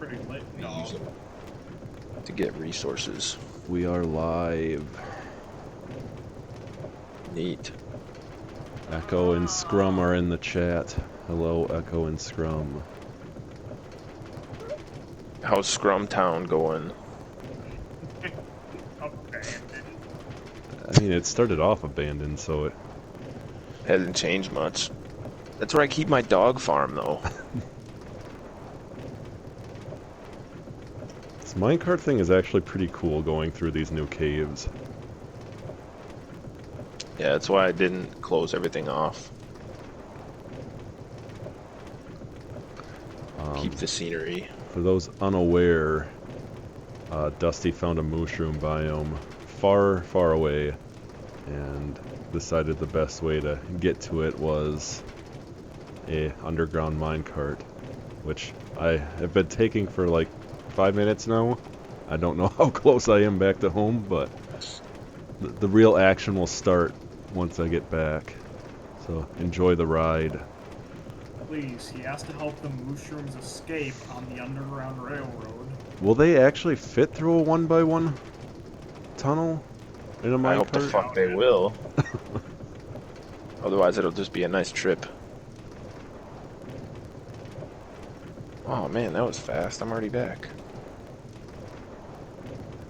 pretty lit, We dog. use them to get resources. We are live. Neat. Echo and Scrum are in the chat. Hello, Echo and Scrum. How's Scrum Town going? Abandoned. I mean, it started off abandoned, so it... Hasn't changed much. That's where I keep my dog farm, though. This minecart thing is actually pretty cool going through these new caves. Yeah, that's why I didn't close everything off. Keep the scenery. For those unaware, Dusty found a mushroom biome far, far away, and decided the best way to get to it was a underground minecart, which I have been taking for like 5 minutes now. I don't know how close I am back to home, but the real action will start once I get back. So enjoy the ride. Please, he has to help the mushrooms escape on the Underground Railroad. Will they actually fit through a 1x1 tunnel in a minecart? I hope the fuck they will. Otherwise, it'll just be a nice trip. Oh man, that was fast. I'm already back.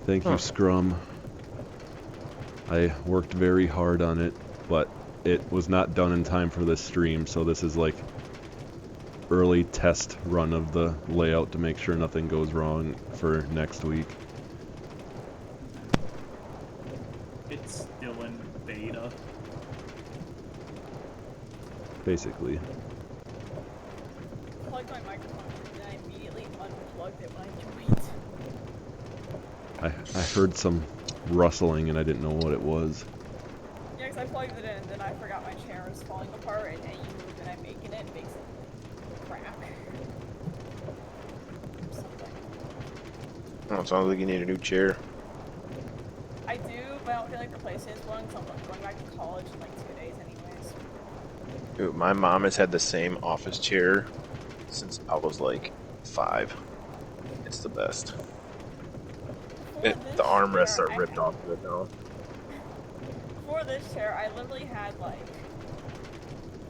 Thank you, Scrum. I worked very hard on it, but it was not done in time for this stream, so this is like early test run of the layout to make sure nothing goes wrong for next week. It's still in beta. Basically. I plugged my microphone and then I immediately unplugged it when I joined. I heard some rustling and I didn't know what it was. Yeah, because I plugged it in and then I forgot my chair was falling apart and then you move and I'm making it, makes it crack. Or something. Oh, it sounds like you need a new chair. I do, but I don't feel like replacing this one because I'm going back to college in like 2 days anyways. Dude, my mom has had the same office chair since I was like 5. It's the best. The armrests are ripped off of it now. Before this chair, I literally had like,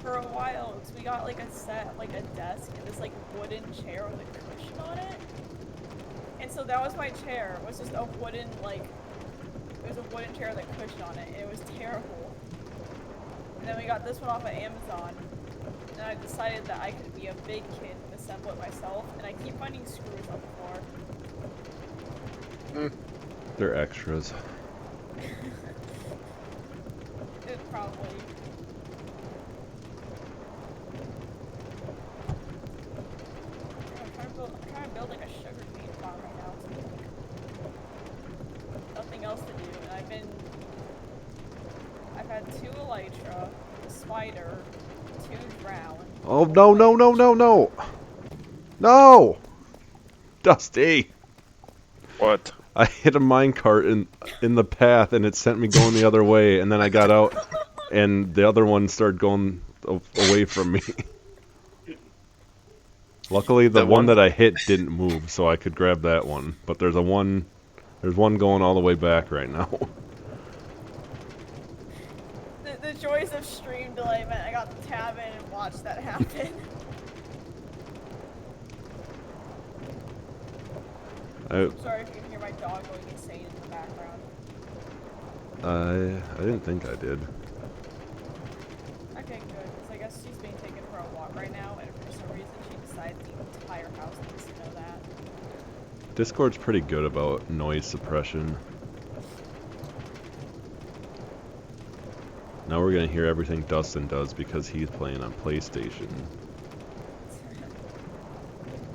for a while, because we got like a set, like a desk and this like wooden chair with a cushion on it. And so that was my chair. It was just a wooden, like, it was a wooden chair with a cushion on it, and it was terrible. And then we got this one off of Amazon, and I decided that I could be a big kid and assemble it myself, and I keep finding screws on the floor. They're extras. It probably. I'm trying to build like a sugar cane farm right now. So nothing else to do, and I've had 2 elytra, a spider, 2 drown. Oh, no, no, no, no, no! No! Dusty! What? I hit a minecart in the path and it sent me going the other way, and then I got out and the other one started going away from me. Luckily the one that I hit didn't move, so I could grab that one. But there's one going all the way back right now. The joys of stream delay meant I got to tab in and watch that happen. I'm sorry if you can hear my dog going insane in the background. I didn't think I did. Okay, good, because I guess she's being taken for a walk right now, and for some reason she decided the entire house needs to know that. Discord's pretty good about noise suppression. Now we're gonna hear everything Dustyn does because he's playing on PlayStation.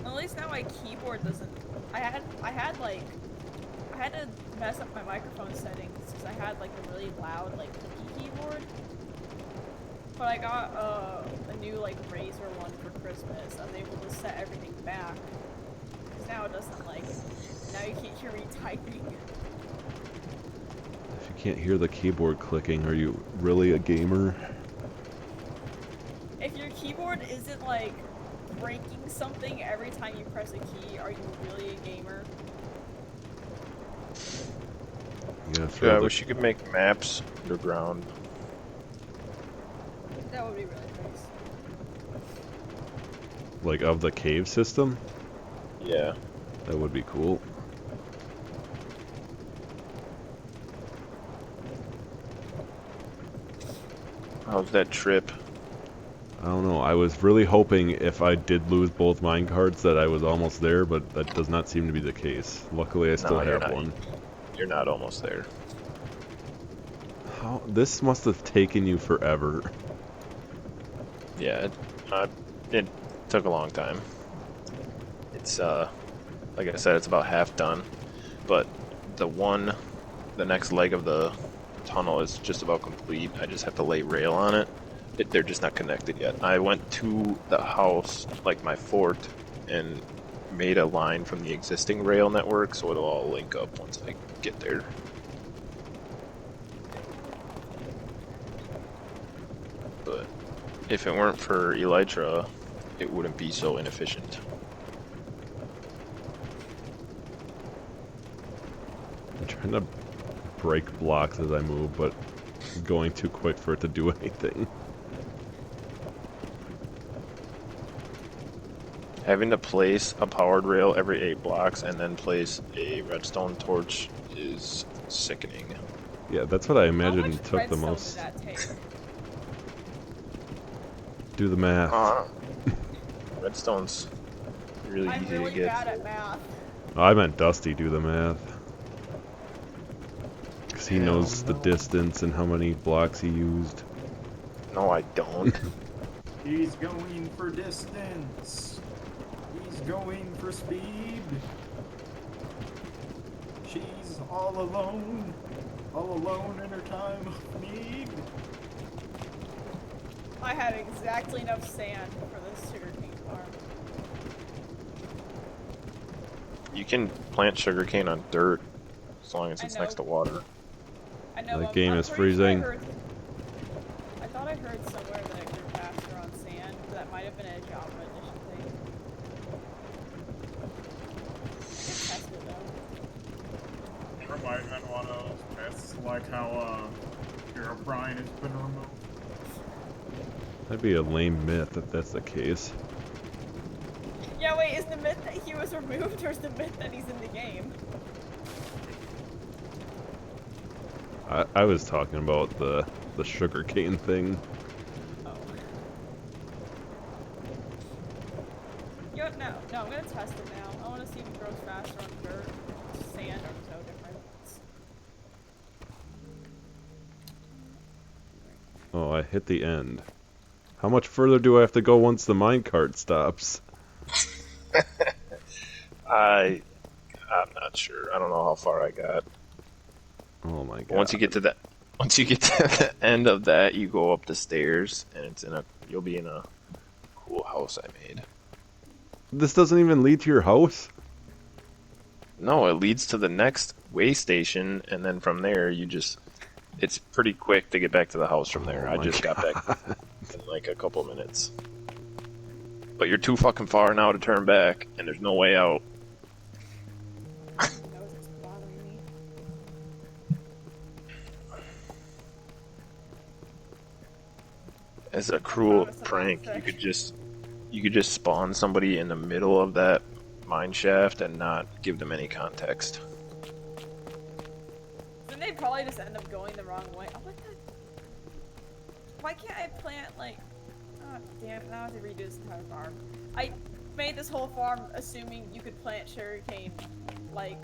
At least now my keyboard doesn't. I had to mess up my microphone settings because I had like a really loud like clicky keyboard. But I got a new like Razer one for Christmas. I was able to set everything back because now it doesn't like. Now you can't hear me typing. If you can't hear the keyboard clicking, are you really a gamer? If your keyboard isn't like breaking something every time you press a key, are you really a gamer? Yeah, I wish you could make maps underground. That would be really nice. Like of the cave system? Yeah. That would be cool. How's that trip? I don't know. I was really hoping if I did lose both mine carts that I was almost there, but that does not seem to be the case. Luckily, I still you're have not. one. You're not almost there. How? This must have taken you forever. Yeah, it took a long time. It's like I said, it's about half done, but the next leg of the tunnel is just about complete. I just have to lay rail on it. They're just not connected yet. I went to the house, like my fort, and made a line from the existing rail network, so it'll all link up once I get there. But if it weren't for Elytra, it wouldn't be so inefficient. I'm trying to break blocks as I move, but going too quick for it to do anything. Having to place a powered rail every 8 blocks and then place a redstone torch is sickening. Yeah, that's what I How imagined much took the redstone most. did that take? Do the math. Redstone's really I'm easy really to get. bad at math. Oh, I meant Dusty do the math. Because he Hell knows the no. distance and how many blocks he used. No, I don't. He's going for distance. He's going for speed. She's all alone in her time of need. I had exactly enough sand for this sugarcane farm. You can plant sugarcane on dirt as long as I it's know. next to water. I know. That game I'm is pretty sure freezing. I thought I heard somewhere that it grew faster on sand, but that might have been a Java edition thing. Test it though. Or might have been one of those tests, like how Herobrine has been removed. That'd be a lame myth if that's the case. Yeah, wait, is the myth that he was removed or is the myth that he's in the game? I was talking about the sugarcane thing. Oh. You know, no, I'm gonna test it now. I wanna see if it grows faster on dirt. Sand are so different. Oh, I hit the end. How much further do I have to go once the minecart stops? I'm not sure. I don't know how far I got. Oh my god. Once you get to the end of that, you go up the stairs, and you'll be in a cool house I made. This doesn't even lead to your house? No, it leads to the next way station, and then from there it's pretty quick to get back to the house from there. Oh I my just got God. back in like a couple minutes. But you're too fucking far now to turn back, and there's no way out. That was just bothering me. As a cruel Promise I'm prank, not you could just spawn somebody in the middle of that mine shaft and not give them any context. Then they probably just end up going the wrong way. Oh, what the? Why can't I plant, like... Oh, damn it, now I have to redo this entire farm. I made this whole farm assuming you could plant sugarcane, like,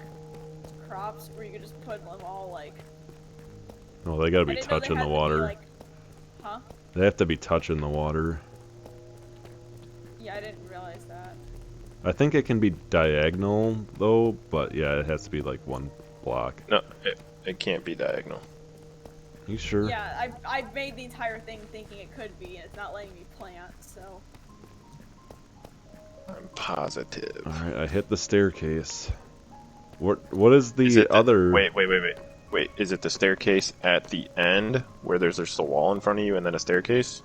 crops, where you could just put them all, like... Oh, they gotta I be didn't know they touching had the to be, water. like... Huh? They have to be touching the water. Yeah, I didn't realize that. I think it can be diagonal, though, but yeah, it has to be like one block. No, it can't be diagonal. You sure? Yeah, I made the entire thing thinking it could be, and it's not letting me plant, so... I'm positive. Alright, I hit the staircase. What is the Is it other... Wait, is it the staircase at the end where there's just a wall in front of you and then a staircase?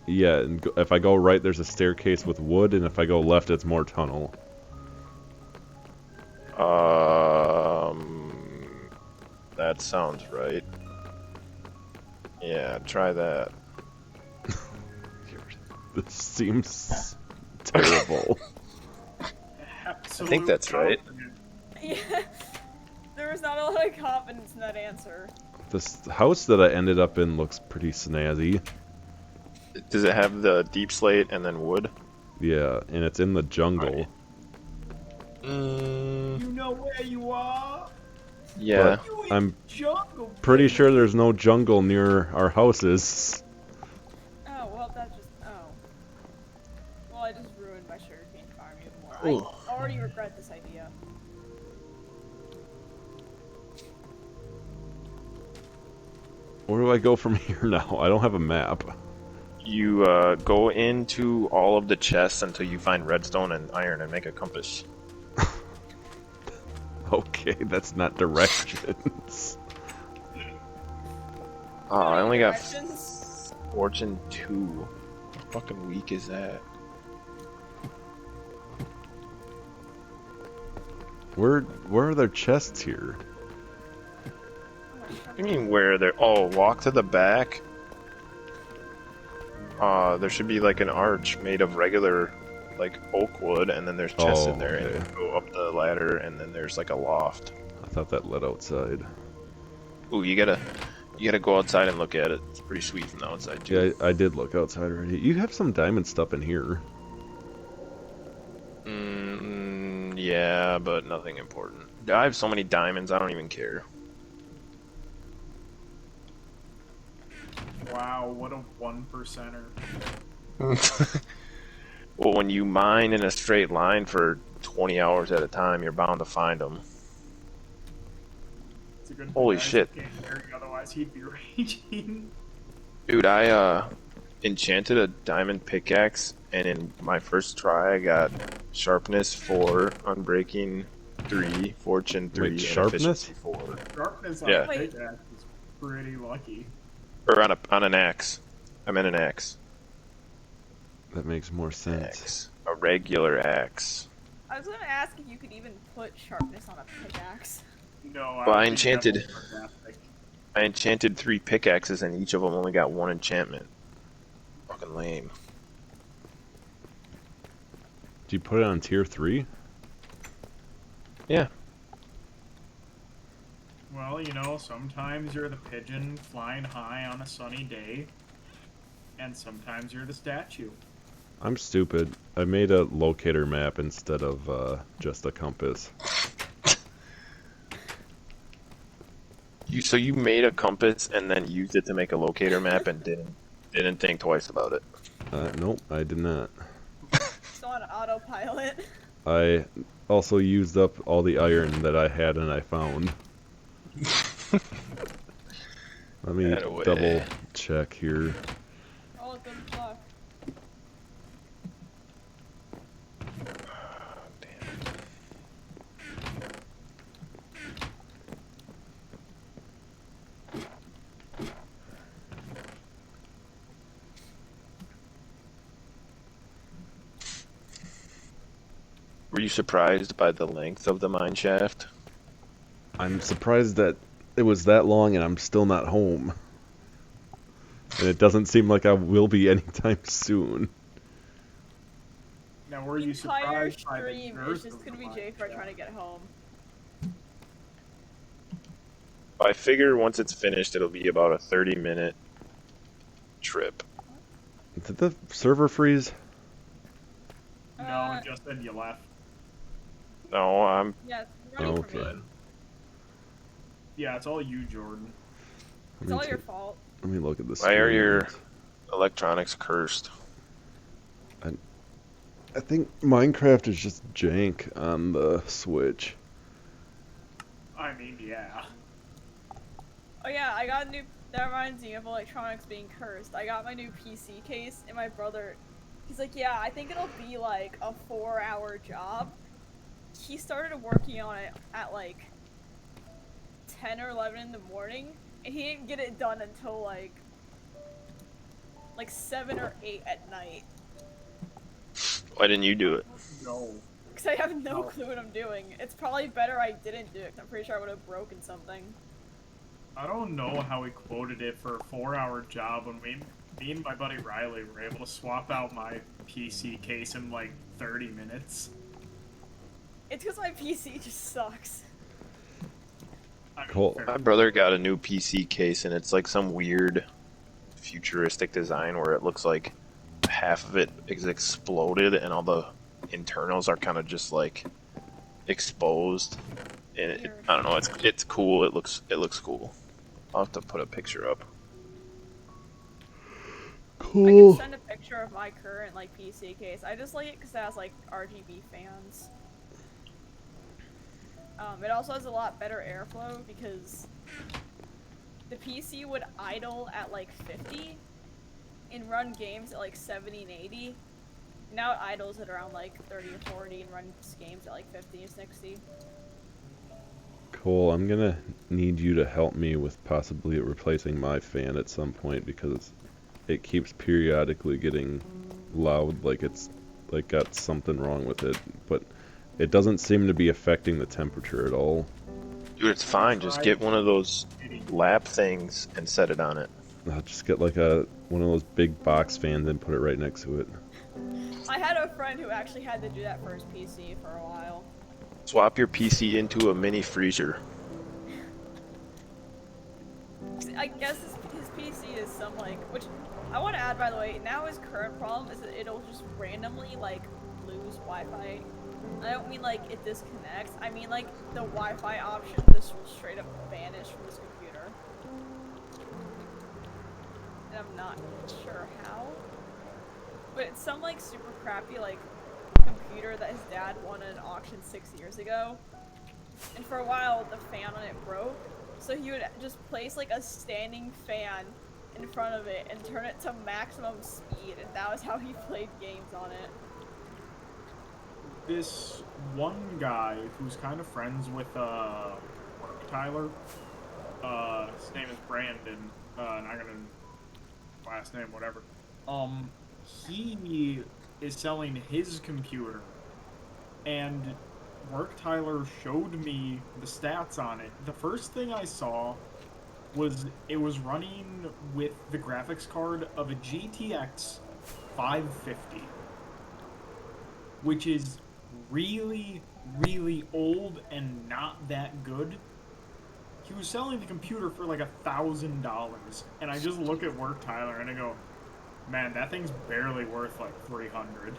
Yeah, and if I go right, there's a staircase with wood, and if I go left, it's more tunnel. That sounds right. Yeah, try that. This seems terrible. I think that's right. Yeah. There was not a lot of confidence in that answer. This house that I ended up in looks pretty snazzy. Does it have the deep slate and then wood? Yeah, and it's in the jungle. Mm, You know where you are? yeah. You in I'm the jungle, pretty baby. sure there's no jungle near our houses. Oh, well, that just. Oh. Well, I just ruined my sugarcane farm even more. Ooh. I already regret this idea. Where do I go from here now? I don't have a map. You go into all of the chests until you find redstone and iron and make a compass. Okay, that's not directions. Oh, I only got Directions? Fortune 2. How fucking weak is that? Where are there chests here? What do you mean where they're... Oh, walk to the back. There should be like an arch made of regular, like, oak wood, and then there's chests in there, okay. and you go up the ladder, and then there's like a loft. I thought that led outside. Ooh, you gotta go outside and look at it. It's pretty sweet from the outside too. Yeah, I did look outside already. You have some diamond stuff in here. Yeah, but nothing important. I have so many diamonds, I don't even care. Wow, what a 1%er. Well, when you mine in a straight line for 20 hours at a time, you're bound to find them. It's a good thing Holy Isaac shit. can't hear you, otherwise he'd be raging. Dude, I enchanted a diamond pickaxe, and in my first try, I got sharpness 4, unbreaking 3, fortune 3, Wait, and sharpness? efficiency 4. Sharpness on Yeah. a pickaxe is pretty lucky. Or on an axe. I meant an axe. That makes more sense. Axe. A regular axe. I was gonna ask if you could even put sharpness on a pickaxe. No, Well, I would think that enchanted. was sarcastic. I enchanted 3 pickaxes, and each of them only got 1 enchantment. Fucking lame. Did you put it on tier 3? Yeah. Well, you know, sometimes you're the pigeon flying high on a sunny day, and sometimes you're the statue. I'm stupid. I made a locator map instead of just a compass. So you made a compass and then used it to make a locator map and didn't think twice about it. Nope, I did not. Still on autopilot. I also used up all the iron that I had and I found. Let me Attaboy. double check here. Oh, good luck. Were you surprised by the length of the mine shaft? I'm surprised that it was that long and I'm still not home. And it doesn't seem like I will be anytime soon. Now, were you Entire surprised by the stream is girth just of gonna the be mine jFar shaft? trying to get home. I figure once it's finished, it'll be about a 30-minute trip. Did the server freeze? No, it just said you left. No, I'm... Yeah, it's running for Okay. me. Yeah, it's all you, Jordan. It's all your fault. Let me look at this. Why are your electronics cursed? I think Minecraft is just jank on the Switch. I mean, yeah. Oh yeah, I got a new. That reminds me of electronics being cursed. I got my new PC case, and my brother, he's like, yeah, I think it'll be like a 4-hour job. He started working on it at like 10 or 11 in the morning, and he didn't get it done until like like 7 or 8 at night. Why didn't you do it? No. Because I have no No. clue what I'm doing. It's probably better I didn't do it, 'cause I'm pretty sure I would have broken something. I don't know how we quoted it for a 4-hour job when me and my buddy Riley were able to swap out my PC case in like 30 minutes. It's because my PC just sucks. I mean, Cool. fair. My brother got a new PC case, and it's like some weird futuristic design where it looks like half of it is exploded, and all the internals are kind of just like exposed. And I don't know. It's cool. It looks cool. I'll have to put a picture up. I Cool. can send a picture of my current like PC case. I just like it because it has like RGB fans. It also has a lot better airflow because the PC would idle at like 50 and run games at like 70 and 80. Now it idles at around like 30 or 40 and runs games at like 50 and 60. Cool. I'm gonna need you to help me with possibly replacing my fan at some point because it keeps periodically getting loud, like it's like got something wrong with it, but it doesn't seem to be affecting the temperature at all. Dude, it's fine. Just get one of those lap things and set it on it. I'll just get like one of those big box fans and put it right next to it. I had a friend who actually had to do that for his PC for a while. Swap your PC into a mini freezer. I guess his PC is some like, which I want to add by the way, now his current problem is that it'll just randomly like lose Wi-Fi. I don't mean like it disconnects, I mean like the Wi-Fi option just will straight up vanish from his computer. And I'm not sure how. But it's some like super crappy like computer that his dad won at an auction 6 years ago. And for a while the fan on it broke. So he would just place like a standing fan in front of it and turn it to maximum speed, and that was how he played games on it. This one guy who's kind of friends with Work Tyler, his name is Brandon, not gonna last name, whatever. He is selling his computer, and Work Tyler showed me the stats on it. The first thing I saw was it was running with the graphics card of a GTX 550, which is really, really old and not that good. He was selling the computer for like $1,000, and I just look at Work Tyler and I go, man, that thing's barely worth like 300.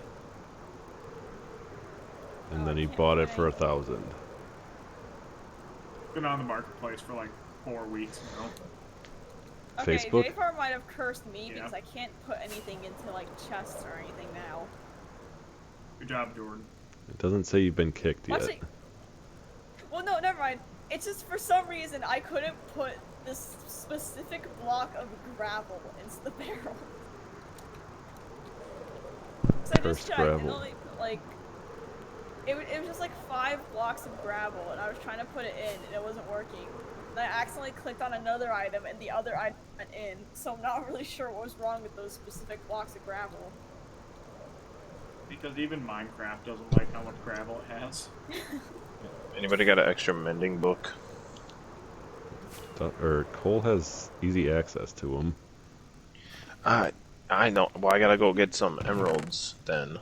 And then he bought it for 1,000. Been on the marketplace for like 4 weeks now. Okay, Facebook? jFar might have cursed me Yeah. because I can't put anything into like chests or anything now. Good job, Jordan. It doesn't say you've been kicked yet. Actually, well, no, never mind. It's just for some reason I couldn't put this specific block of gravel into the barrel. So I just Cursed tried and gravel. only put like it was just like 5 blocks of gravel, and I was trying to put it in and it wasn't working. And I accidentally clicked on another item and the other item went in, so I'm not really sure what was wrong with those specific blocks of gravel. Because even Minecraft doesn't like how much gravel it has. Anybody got an extra mending book? Or Cole has easy access to them. I know. Well, I gotta go get some emeralds then.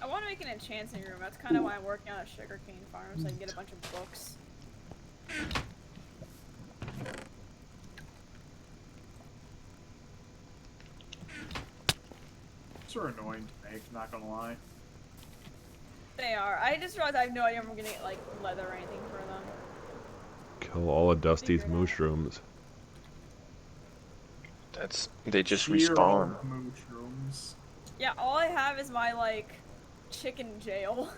I want to make an enchanting room. That's kind of why I'm working on a sugarcane farm, so I can get a bunch of books. These are annoying to make, not gonna lie. They are. I just realized I have no idea if I'm gonna get like leather or anything for them. Kill all of Dusty's Figure it out. mushrooms. They just Sheer respawn. old mushrooms. Yeah, all I have is my like chicken jail.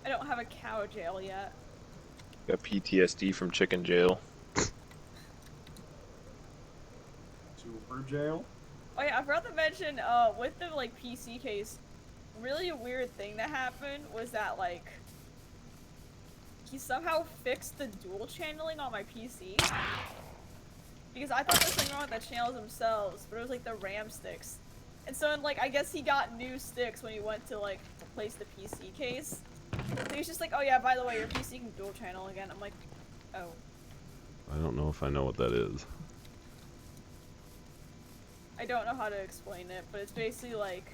I don't have a cow jail yet. Got PTSD from chicken jail. Super jail. Oh yeah, I forgot to mention, with the like PC case, really a weird thing that happened was that like he somehow fixed the dual channeling on my PC. Because I thought there was something wrong with the channels themselves, but it was like the RAM sticks. And so like I guess he got new sticks when he went to like replace the PC case. So he was just like, oh yeah, by the way, your PC can dual channel again. I'm like, oh. I don't know if I know what that is. I don't know how to explain it, but it's basically like,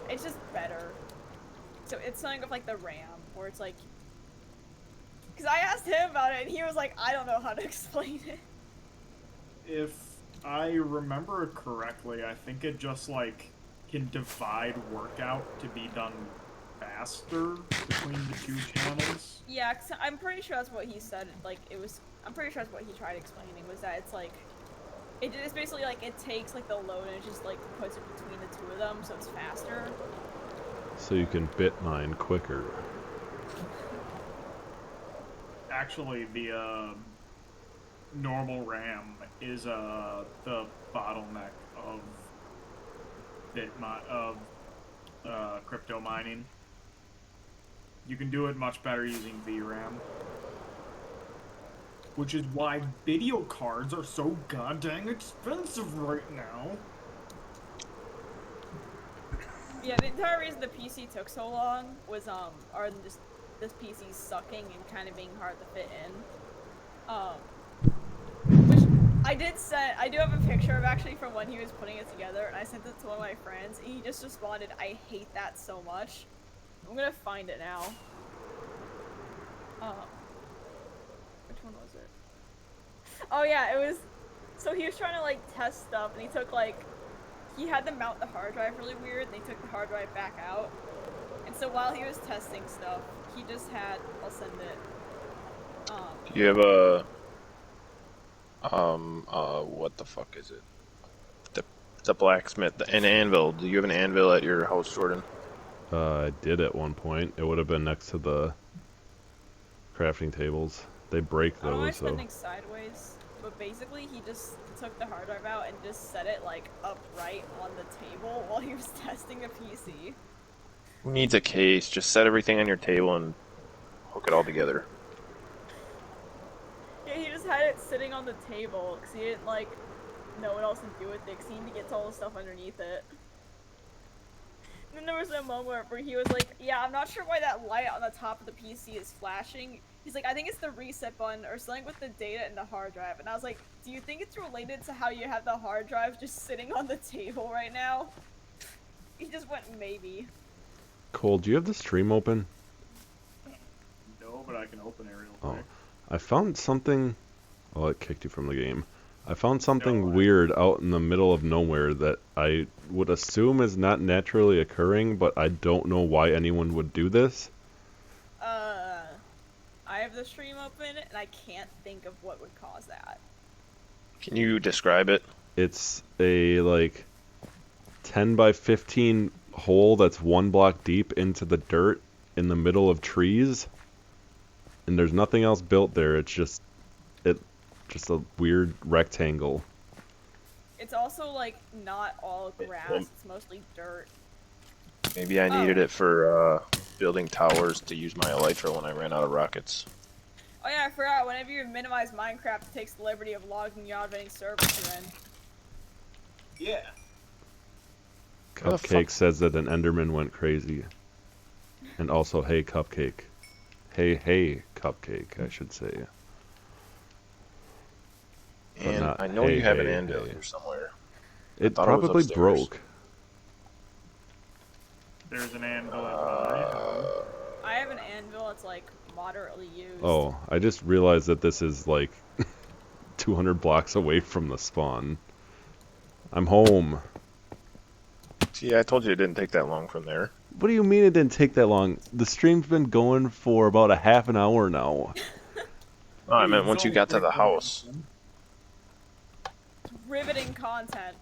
it's just better. So it's something with like the RAM, where it's like, because I asked him about it, and he was like, I don't know how to explain it. If I remember it correctly, I think it just like can divide workout to be done faster between the two channels. Yeah, cause I'm pretty sure that's what he said. Like I'm pretty sure that's what he tried explaining, was that it's like, it's basically like it takes like the load and it just like puts it between the two of them, so it's faster. So you can bit mine quicker. Actually, the normal RAM is the bottleneck of crypto mining. You can do it much better using VRAM. Which is why video cards are so goddamn expensive right now. Yeah, the entire reason the PC took so long was just this PC sucking and kind of being hard to fit in. Which I do have a picture of actually from when he was putting it together, and I sent it to one of my friends, and he just responded, I hate that so much. I'm gonna find it now. Which one was it? Oh yeah, it was, so he was trying to like test stuff, and he took like, he had to mount the hard drive really weird, and they took the hard drive back out. And so while he was testing stuff, he just had, I'll send it. You have a what the fuck is it? The blacksmith, an anvil. Do you have an anvil at your house, Jordan? I did at one point. It would have been next to the crafting tables. They break I don't know why those, it's so. bending sideways, but basically he just took the hard drive out and just set it like upright on the table while he was testing a PC. Who needs a case? Just set everything on your table and hook it all together. Yeah, he just had it sitting on the table because he didn't like know what else to do with it because he needed to get to all the stuff underneath it. And then there was a moment where he was like, yeah, I'm not sure why that light on the top of the PC is flashing. He's like, I think it's the reset button or something with the data in the hard drive. And I was like, do you think it's related to how you have the hard drive just sitting on the table right now? He just went, maybe. Cole, do you have the stream open? No, but I can open it real Oh. quick. I found something. Oh, it kicked you from the game. I found something No, weird out in the middle of nowhere that I would assume is not naturally occurring, but I don't know why anyone would do this. I have the stream open and I can't think of what would cause that. Can you describe it? It's a like 10 by 15 hole that's 1 block deep into the dirt in the middle of trees, and there's nothing else built there. It's just a weird rectangle. It's also like not all grass, it's mostly dirt. Maybe I needed it for building towers to use my elytra when I ran out of rockets. Oh yeah, I forgot, whenever you minimize Minecraft, it takes the liberty of logging you out of any servers you're in. Yeah. Where the Cupcake fuck- says that an Enderman went crazy. And also, hey, Cupcake. Hey, Cupcake, I should say. But And not, I know hey, you have an hey, anvil hey. here somewhere. It thought it was probably upstairs. broke. There's an anvil at my house. I have an anvil that's like moderately used. Oh, I just realized that this is like 200 blocks away from the spawn. I'm home. See, I told you it didn't take that long from there. What do you mean it didn't take that long? The stream's been going for about a half an hour now. Oh, I meant It's once you only got to the 3 house. minutes. Riveting content.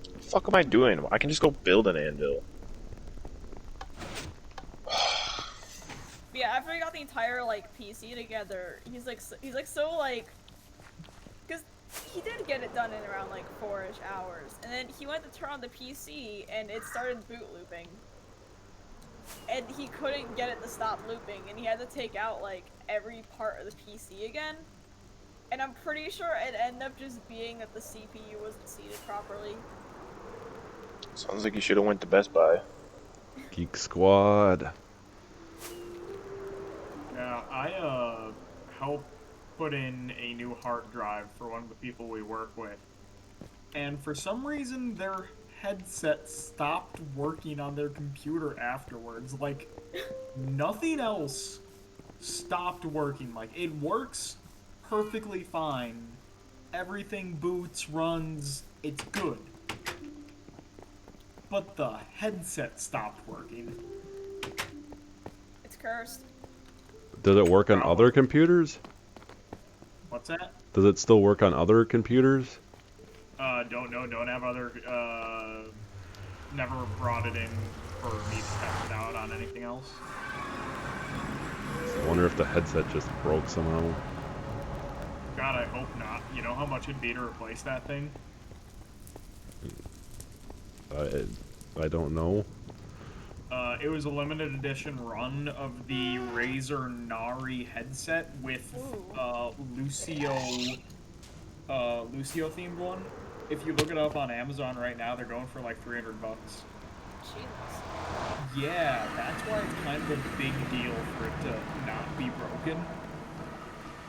What the fuck am I doing? I can just go build an anvil. But yeah, after we got the entire like PC together, he's like so like, because he did get it done in around like 4-ish hours, and then he went to turn on the PC and it started boot looping, and he couldn't get it to stop looping, and he had to take out like every part of the PC again. And I'm pretty sure it ended up just being that the CPU wasn't seated properly. Sounds like you should have went to Best Buy. Geek Squad. Yeah, I helped put in a new hard drive for one of the people we work with. And for some reason their headset stopped working on their computer afterwards. Like nothing else stopped working. Like it works perfectly fine. Everything boots, runs, it's good. But the headset stopped working. It's cursed. Does it work on other computers? What's that? Does it still work on other computers? Don't know, don't have other, never brought it in for me to test it out on anything else. I wonder if the headset just broke somehow. God, I hope not. You know how much it'd be to replace that thing? I don't know. It was a limited edition run of the Razer Nari headset with, Lucio themed one. If you look it up on Amazon right now, they're going for like $300. Jesus. Yeah, that's why it's kind of a big deal for it to not be broken.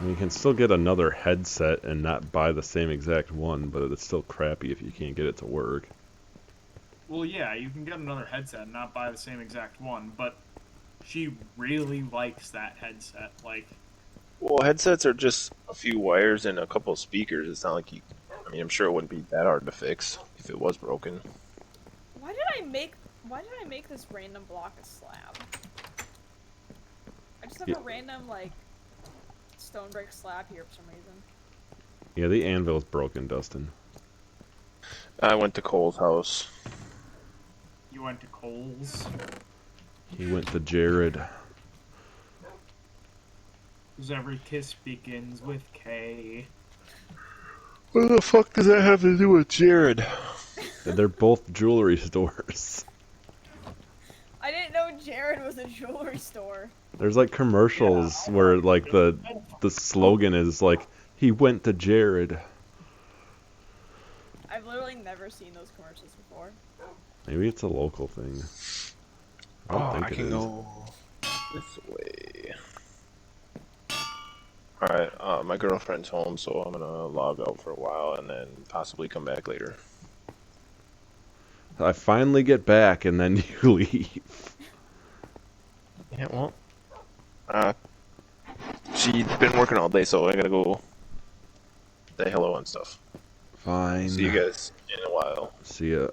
I mean, you can still get another headset and not buy the same exact one, but it's still crappy if you can't get it to work. Well, yeah, you can get another headset and not buy the same exact one, but she really likes that headset. Like, Well, headsets are just a few wires and a couple of speakers. It's not like you. I mean, I'm sure it wouldn't be that hard to fix if it was broken. Why did I make this random block a slab? I just have a random, like, stone brick slab here for some reason. Yeah, the anvil's broken, Dustyn. I went to Cole's house. you went to Kohl's. He went to Jared. Because every kiss begins with K. What the fuck does that have to do with Jared? They're both jewelry stores. I didn't know Jared was a jewelry store. There's like commercials where like the slogan is like, he went to Jared. I've literally never seen those commercials before. Maybe it's a local thing. I don't think I it can is. go this way. Alright, my girlfriend's home, so I'm gonna log out for a while and then possibly come back later. I finally get back and then you leave. Yeah, well, she's been working all day, so I gotta go say hello and stuff. Fine. See you guys in a while. See ya.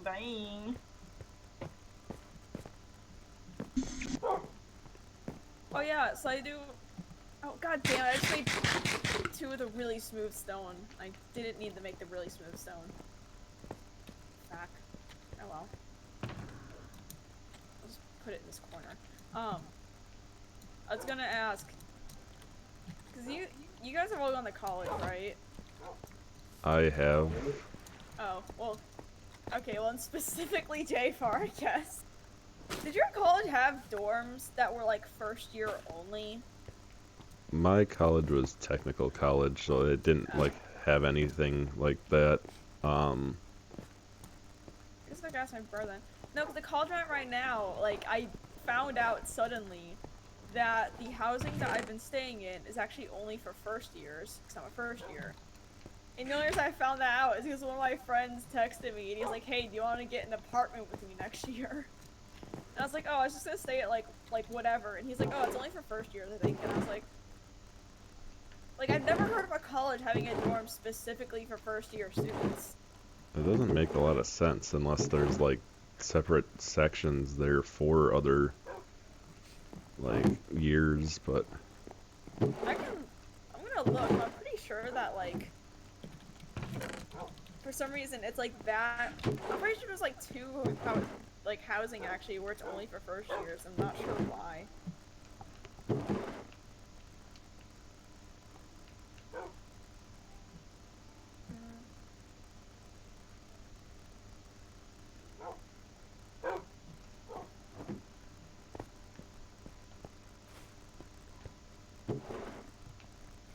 Bye. Oh yeah, so I do. Oh god damn it! I just made 2 with a really smooth stone. I didn't need to make the really smooth stone. Fuck. Oh well. I'll just put it in this corner. I was gonna ask, cause you guys have all gone to college, right? I have. Oh well. Okay, well, and specifically jFar, I guess. Did your college have dorms that were like first year only? My college was technical college, so it didn't like have anything like that. I guess I asked my brother then. No, because the college I'm at right now, like, I found out suddenly that the housing that I've been staying in is actually only for first years, because I'm a first year. And the only reason I found that out is because one of my friends texted me, and he's like, hey, do you want to get an apartment with me next year? And I was like, oh, I was just gonna stay at, like whatever. And he's like, oh, it's only for first years, I think. And I was like, I've never heard of a college having a dorm specifically for first year students. It doesn't make a lot of sense unless there's like separate sections there for other like years, but I'm gonna look, but I'm pretty sure that, like, for some reason it's like that. I'm pretty sure there's like 2 housing actually where it's only for first years. I'm not sure why.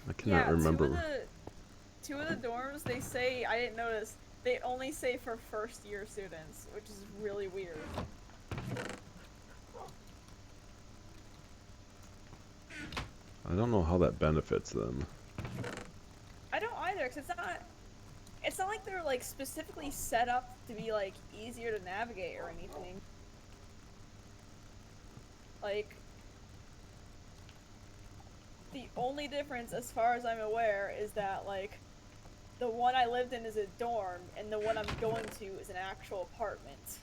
I cannot remember. Two of the dorms, they say, I didn't notice, they only say for first year students, which is really weird. I don't know how that benefits them. I don't either, because it's not like they're like specifically set up to be like easier to navigate or anything. Like, the only difference, as far as I'm aware, is that like the one I lived in is a dorm, and the one I'm going to is an actual apartment.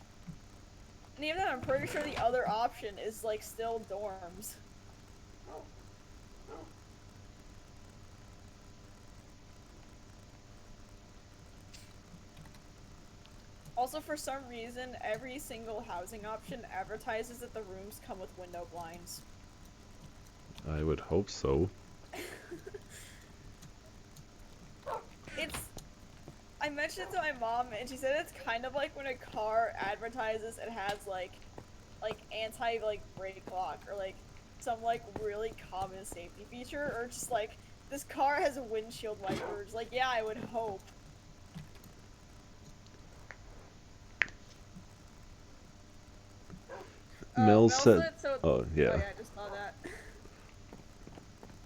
And even then, I'm pretty sure the other option is like still dorms. Also, for some reason, every single housing option advertises that the rooms come with window blinds. I would hope so. I mentioned it to my mom, and she said it's kind of like when a car advertises it has like anti brake lock or like some like really common safety feature, or just like this car has windshield wipers. Like, yeah, I would hope. Mills said, so, oh yeah. I just saw that.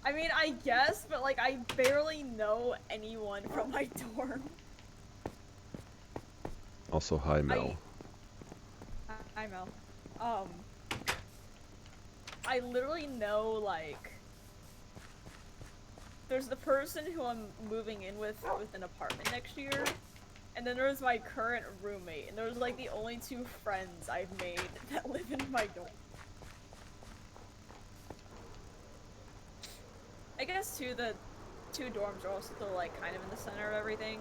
I mean, I guess, but like I barely know anyone from my dorm. Also, hi Mel. Hi Mel. I literally know like there's the person who I'm moving in with an apartment next year, and then there's my current roommate, and those are like the only two friends I've made that live in my dorm. I guess too, the two dorms are also still like kind of in the center of everything,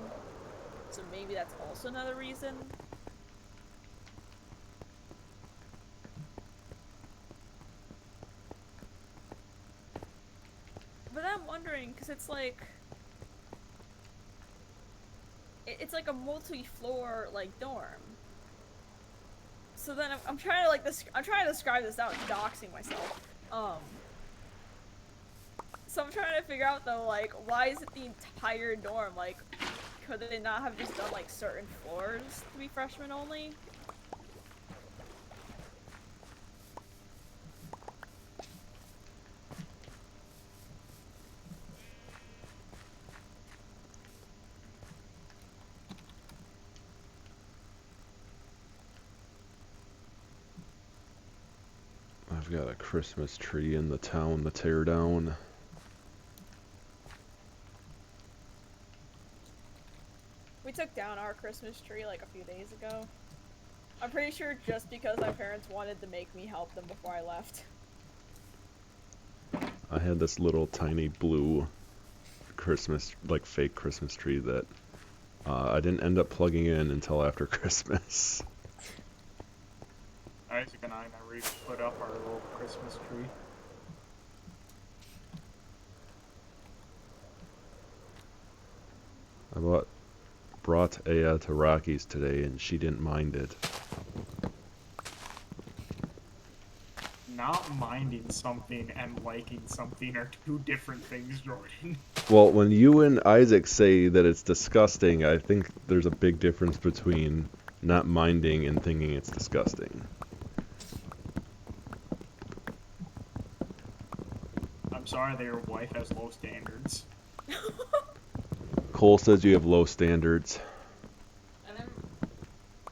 so maybe that's also another reason. But I'm wondering, because it's like a multi-floor like dorm. So then I'm trying to like I'm trying to describe this without doxing myself. So I'm trying to figure out though, like, why is it the entire dorm? Like, could they not have just done like certain floors to be freshmen only? I've got a Christmas tree in the town to tear down. We took down our Christmas tree like a few days ago. I'm pretty sure just because my parents wanted to make me help them before I left. I had this little tiny blue Christmas, like fake Christmas tree that I didn't end up plugging in until after Christmas. Isaac and I never even put up our little Christmas tree. I brought Aya to Rockies today and she didn't mind it. Not minding something and liking something are two different things, Jordan. Well, when you and Isaac say that it's disgusting, I think there's a big difference between not minding and thinking it's disgusting. I'm sorry that your wife has low standards. Cole says you have low standards.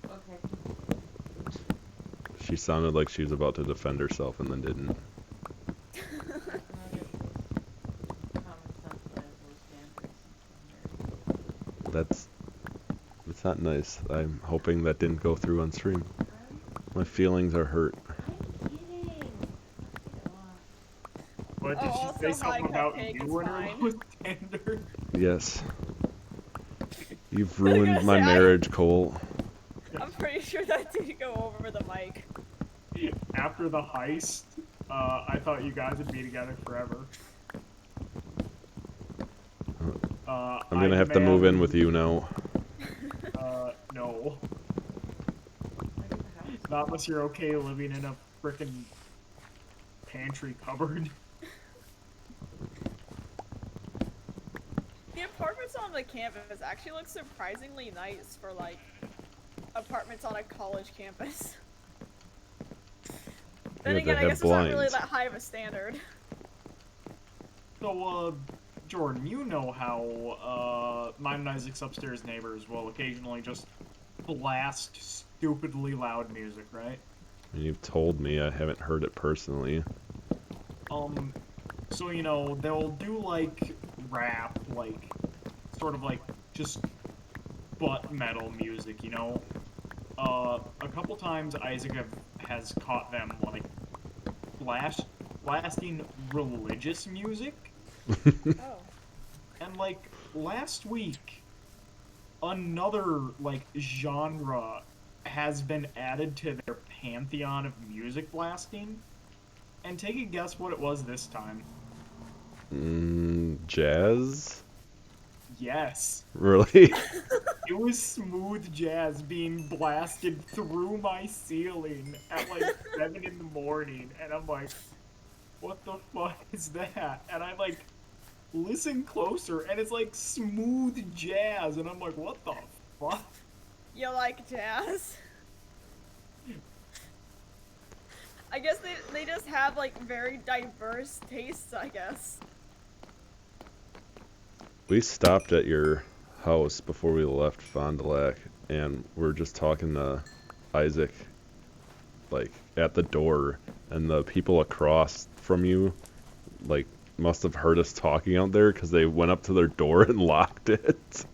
Okay. She sounded like she was about to defend herself and then didn't. That's not nice. I'm hoping that didn't go through on stream. My feelings are hurt. But did she say something about you and her low standard? Yes. You've ruined my marriage, Cole. I'm pretty sure that didn't go over the mic. After the heist, I thought you guys would be together forever. I'm gonna have to move in with you now. No. Not unless you're okay living in a frickin' pantry cupboard. apartments on the campus actually look surprisingly nice for, like, apartments on a college campus. Then Yeah, again, they I have guess it's not really blinds. that high of a standard. So, Jordan, you know how, mine and Isaac's upstairs neighbors will occasionally just blast stupidly loud music, right? And you've told me, I haven't heard it personally. So, you know, they'll do, like, rap, like, sort of like, just butt metal music, you know? A couple times Isaac has caught them, like, blasting religious music, Oh. and, like, last week, another, like, genre has been added to their pantheon of music blasting, and take a guess what it was this time. Jazz? Yes. Really? It was smooth jazz being blasted through my ceiling at like 7 in the morning, and I'm like, what the fuck is that? And I like listen closer, and it's like smooth jazz, and I'm like, what the fuck? You like jazz? I guess they just have, like, very diverse tastes, I guess. We stopped at your house before we left Fond du Lac, and we're just talking to Isaac, like, at the door, and the people across from you, like, must have heard us talking out there, because they went up to their door and locked it.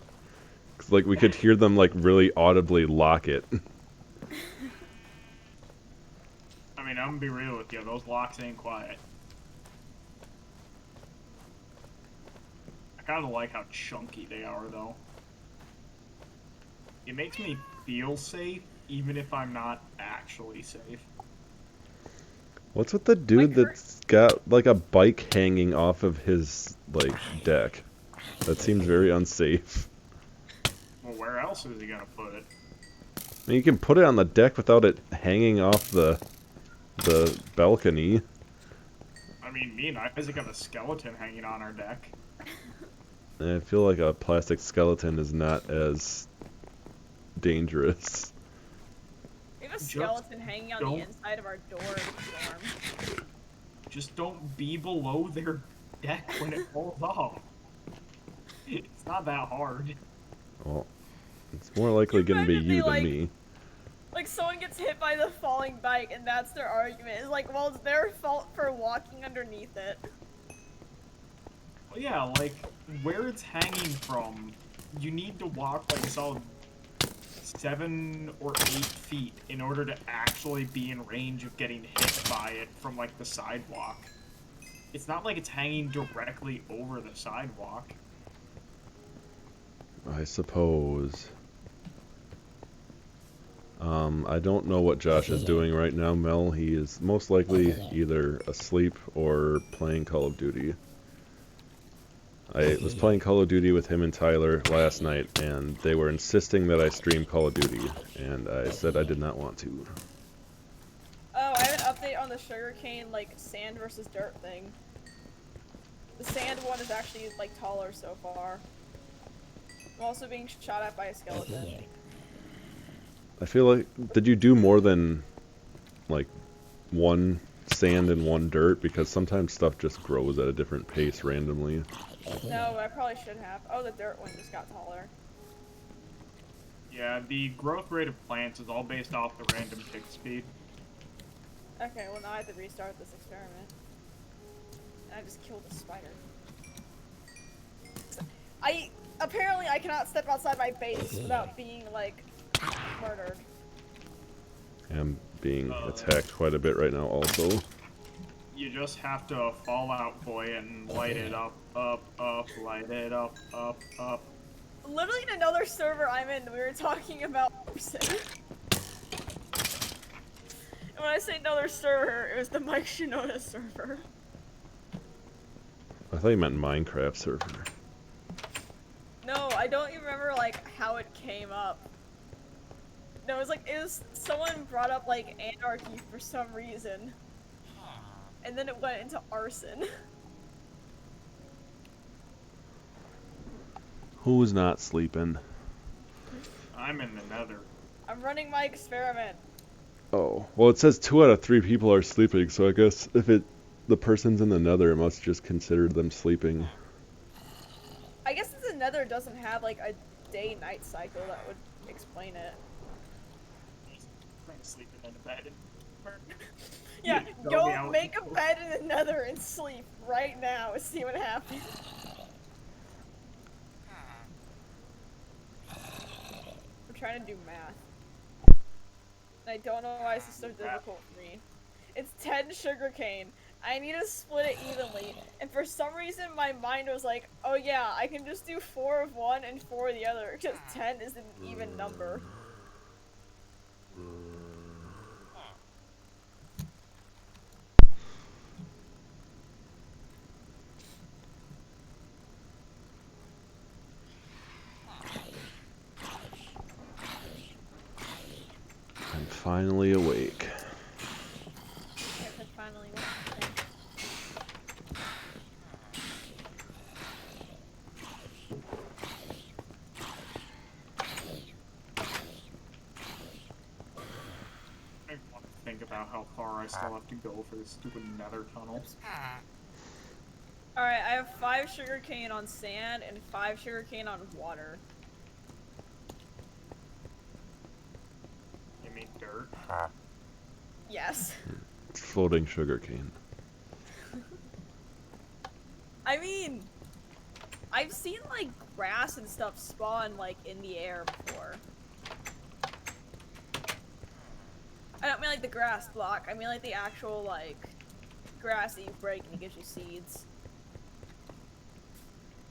'Cause, like, we could hear them, like, really audibly lock it. I mean, I'm gonna be real with you, those locks ain't quiet. I kinda like how chunky they are, though. It makes me feel safe, even if I'm not actually safe. What's with the dude Like, that's got, like, a bike hanging off of his, like, deck? That seems very unsafe. Well, where else is he gonna put it? I mean, you can put it on the deck without it hanging off the balcony. I mean, me and Isaac have a skeleton hanging on our deck. And I feel like a plastic skeleton is not as dangerous. we have a skeleton hanging on the inside of our door in the dorm. Just don't be below their deck when it falls off. It's not that hard. Well, it's more likely You going to be better be you than like- me. Like, someone gets hit by the falling bike, and that's their argument. It's like, well, it's their fault for walking underneath it. Well, yeah, like, where it's hanging from, you need to walk like a solid 7 or 8 feet in order to actually be in range of getting hit by it from, like, the sidewalk. It's not like it's hanging directly over the sidewalk. I suppose. I don't know what Josh is doing right now, Mel. He is most likely either asleep or playing Call of Duty. I was playing Call of Duty with him and Tyler last night, and they were insisting that I stream Call of Duty, and I said I did not want to. Oh, I have an update on the sugarcane, like, sand versus dirt thing. The sand one is actually, like, taller so far. I'm also being shot at by a skeleton. I feel like, did you do more than, like, one sand and one dirt? Because sometimes stuff just grows at a different pace randomly. No, I probably should have. Oh, the dirt one just got taller. Yeah, the growth rate of plants is all based off the random tick speed. Okay, well now I have to restart this experiment. And I just killed a spider. Apparently I cannot step outside my base without being, like, murdered. I'm being attacked quite a bit right now also. You just have to Fallout Boy it and light it up, light it up, up. Literally in another server I'm in, we were talking about arson. And when I say another server, it was the Mike Shinoda server. I thought you meant Minecraft server. No, I don't even remember, like, how it came up. No, it was someone brought up, like, anarchy for some reason. And then it went into arson. Who's not sleeping? I'm in the nether. I'm running my experiment. Oh, well, it says 2 out of 3 people are sleeping, so I guess if the person's in the nether, it must just consider them sleeping. I guess the nether doesn't have like a day-night cycle that would explain it. I'm sleeping in the bed. Yeah, Throw me go out. make a bed in the nether and sleep right now and see what happens. I'm trying to do math. And I don't know why this is so difficult for me. It's 10 sugarcane. I need to split it evenly. And for some reason, my mind was like, oh yeah, I can just do 4 of one and 4 of the other, because 10 is an even number. I'm finally awake. Yes, I finally went. I want to think about how far I still have to go for this stupid nether tunnel. Alright, I have 5 sugarcane on sand and 5 sugarcane on water. You mean dirt? Yes. It's floating sugarcane. I mean, I've seen like grass and stuff spawn like in the air before. I don't mean like the grass block, I mean like the actual like grass that you break and it gives you seeds.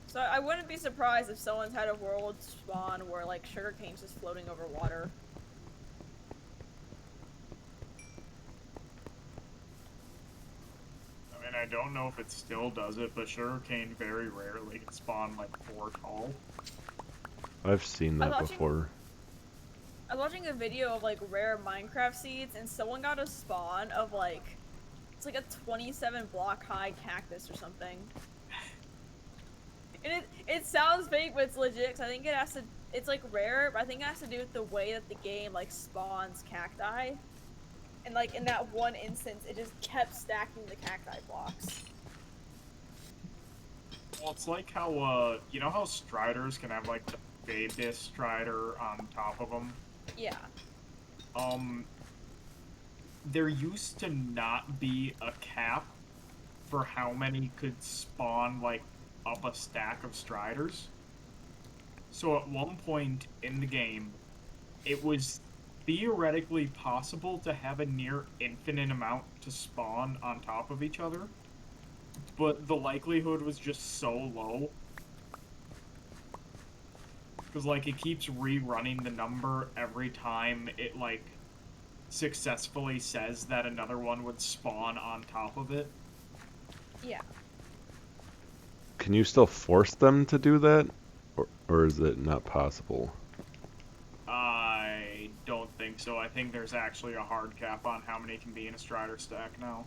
So I wouldn't be surprised if someone's had a world spawn where like sugarcane's just floating over water. I mean, I don't know if it still does it, but sugarcane very rarely can spawn like 4 tall. I've seen that before. I was watching a video of like rare Minecraft seeds and someone got a spawn of like, it's like a 27 block high cactus or something. And it sounds fake, but it's legit, because I think it has to, it's like rare, but I think it has to do with the way that the game like spawns cacti. And like in that one instance, it just kept stacking the cacti blocks. Well, it's like how, you know how striders can have like the baby strider on top of them? Yeah. There used to not be a cap for how many could spawn like up a stack of striders. So at one point in the game, it was theoretically possible to have a near infinite amount to spawn on top of each other, but the likelihood was just so low. Because, like, it keeps rerunning the number every time it, like, successfully says that another one would spawn on top of it. Yeah. Can you still force them to do that? Or is it not possible? I don't think so. I think there's actually a hard cap on how many can be in a strider stack now.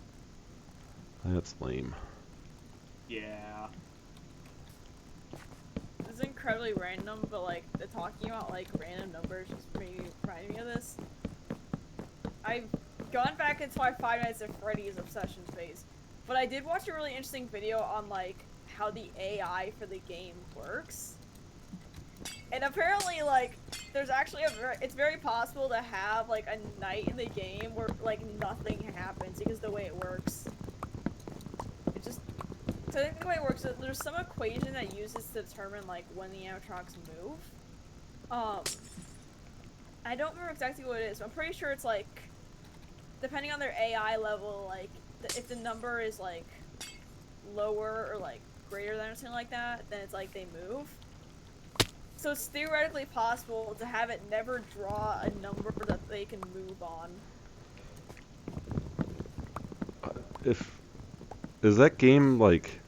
That's lame. Yeah. This is incredibly random, but like, the talking about like random numbers just reminded me of this. I've gone back into my Five Nights at Freddy's obsession phase, but I did watch a really interesting video on like how the AI for the game works. And apparently, like, there's actually it's very possible to have like a night in the game where like nothing happens because the way it works. So I think the way it works is there's some equation that uses to determine like when the animatronics move. I don't remember exactly what it is, but I'm pretty sure it's like, depending on their AI level, like if the number is like lower or like greater than or something like that, then it's like they move. So it's theoretically possible to have it never draw a number that they can move on. Is that game like,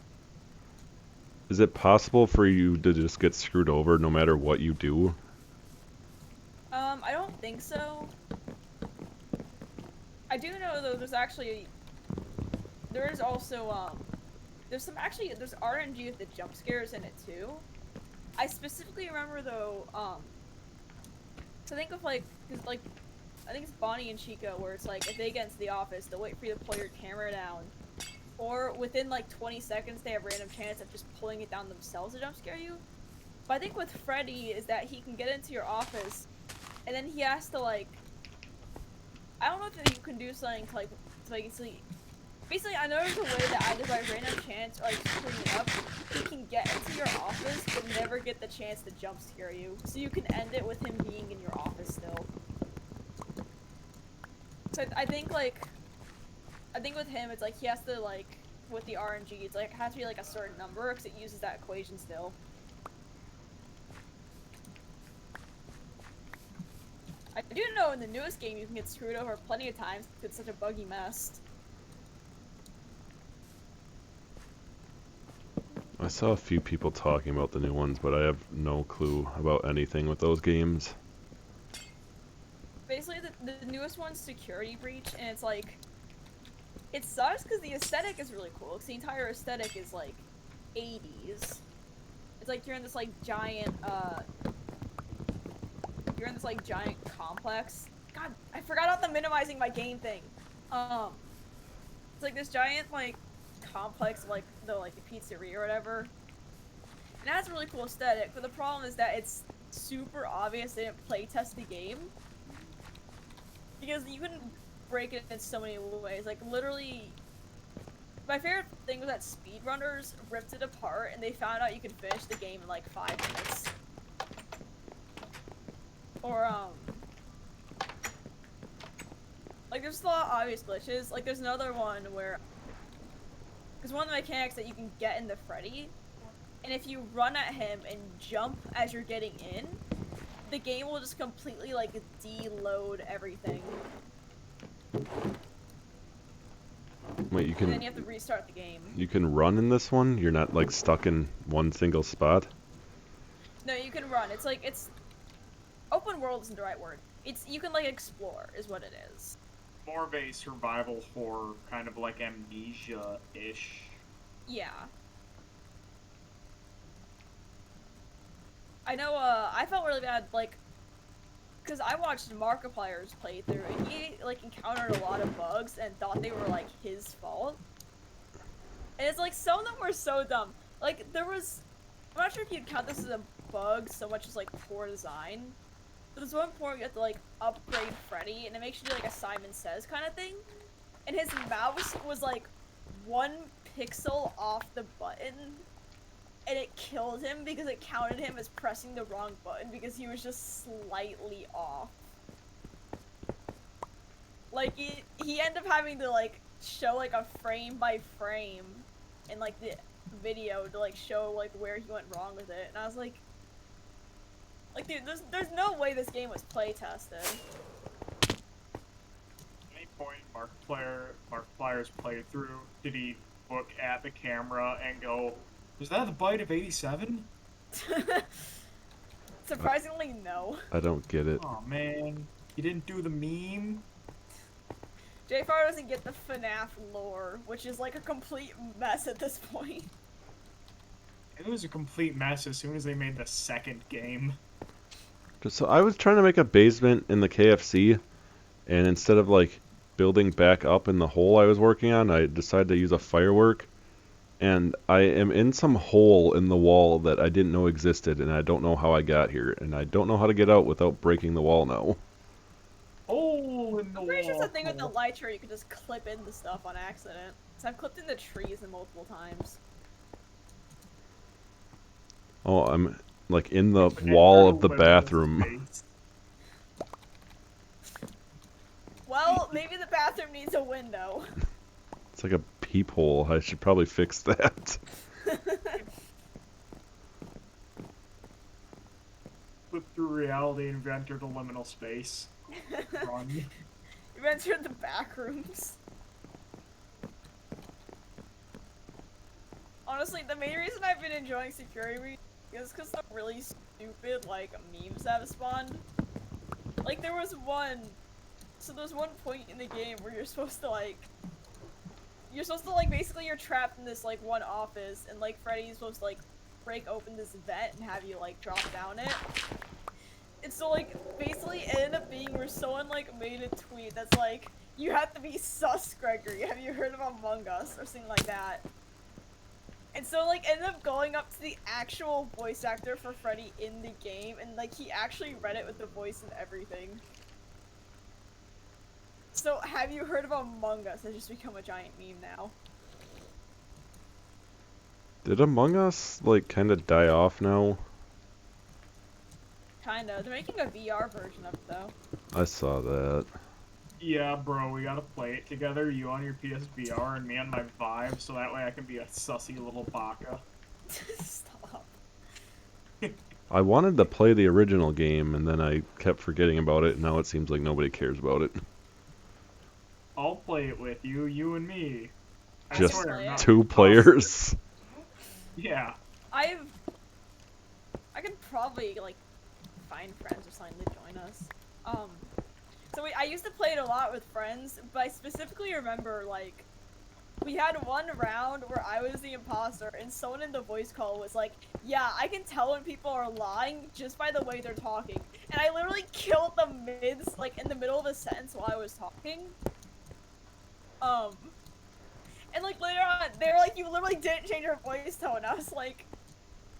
is it possible for you to just get screwed over no matter what you do? I don't think so. I do know though there is also there's RNG with the jump scares in it too. I specifically remember though, to think of like, cause like, I think it's Bonnie and Chico where it's like if they get into the office, they'll wait for you to pull your camera down, or within like 20 seconds they have random chance of just pulling it down themselves to jump scare you. But I think with Freddy is that he can get into your office, and then he has to like, I don't know if you can do something to like basically I know there's a way that either by random chance or like screwing it up, he can get into your office but never get the chance to jump scare you. So you can end it with him being in your office still. So I think like, I think with him it's like he has to like, with the RNG, it's like it has to be like a certain number because it uses that equation still. I do know in the newest game you can get screwed over plenty of times because it's such a buggy mess. I saw a few people talking about the new ones, but I have no clue about anything with those games. Basically, the newest one's Security Breach, and it's like, it sucks because the aesthetic is really cool, because the entire aesthetic is like 80s. It's like you're in this like giant, you're in this like giant complex. God, I forgot about the minimizing my game thing. It's like this giant like complex of like the pizzeria or whatever. And it has a really cool aesthetic, but the problem is that it's super obvious they didn't playtest the game. Because you can break it in so many ways. Like, literally, my favorite thing was that speedrunners ripped it apart and they found out you could finish the game in like 5 minutes. Or, like, there's a lot of obvious glitches. Like, there's another one where, because one of the mechanics that you can get in the Freddy, and if you run at him and jump as you're getting in, the game will just completely, like, deload everything. Wait, you And can then you have to restart the game. you can run in this one? You're not like stuck in one single spot? No, you can run. It's like, it's... Open world isn't the right word. It's, you can, like, explore, is what it is. More of a survival horror, kind of like Amnesia-ish. Yeah. I know, I felt really bad, like, because I watched Markiplier's playthrough, and he, like, encountered a lot of bugs and thought they were, like, his fault. And it's like, some of them were so dumb. Like, there was... I'm not sure if you'd count this as a bug so much as, like, poor design. But there's one point you have to, like, upgrade Freddy, and it makes you do, like, a Simon Says kind of thing. And his mouse was, like, 1 pixel off the button. And it killed him because it counted him as pressing the wrong button because he was just slightly off. Like, he ended up having to, like, show, like, a frame by frame in, like, the video to, like, show, like, where he went wrong with it. And I was like, dude, there's no way this game was play tested. At any point Markiplier's playthrough, did he look at the camera and go, "Was that the bite of 87? Surprisingly, no. I don't get it. Oh man, he didn't do the meme? jFar doesn't get the FNAF lore, which is like a complete mess at this point. It was a complete mess as soon as they made the second game. So I was trying to make a basement in the KFC, and instead of like building back up in the hole I was working on, I decided to use a firework. And I am in some hole in the wall that I didn't know existed, and I don't know how I got here, and I don't know how to get out without breaking the wall now. Hole in the I'm pretty sure wall. it's a thing with the lighter you can just clip in the stuff on accident. So I've clipped in the trees multiple times. Oh, I'm like in the wall of the bathroom. Well, maybe the bathroom needs a window. It's like a peephole. I should probably fix that. Flip through reality and entered a liminal space. Run. You've entered the back rooms. Honestly, the main reason I've been enjoying Security Breach is because the really stupid, like, memes that have spawned. Like, there was one point in the game where you're supposed to, like, basically you're trapped in this, like, one office, and, like, Freddy's supposed to, like, break open this vent and have you like drop down it. And so like basically it ended up being where someone like made a tweet that's like, you have to be sus, Gregory. Have you heard of Among Us or something like that? And so like ended up going up to the actual voice actor for Freddy in the game, and like he actually read it with the voice and everything. So have you heard of Among Us? Has just become a giant meme now. Did Among Us, like, kind of die off now? Kinda. They're making a VR version of it though. I saw that. Yeah, bro, we gotta play it together. You on your PSVR and me on my Vive, so that way I can be a sussy little baka. Stop. I wanted to play the original game, and then I kept forgetting about it, and now it seems like nobody cares about it. I'll play it with you, you and me. I Just swear, not 2 players? Yeah. I can probably like find friends or something to join us. So I used to play it a lot with friends, but I specifically remember like we had one round where I was the imposter and someone in the voice call was like, yeah, I can tell when people are lying just by the way they're talking. And I literally killed the mids like in the middle of a sentence while I was talking. And like later on, they're like, you literally didn't change your voice tone. I was like,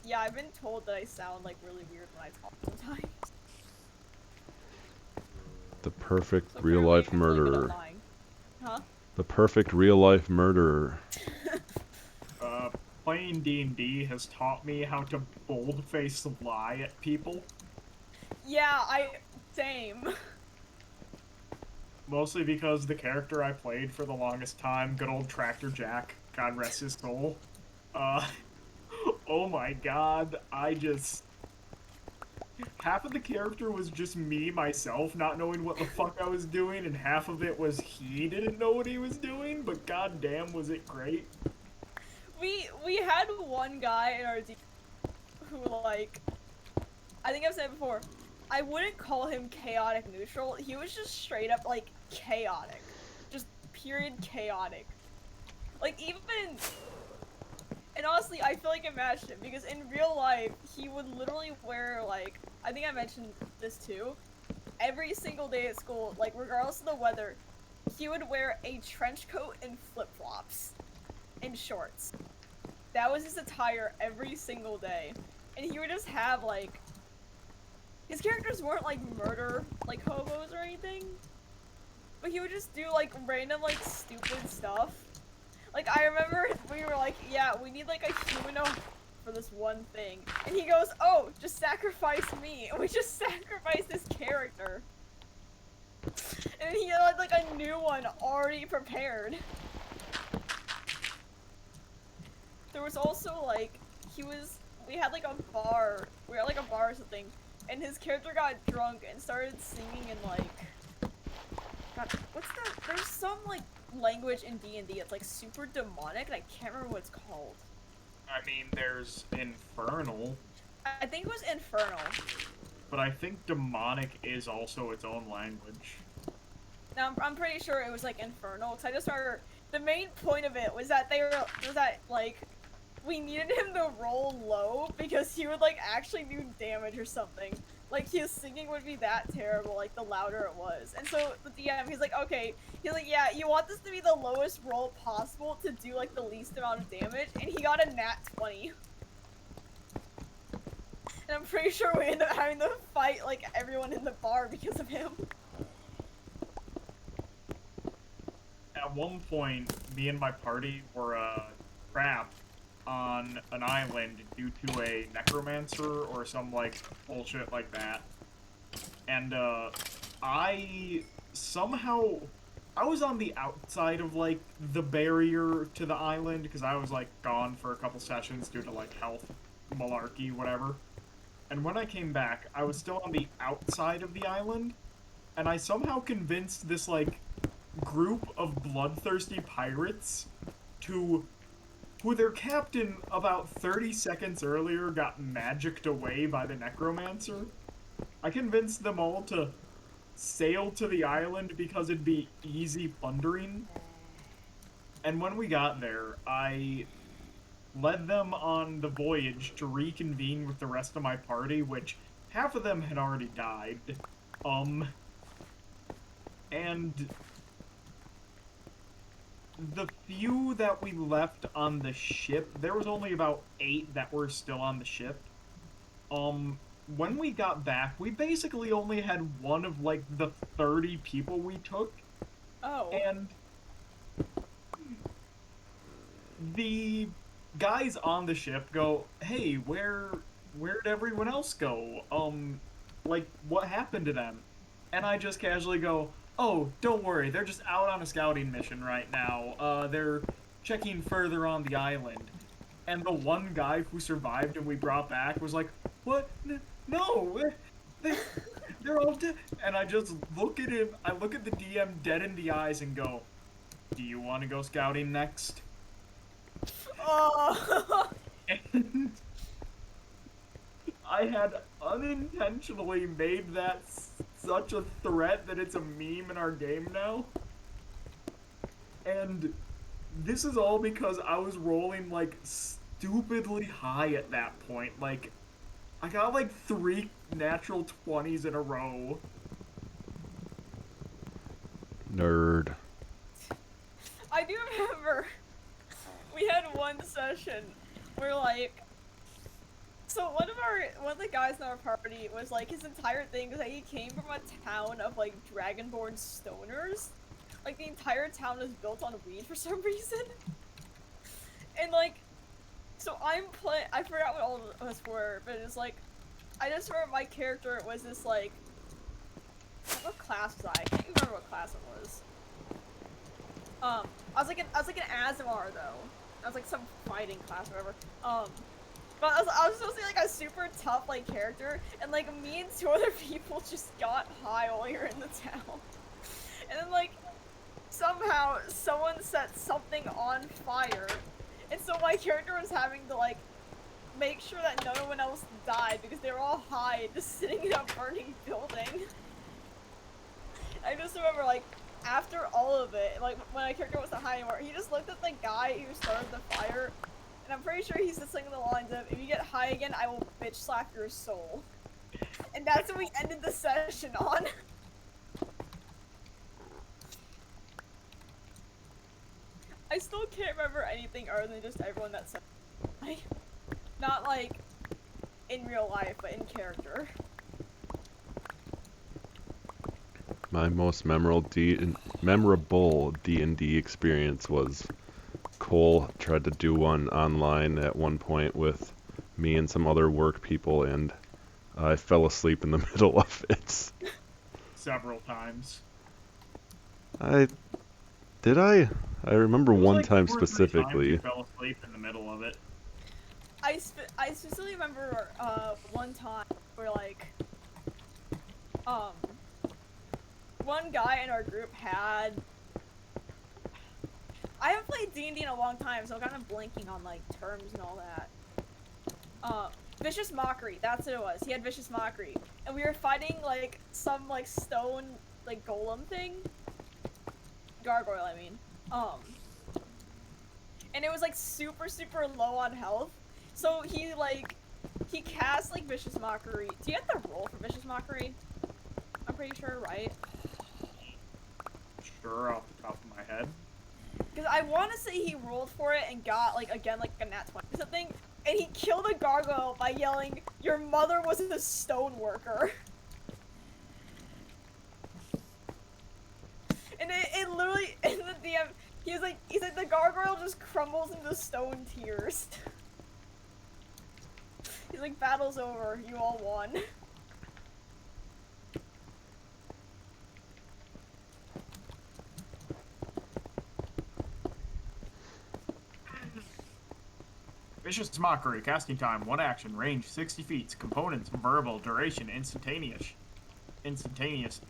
yeah, I've been told that I sound like really weird when I talk sometimes. The perfect So real-life apparently I'm really good at murderer. lying. Huh? The perfect real-life murderer. Playing D&D has taught me how to bold-face lie at people. Yeah, same. Mostly because the character I played for the longest time, good old Tractor Jack, God rest his soul. Oh my god, half of the character was just me, myself, not knowing what the fuck I was doing, and half of it was he didn't know what he was doing, but goddamn was it great. We had one guy in our team who, like, I think I've said it before, I wouldn't call him chaotic neutral. He was just straight up, like, chaotic. Just period chaotic. Like, even, and honestly, I feel like it matched him, because in real life, he would literally wear, like, I think I mentioned this too, every single day at school, like, regardless of the weather, he would wear a trench coat and flip-flops. And shorts. That was his attire every single day. And he would just have, like, his characters weren't, like, murder, like, hobos or anything. But he would just do, like, random, like, stupid stuff. Like, I remember we were like, yeah, we need, like, a humanoid for this one thing. And he goes, oh, just sacrifice me. And we just sacrificed his character. And he had, like, a new one already prepared. There was also, like, we had, like, a bar or something, and his character got drunk and started singing in, like, God, there's some, like, language in D&D that's, like, super demonic, and I can't remember what it's called. I mean, there's Infernal. I think it was Infernal. But I think demonic is also its own language. Now, I'm pretty sure it was, like, Infernal, because I just remember the main point of it was that like, we needed him to roll low because he would, like, actually do damage or something. Like, his singing would be that terrible, like, the louder it was. And so, the DM, he's like, okay, he's like, yeah, you want this to be the lowest roll possible to do, like, the least amount of damage, and he got a nat 20. And I'm pretty sure we ended up having to fight, like, everyone in the bar because of him. At one point, me and my party were, trapped on an island due to a necromancer or some, like, bullshit like that. And, I was on the outside of, like, the barrier to the island, because I was, like, gone for a couple sessions due to, like, health malarkey, whatever. And when I came back, I was still on the outside of the island, and I somehow convinced this, like, group of bloodthirsty pirates who their captain about 30 seconds earlier got magicked away by the necromancer. I convinced them all to sail to the island because it'd be easy plundering. And when we got there, I led them on the voyage to reconvene with the rest of my party, which half of them had already died. And the few that we left on the ship, there was only about 8 that were still on the ship. When we got back, we basically only had one of, like, the 30 people we took, Oh. and the guys on the ship go, "Hey, where'd everyone else go? Like, what happened to them?" And I just casually go, "Oh, don't worry, they're just out on a scouting mission right now. They're checking further on the island." And the one guy who survived and we brought back was like, "What? No, they, they're all dead." And I just look at him, I look at the DM dead in the eyes and go, "Do you want to go scouting next?" Oh. And I had unintentionally made that such a threat that it's a meme in our game now. And this is all because I was rolling, like, stupidly high at that point. Like, I got, like, 3 natural 20s in a row. Nerd. I do remember we had one session where, like, so one of the guys in our party was like, his entire thing was that he came from a town of like dragonborn stoners. Like the entire town was built on weed for some reason. And like, so I forgot what all of us were, but it's like, I just remember my character was this like, what class was I? I can't remember what class it was. I was like an Azamar though. I was like some fighting class or whatever. But I was supposed to be like a super tough like character, and like me and 2 other people just got high while we were in the town. And then like somehow someone set something on fire, and so my character was having to like make sure that no one else died because they were all high just sitting in a burning building. I just remember like after all of it, like when my character wasn't high anymore, he just looked at the guy who started the fire. And I'm pretty sure he said something along the lines of, "If you get high again, I will bitch slap your soul." And that's what we ended the session on. I still can't remember anything other than just everyone that said not like in real life, but in character. My most memorable D&D experience was Cole tried to do one online at one point with me and some other work people, and I fell asleep in the middle of it. Several times. I remember It was one like time 2 or 3 times specifically. you fell asleep in the middle of it. I specifically remember one time where like one guy in our group had, I haven't played D&D in a long time, so I'm kind of blanking on like terms and all that. Vicious Mockery, that's what it was. He had Vicious Mockery, and we were fighting like some like stone like golem thing, gargoyle I mean. And it was like super low on health, so he cast like Vicious Mockery. Do you have to roll for Vicious Mockery? I'm pretty sure, right? Sure, off the top of my head. Because I want to say he rolled for it and got, like, again, like a nat 20 or something, and he killed a gargoyle by yelling, "Your mother was a stone worker." And it literally, in the DM, he's like, the gargoyle just crumbles into stone tears. He's like, "Battle's over, you all won." Vicious Mockery, casting time, 1 action, range 60 feet, components, verbal, duration, instantaneous,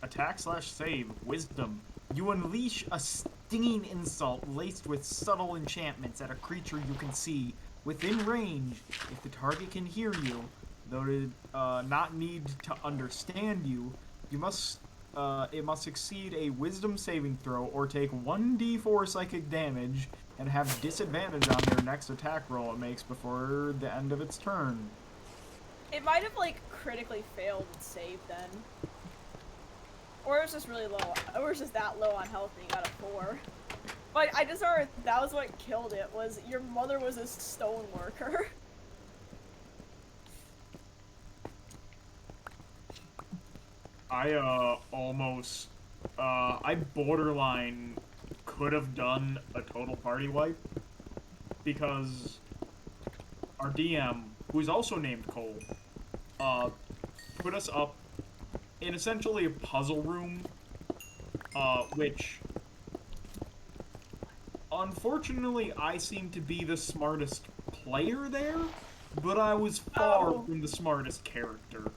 attack/save, wisdom. You unleash a stinging insult laced with subtle enchantments at a creature you can see within range. If the target can hear you, though it not need to understand you, it must succeed a wisdom saving throw or take 1d4 psychic damage and have disadvantage on their next attack roll it makes before the end of its turn. It might have, like, critically failed and saved then. Or it was just really low. Or it was just that low on health and you got a 4. But I just heard that was what killed it, was your mother was a stone worker. I I borderline could have done a total party wipe because our DM, who is also named Cole, put us up in essentially a puzzle room, which unfortunately I seem to be the smartest player there, but I was far from the smartest character.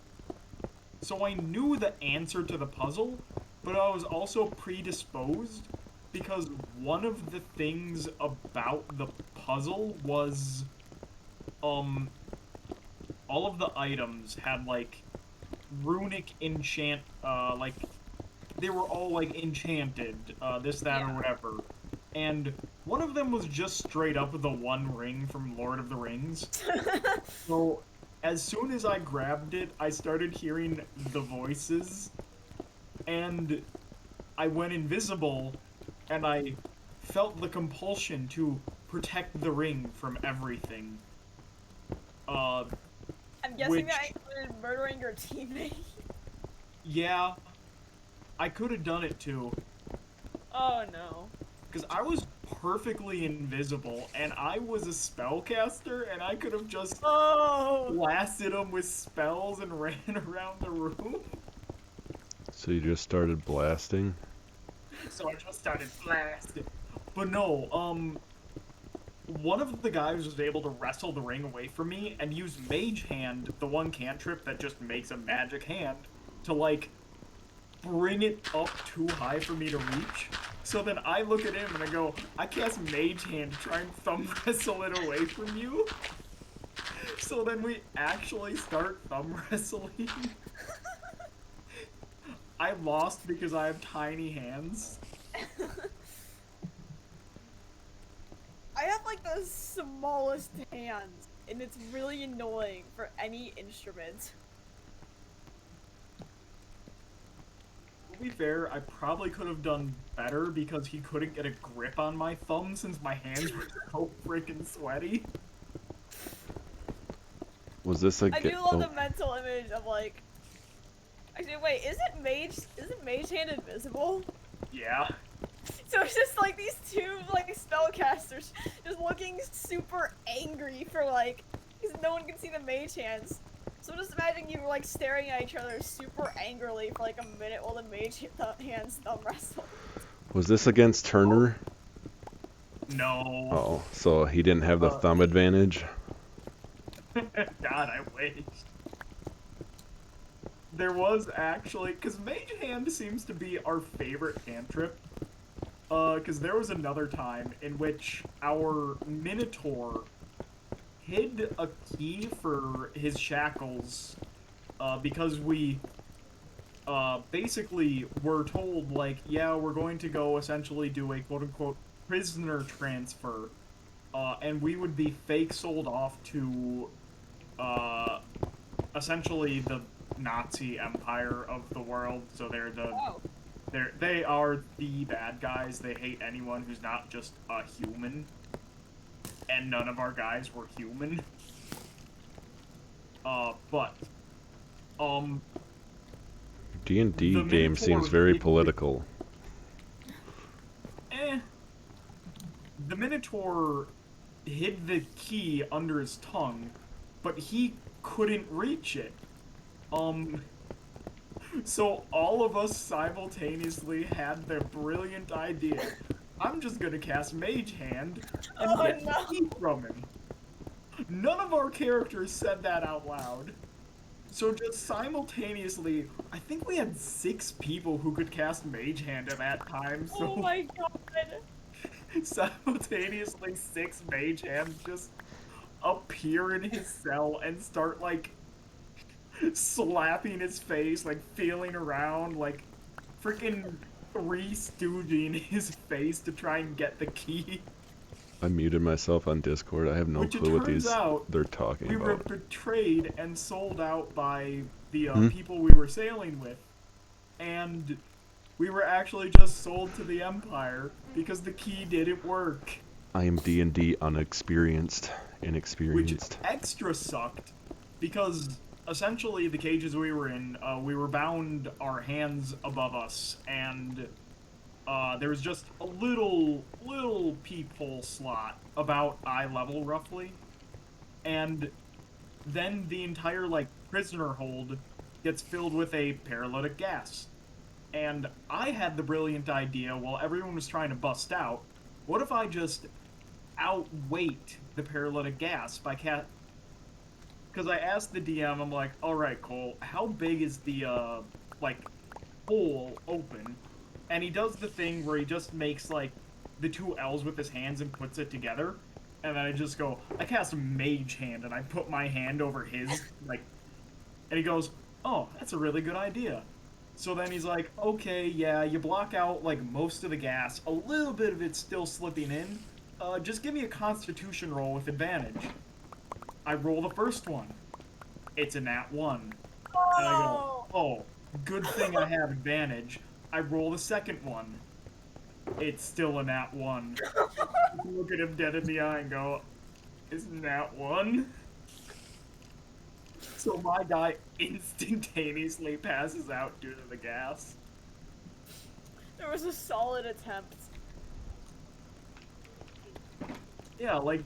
So I knew the answer to the puzzle, but I was also predisposed because one of the things about the puzzle was, all of the items had, like, runic enchant, like, they were all, like, enchanted, this, that, or whatever. And one of them was just straight up the One Ring from Lord of the Rings. So, as soon as I grabbed it, I started hearing the voices, and I went invisible, and I felt the compulsion to protect the ring from everything. I'm guessing that included murdering your teammate. Yeah, I could have done it too. Oh no. Because I was perfectly invisible, and I was a spellcaster, and I could have just blasted him with spells and ran around the room. So you just started blasting? So I just started blasting. But no, one of the guys was able to wrestle the ring away from me and use Mage Hand, the one cantrip that just makes a magic hand, to, like, bring it up too high for me to reach. So then I look at him and I go, I cast Mage Hand to try and thumb wrestle it away from you. So then we actually start thumb wrestling. I lost because I have tiny hands. I have, like, the smallest hands, and it's really annoying for any instrument. To be fair, I probably could have done better because he couldn't get a grip on my thumb since my hands were so freaking sweaty. Was this a I do love the mental image of, like... Actually, wait, isn't Mage Hand invisible? Yeah. So it's just, like, these two, like, spellcasters just looking super angry for, like... Because no one can see the Mage Hands. So just imagine you, like, staring at each other super angrily for, like, a minute while the Mage Hands thumb wrestle. Was this against Turner? No. Oh, so he didn't have the thumb advantage? God, I wish. There was actually, because Mage Hand seems to be our favorite cantrip. Because there was another time in which our Minotaur hid a key for his shackles, because we, basically were told, like, yeah, we're going to go essentially do a quote-unquote prisoner transfer, and we would be fake sold off to, essentially the Nazi empire of the world, so they're the... They are the bad guys. They hate anyone who's not just a human. And none of our guys were human. D&D game seems very political. The Minotaur hid the key under his tongue, but he couldn't reach it. So all of us simultaneously had the brilliant idea. I'm just gonna cast Mage Hand and get the key from him. None of our characters said that out loud. So just simultaneously, I think we had 6 people who could cast Mage Hand at that time. So Oh my god! simultaneously 6 Mage Hands just appear in his cell and start, like, slapping his face, like, feeling around, like, freaking Three Stooging his face to try and get the key. I muted myself on Discord. I have no Which it clue what turns out they're talking we were about. betrayed and sold out by the Hmm? people we were sailing with. And we were actually just sold to the Empire because the key didn't work. I am D&D Which inexperienced. extra sucked because essentially the cages we were in, we were bound our hands above us, and there was just a little peephole slot about eye level roughly, and then the entire like prisoner hold gets filled with a paralytic gas. And I had the brilliant idea while everyone was trying to bust out, what if I just outweight the paralytic gas by because I asked the DM, I'm like, all right, Cole, how big is the like hole open? And he does the thing where he just makes like the two L's with his hands and puts it together. And then I just go, I cast a mage hand and I put my hand over his like, and he goes, oh, that's a really good idea. So then he's like, okay, yeah, you block out like most of the gas, a little bit of it's still slipping in. Just give me a Constitution roll with advantage. I roll the first one. It's a nat 1. And I go, Oh! oh, good thing I have advantage. I roll the second one. It's still a nat 1. Look at him dead in the eye and go, is nat 1? So my guy instantaneously passes out due to the gas. There was a solid attempt. Yeah, like,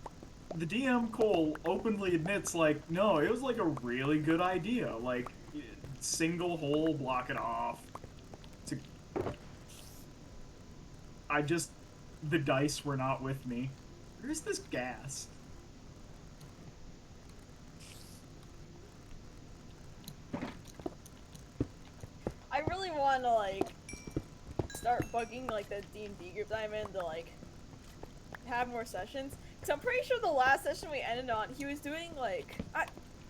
the DM Cole openly admits, like, no, it was like a really good idea. Like, single hole, block it off. The dice were not with me. Where's this gas? I really want to, like, start bugging, like, the D&D group that I'm in to, like, have more sessions. Because I'm pretty sure the last session we ended on, he was doing, like,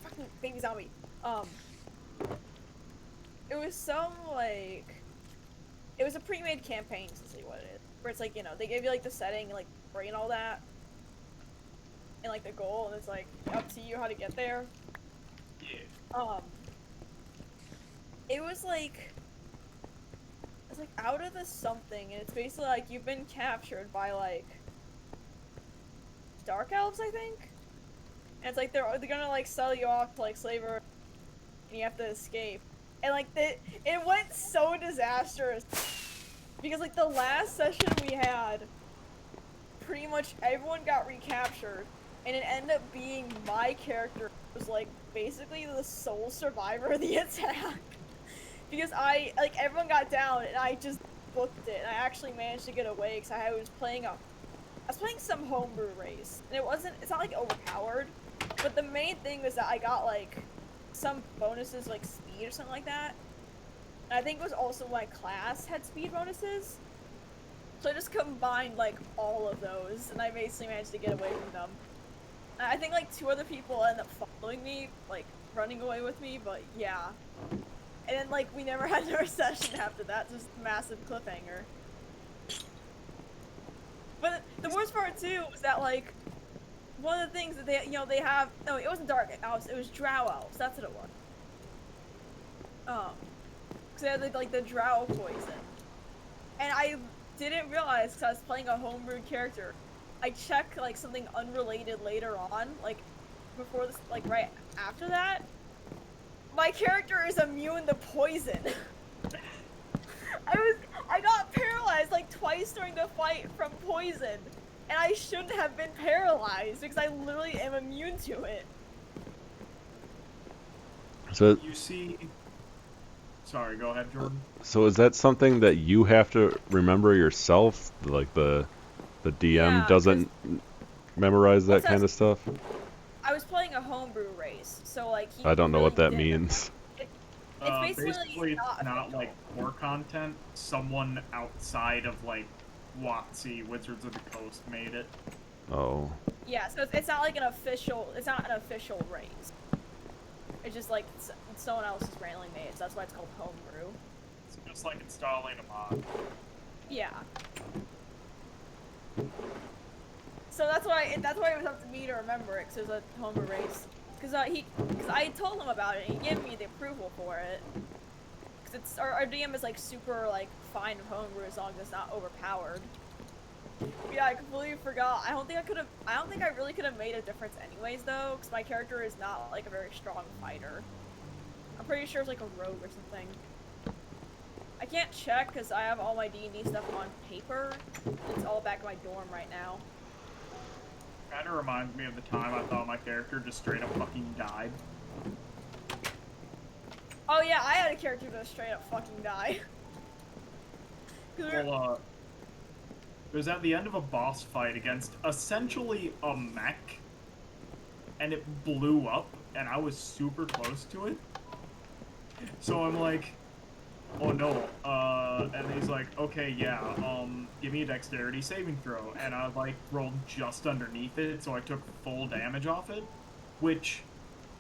fucking baby zombie. It was some, like, it was a pre-made campaign, is essentially what it is. Where it's like, you know, they give you, like, the setting, and, like, brain all that. And, like, the goal, and it's, like, up to you how to get there. Yeah. It was like out of the something, and it's basically like you've been captured by like dark elves, I think. And it's like they're gonna like sell you off to like slavery, and you have to escape. And like it went so disastrous because like the last session we had, pretty much everyone got recaptured, and it ended up being my character was like basically the sole survivor of the attack. Because everyone got down and I just booked it, and I actually managed to get away because I was playing some homebrew race, and it's not like overpowered, but the main thing was that I got like some bonuses like speed or something like that, and I think it was also my class had speed bonuses, so I just combined like all of those, and I basically managed to get away from them. And I think like 2 other people ended up following me, like running away with me, but yeah. And then, like, we never had another session after that, just massive cliffhanger. But the worst part, too, was that, like, one of the things that they have, no, it wasn't dark elves, it was drow elves, that's what it was. Because they had, like, the drow poison. And I didn't realize, because I was playing a homebrewed character, I checked, like, something unrelated later on, like, before this, like, right after that. My character is immune to poison. I got paralyzed like twice during the fight from poison, and I shouldn't have been paralyzed because I literally am immune to it. So You see... Sorry, go ahead, Jordan. So is that something that you have to remember yourself? Like the DM Yeah, doesn't memorize that kind of stuff? I was playing a homebrew race, so like I don't know what that really didn't- means. It's Basically, it's not official. like core content. Someone outside of like WotC, Wizards of the Coast, made it. Oh. Yeah, so it's not like it's not an official race. It's just like someone else has randomly made it, so that's why it's called homebrew. It's just like installing a mod. Yeah. So that's why it was up to me to remember it, because it was a homebrew race. Because I told him about it, and he gave me the approval for it. Because it's our DM is like super like fine with homebrew as long as it's not overpowered. Yeah, I completely forgot. I don't think I really could have made a difference anyways though, because my character is not like a very strong fighter. I'm pretty sure it's like a rogue or something. I can't check because I have all my D&D stuff on paper. It's all back in my dorm right now. Kinda reminds me of the time I thought my character just straight up fucking died. Oh yeah, I had a character that straight up fucking die. Well, it was at the end of a boss fight against essentially a mech, and it blew up, and I was super close to it. So I'm like, oh no, and he's like, okay, yeah, give me a dexterity saving throw, and I, like, rolled just underneath it, so I took full damage off it, which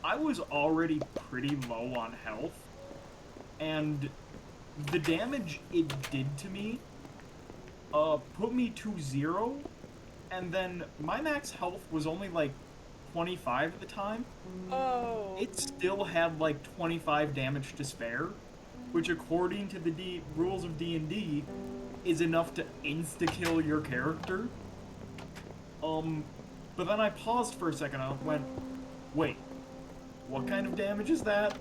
I was already pretty low on health, and the damage it did to me, put me to 0, and then my max health was only, like, 25 at the time. Oh. It still had, like, 25 damage to spare, which according to the rules of D&D is enough to insta-kill your character. But then I paused for a second and I went, wait, what kind of damage is that?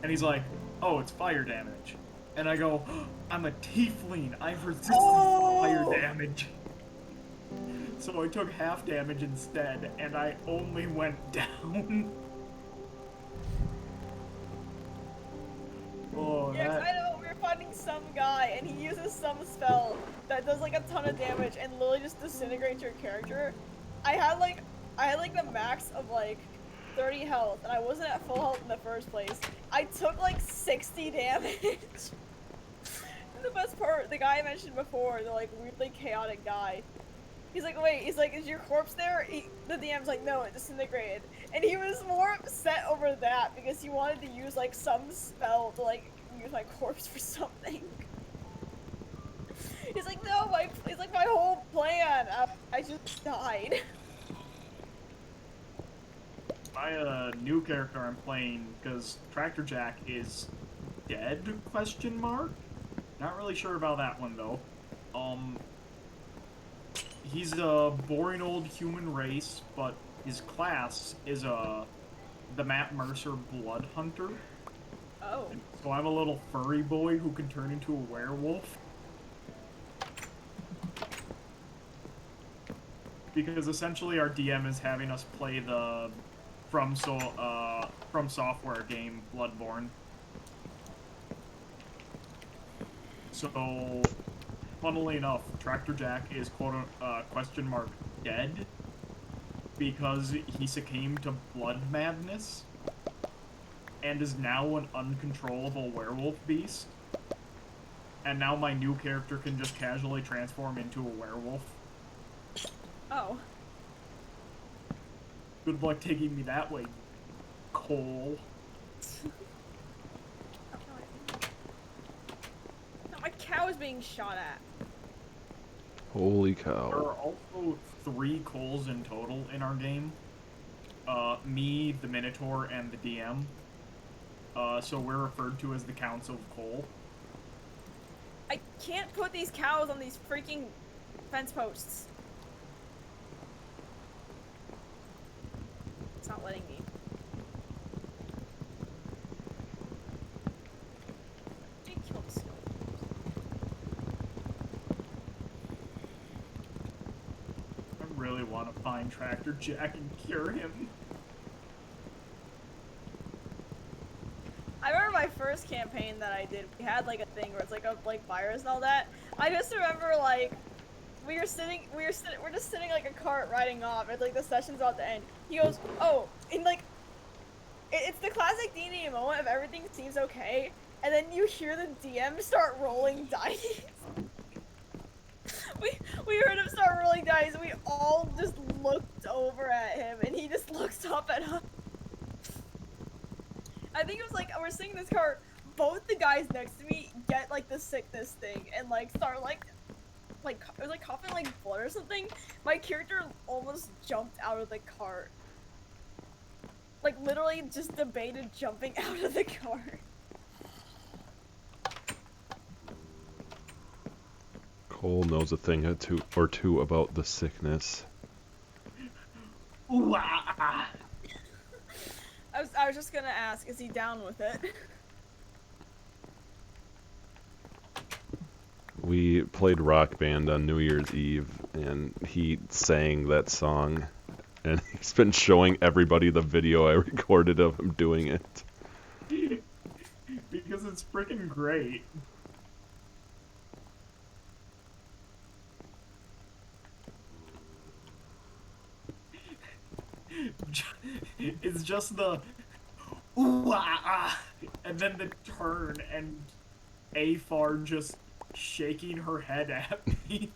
And he's like, oh, it's fire damage. And I go, oh, I'm a tiefling, I've resisted fire damage. So I took half damage instead, and I only went down. Oh, Yeah, 'cause that... I know we were fighting some guy, and he uses some spell that does like a ton of damage and literally just disintegrates your character. I had like the max of like 30 health, and I wasn't at full health in the first place. I took like 60 damage. The best part, the guy I mentioned before, the like weirdly chaotic guy. He's like, wait, he's like, is your corpse there? The DM's like, no, it disintegrated. And he was more upset over that because he wanted to use like some spell to like use my corpse for something. He's like, no, he's like, my whole plan, I just died. My new character I'm playing, because Tractor Jack is dead, question mark? Not really sure about that one, though. He's a boring old human race, but his class is the Matt Mercer Blood Hunter. Oh. And so I'm a little furry boy who can turn into a werewolf. Because essentially our DM is having us play the From Software game Bloodborne. So, funnily enough, Tractor Jack is question mark dead because he succumbed to blood madness and is now an uncontrollable werewolf beast. And now my new character can just casually transform into a werewolf. Oh. Good luck taking me that way, Cole. No, my cow is being shot at. Holy There cow. are also 3 Coles in total in our game. Me, the Minotaur, and the DM. So we're referred to as the Council of Cole. I can't put these cows on these freaking fence posts. It's not letting me. Let me kill the skeletons. I really want to find Tractor Jack and cure him. I remember my first campaign that I did, we had like a thing where it's like a like virus and all that. I just remember like we're just sitting like a cart riding off. It's like the session's about to end. He goes, oh, and like it's the classic D&D moment of everything seems okay, and then you hear the DM start rolling dice. we heard him start rolling dice, and we all just looked over at him, and he just looks up at us. I think it was like, we're sitting in this car, both the guys next to me get like the sickness thing and like start like like it was like coughing like blood or something. My character almost jumped out of the cart. Like literally just debated jumping out of the cart. Cole knows a thing or two about the sickness. Ooh, ah, ah. I was just gonna ask, is he down with it? We played Rock Band on New Year's Eve, and he sang that song, and he's been showing everybody the video I recorded of him doing it. Because it's freaking great. It's just the ooh, ah, ah, and then the turn and jFar just shaking her head at me.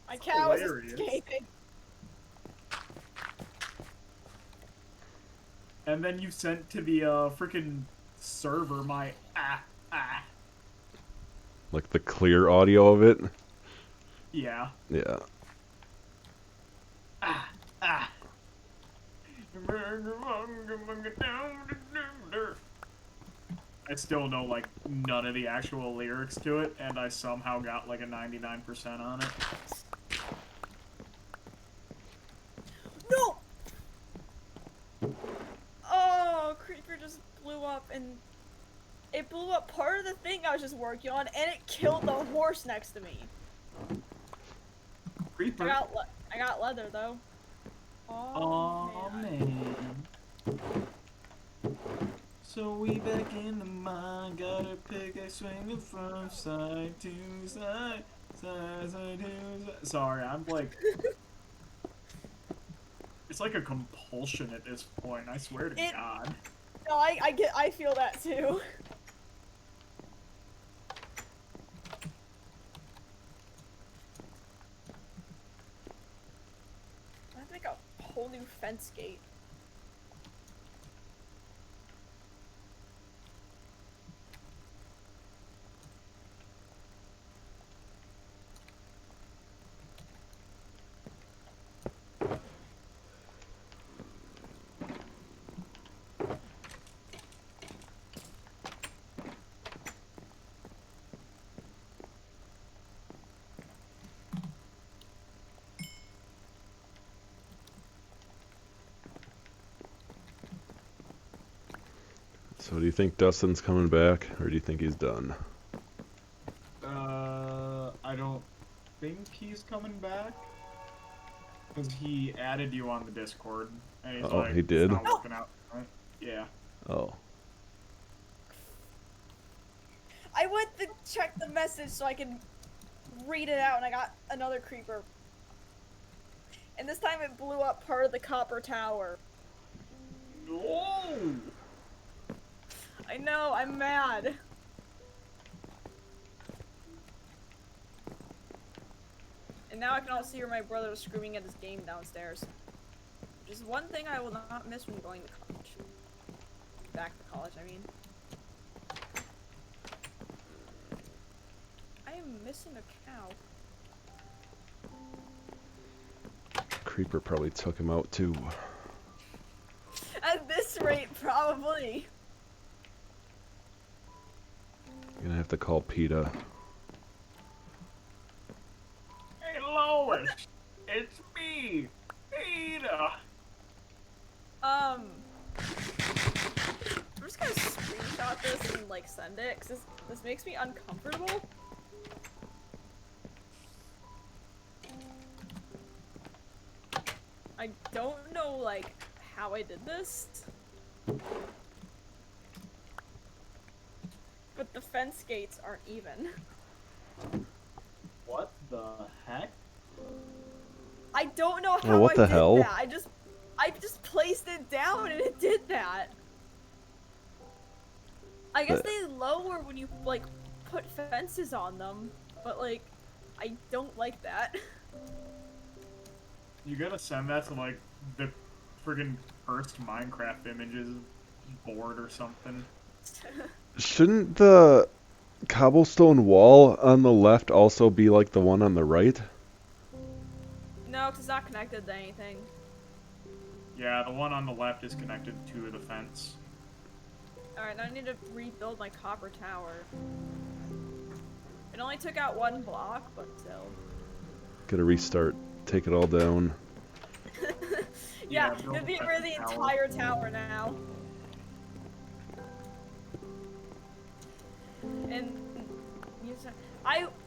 My cat was hilarious. escaping. And then you sent to the freaking server my ah ah. Like the clear audio of it. Yeah. Yeah. Ah ah. I still know like none of the actual lyrics to it, and I somehow got like a 99% on it. No! Oh, creeper just blew up, and it blew up part of the thing I was just working on, and it killed the horse next to me. Creeper. I got leather though. Oh man. So we back in the mine, gotta pick a swinging from side to side, side to side. Sorry, I'm like, it's like a compulsion at this point. I swear to God. No, I feel that too. I have to make a whole new fence gate. So do you think Dustyn's coming back, or do you think he's done? I don't think he's coming back. Because he added you on the Discord. And he's Oh, like, he did? It's not working out, right? Yeah. Oh. I went to check the message so I can read it out, and I got another creeper. And this time it blew up part of the copper tower. No! I know, I'm mad. And now I can also hear my brother screaming at his game downstairs. Which is one thing I will not miss when going to college. Back to college, I mean. I am missing a cow. Creeper probably took him out too. At this rate, probably. You're gonna have to call PETA. Hey, Lois! It's me! Peter! I'm just gonna screenshot this and like send it, cause this makes me uncomfortable. I don't know like how I did this, but the fence gates aren't even. What the heck? I don't know how Well, what I the did hell? that. I just placed it down and it did that. I guess they lower when you like put fences on them, but like I don't like that. You gotta send that to like the friggin' first Minecraft images board or something. Shouldn't the cobblestone wall on the left also be like the one on the right? No, 'cause it's not connected to anything. Yeah, the one on the left is connected to the fence. Alright, now I need to rebuild my copper tower. It only took out 1 block, but still. Gotta restart. Take it all down. Yeah, build it'd a be for second the tower. entire tower now. And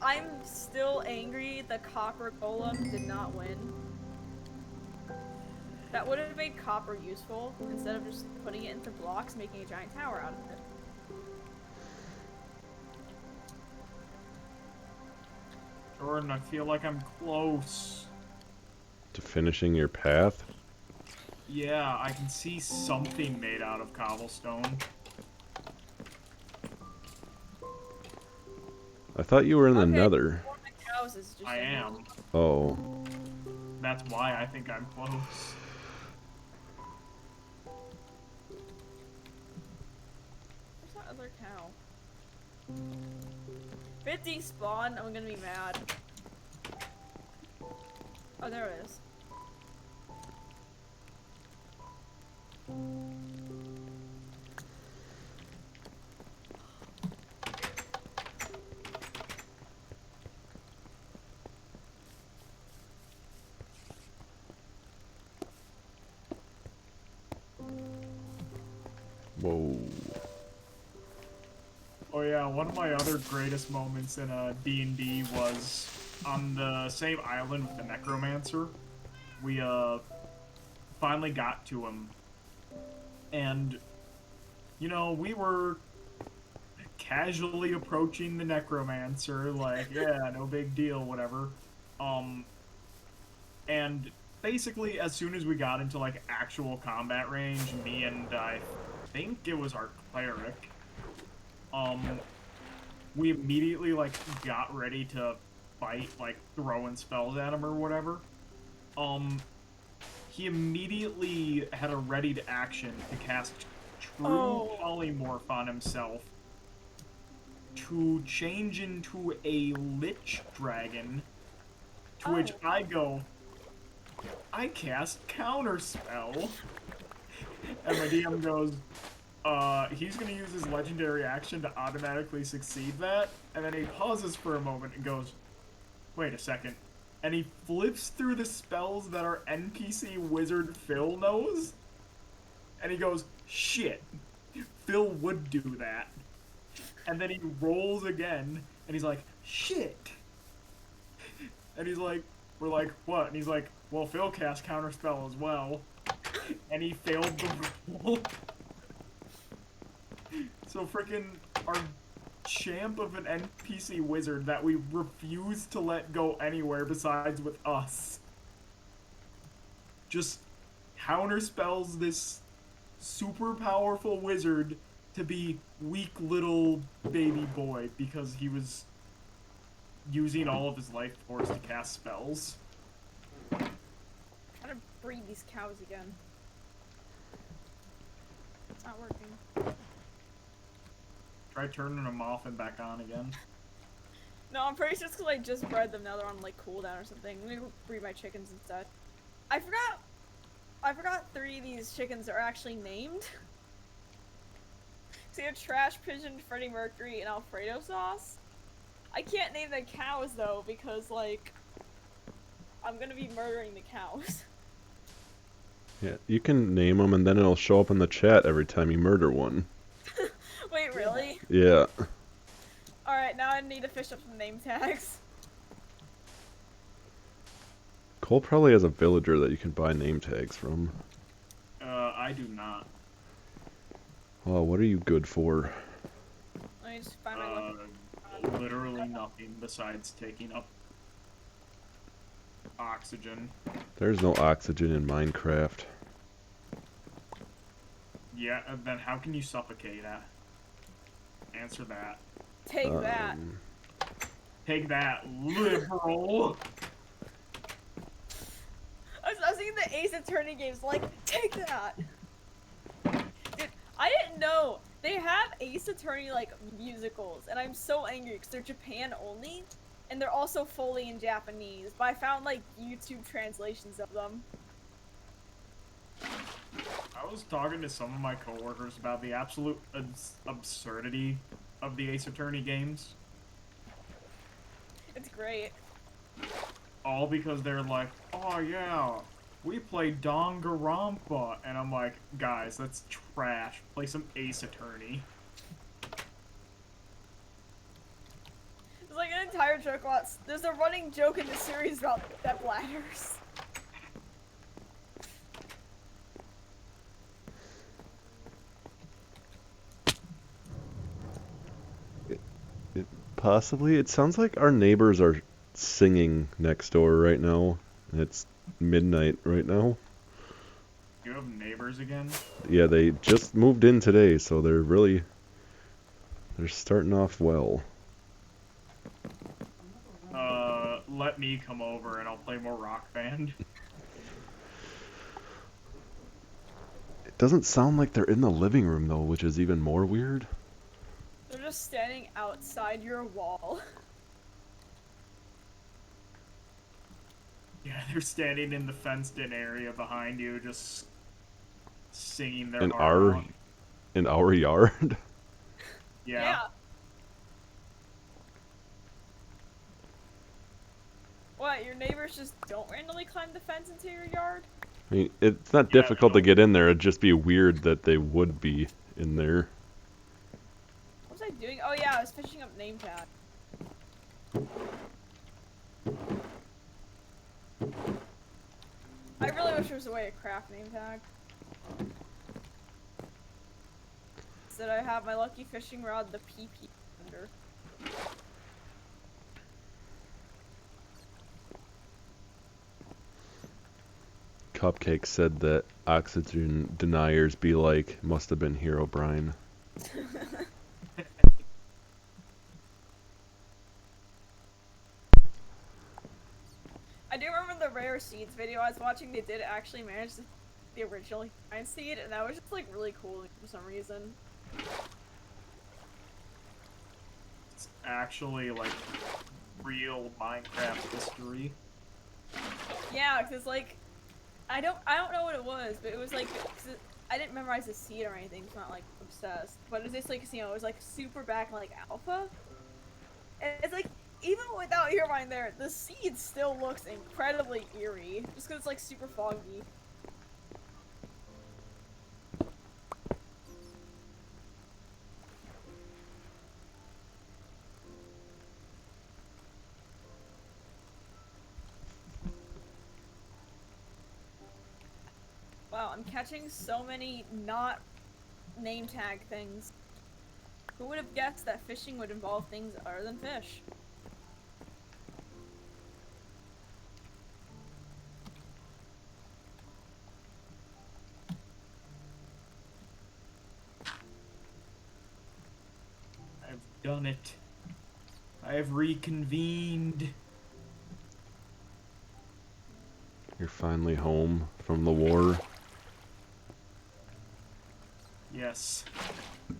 I'm still angry the copper golem did not win. That would have made copper useful instead of just putting it into blocks, making a giant tower out of it. Jordan, I feel like I'm close. To finishing your path? Yeah, I can see something made out of cobblestone. I thought you were in the Okay, nether. one of the cows is just I am. Oh. That's why I think I'm close. Where's that other cow? If it despawned, I'm gonna be mad. Oh, there it is. Whoa. Oh yeah, one of my other greatest moments in a D&D was on the same island with the Necromancer. We finally got to him. And you know, we were casually approaching the Necromancer, like, yeah, no big deal, whatever. And basically as soon as we got into like actual combat range, me and I think it was our cleric, we immediately like got ready to fight, like throwing spells at him or whatever. He immediately had a ready to action to cast True Polymorph on himself to change into a Lich Dragon, to which I go, I cast Counterspell. And my DM goes, he's gonna use his legendary action to automatically succeed that, and then he pauses for a moment and goes, wait a second. And he flips through the spells that our NPC wizard Phil knows, and he goes, shit, Phil would do that. And then he rolls again, and he's like, shit. And he's like, we're like, what? And he's like, well, Phil cast Counterspell as well. And he failed the roll. So freaking our champ of an NPC wizard that we refuse to let go anywhere besides with us just counterspells this super powerful wizard to be weak little baby boy because he was using all of his life force to cast spells. I'm trying to breed these cows again. It's not working. Try turning them off and back on again. No, I'm pretty sure it's because I just bred them. Now they're on like cooldown or something. Let me go breed my chickens instead. I forgot 3 of these chickens are actually named. So you have Trash Pigeon, Freddie Mercury, and Alfredo Sauce. I can't name the cows though because like I'm gonna be murdering the cows. Yeah, you can name them and then it'll show up in the chat every time you murder one. Wait, really? Yeah. Alright, now I need to fish up some name tags. Cole probably has a villager that you can buy name tags from. I do not. Oh, what are you good for? Let me just find my Literally nothing besides taking up oxygen. There's no oxygen in Minecraft. Yeah, and then how can you suffocate that? Answer that. Take that. Take that, liberal! I was thinking the Ace Attorney games, like, take that! Dude, I didn't know They have Ace Attorney like musicals, and I'm so angry because they're Japan only, and they're also fully in Japanese. But I found like YouTube translations of them. I was talking to some of my coworkers about the absolute absurdity of the Ace Attorney games. It's great. All because they're like, oh yeah, we play Danganronpa, and I'm like, guys, that's trash. Play some Ace Attorney. There's like an entire joke about. There's a running joke in the series about step ladders. Possibly. It sounds like our neighbors are singing next door right now. It's midnight right now. You have neighbors again? Yeah, they just moved in today, so they're starting off well. Let me come over and I'll play more Rock Band. It doesn't sound like they're in the living room though, which is even more weird. They're just standing outside your wall. Yeah, they're standing in the fenced-in area behind you, just singing their In heart our out. in our yard. Yeah. What, your neighbors just don't randomly climb the fence into your yard? I mean, it's not Yeah, difficult to no. get in there. It'd just be weird that they would be in there. What was I doing? Oh yeah, I was fishing up name tag. I really wish there was a way to craft name tag. So that I have my lucky fishing rod, the PP under. Cupcake said that oxygen deniers be like, must have been Herobrine. I do remember the rare seeds video I was watching, they did actually manage the original giant seed, and that was just like really cool for some reason. It's actually, like, real Minecraft history. Yeah, cause like, I don't know what it was, but it was like, I didn't memorize the seed or anything, so I'm not like obsessed. But it was just like, you know, it was like super back in, like alpha. And it's like, even without your mind there, the seed still looks incredibly eerie, just cause it's like super foggy. Wow, I'm catching so many not name tag things. Who would have guessed that fishing would involve things other than fish? I've done it. I have reconvened. You're finally home from the war. Yes. I'm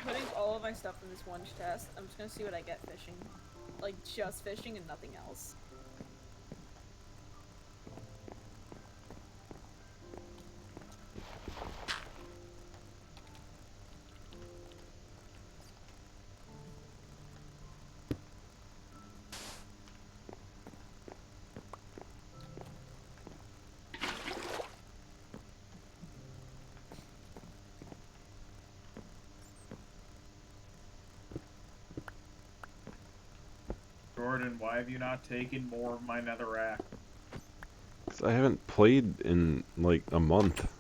putting all of my stuff in this one chest. I'm just gonna see what I get fishing. Like, just fishing and nothing else. Jordan, why have you not taken more of my netherrack? 'Cause I haven't played in like a month.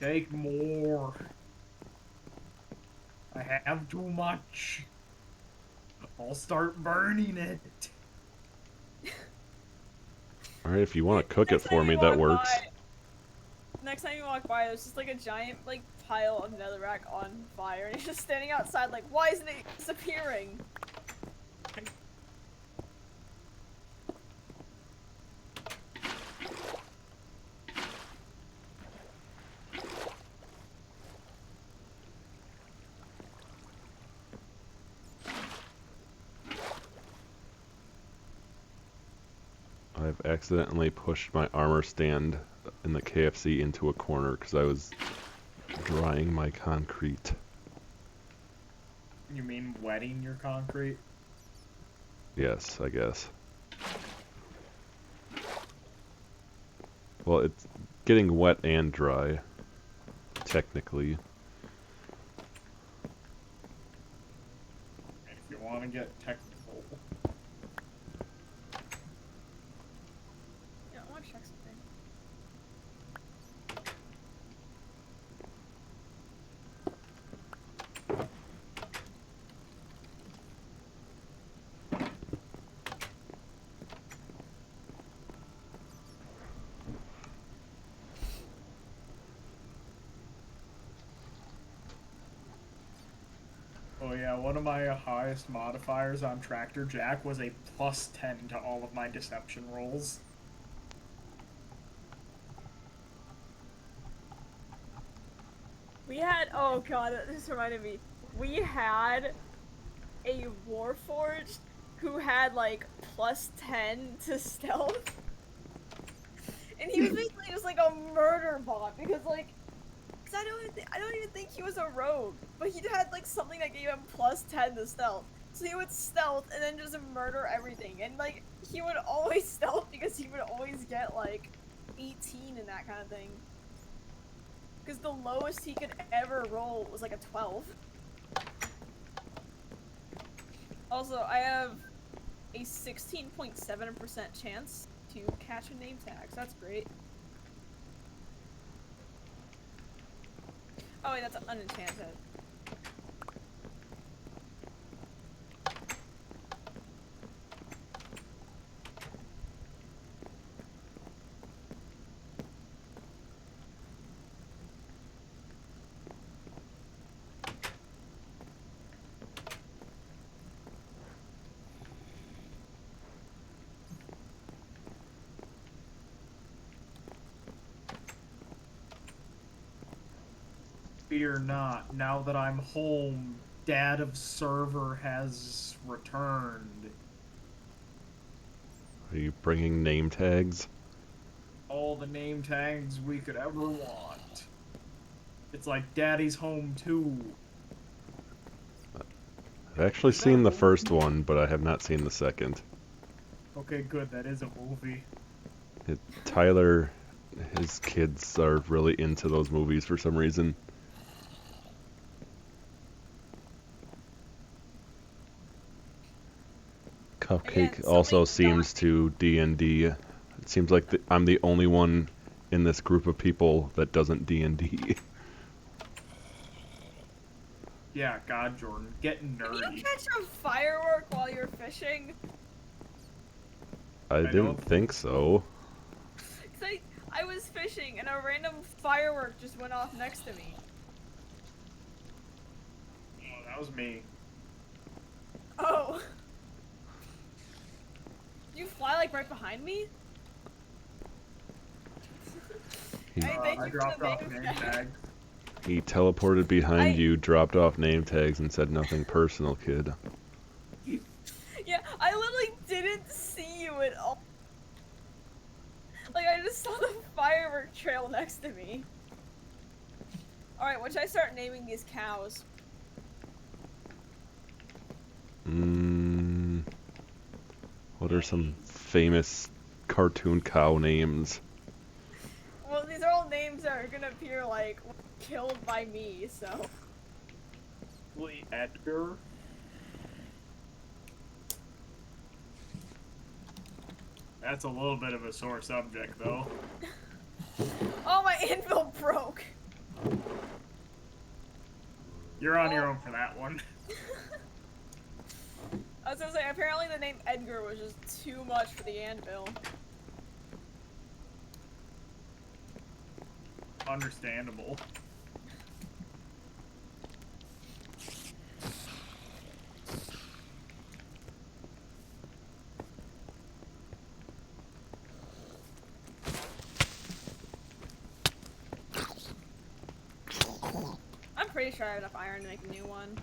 Take more. I have too much. I'll start burning it. Alright, if you want to cook it Next time for me, you that walk works. by- Next time you walk by, there's just like a giant like pile of netherrack on fire, and he's just standing outside like, why isn't it disappearing? I've accidentally pushed my armor stand in the KFC into a corner because I was drying my concrete. You mean wetting your concrete? Yes, I guess. Well, it's getting wet and dry, technically. And if you want to get technical. Yeah, I want to check something. Oh yeah, one of my highest modifiers on Tractor Jack was a +10 to all of my deception rolls. We had, oh god, this reminded me. We had a Warforged who had like +10 to stealth. And he was basically just like a murder bot because like, cause I don't even think he was a rogue, but he had like something that gave him +10 to stealth. So he would stealth and then just murder everything, and like he would always stealth because he would always get like 18 and that kind of thing. Because the lowest he could ever roll was like a 12. Also, I have a 16.7% chance to catch a name tag, so that's great. Oh wait, that's unenchanted. Fear not, now that I'm home, Dad of Server has returned. Are you bringing name tags? All the name tags we could ever want. It's like Daddy's home too. I've actually Is that seen a the movie? first one, but I have not seen the second. Okay, good, that is a movie. Tyler, his kids are really into those movies for some reason. Cupcake Again, also something not- seems to D&D. It seems like I'm the only one in this group of people that doesn't D&D. Yeah, God, Jordan, getting Can you nerdy. catch a firework while you're fishing? I didn't don't think so. Cause I was fishing and a random firework just went off next to me. Oh, that was me. Oh. Did you fly like right behind me? Hey, thank I you for dropped the off name name tag. tag. He teleported behind you, dropped off name tags, and said nothing personal, kid. Yeah, I literally didn't see you at all. Like, I just saw the firework trail next to me. Alright, when should I start naming these cows? What are some famous cartoon cow names? Well, these are all names that are gonna appear, like, killed by me, so... Lee Edgar. That's a little bit of a sore subject, though. Oh, my anvil broke! You're on your own for that one. I was gonna say, apparently the name Edgar was just too much for the anvil. Understandable. I'm pretty sure I have enough iron to make a new one.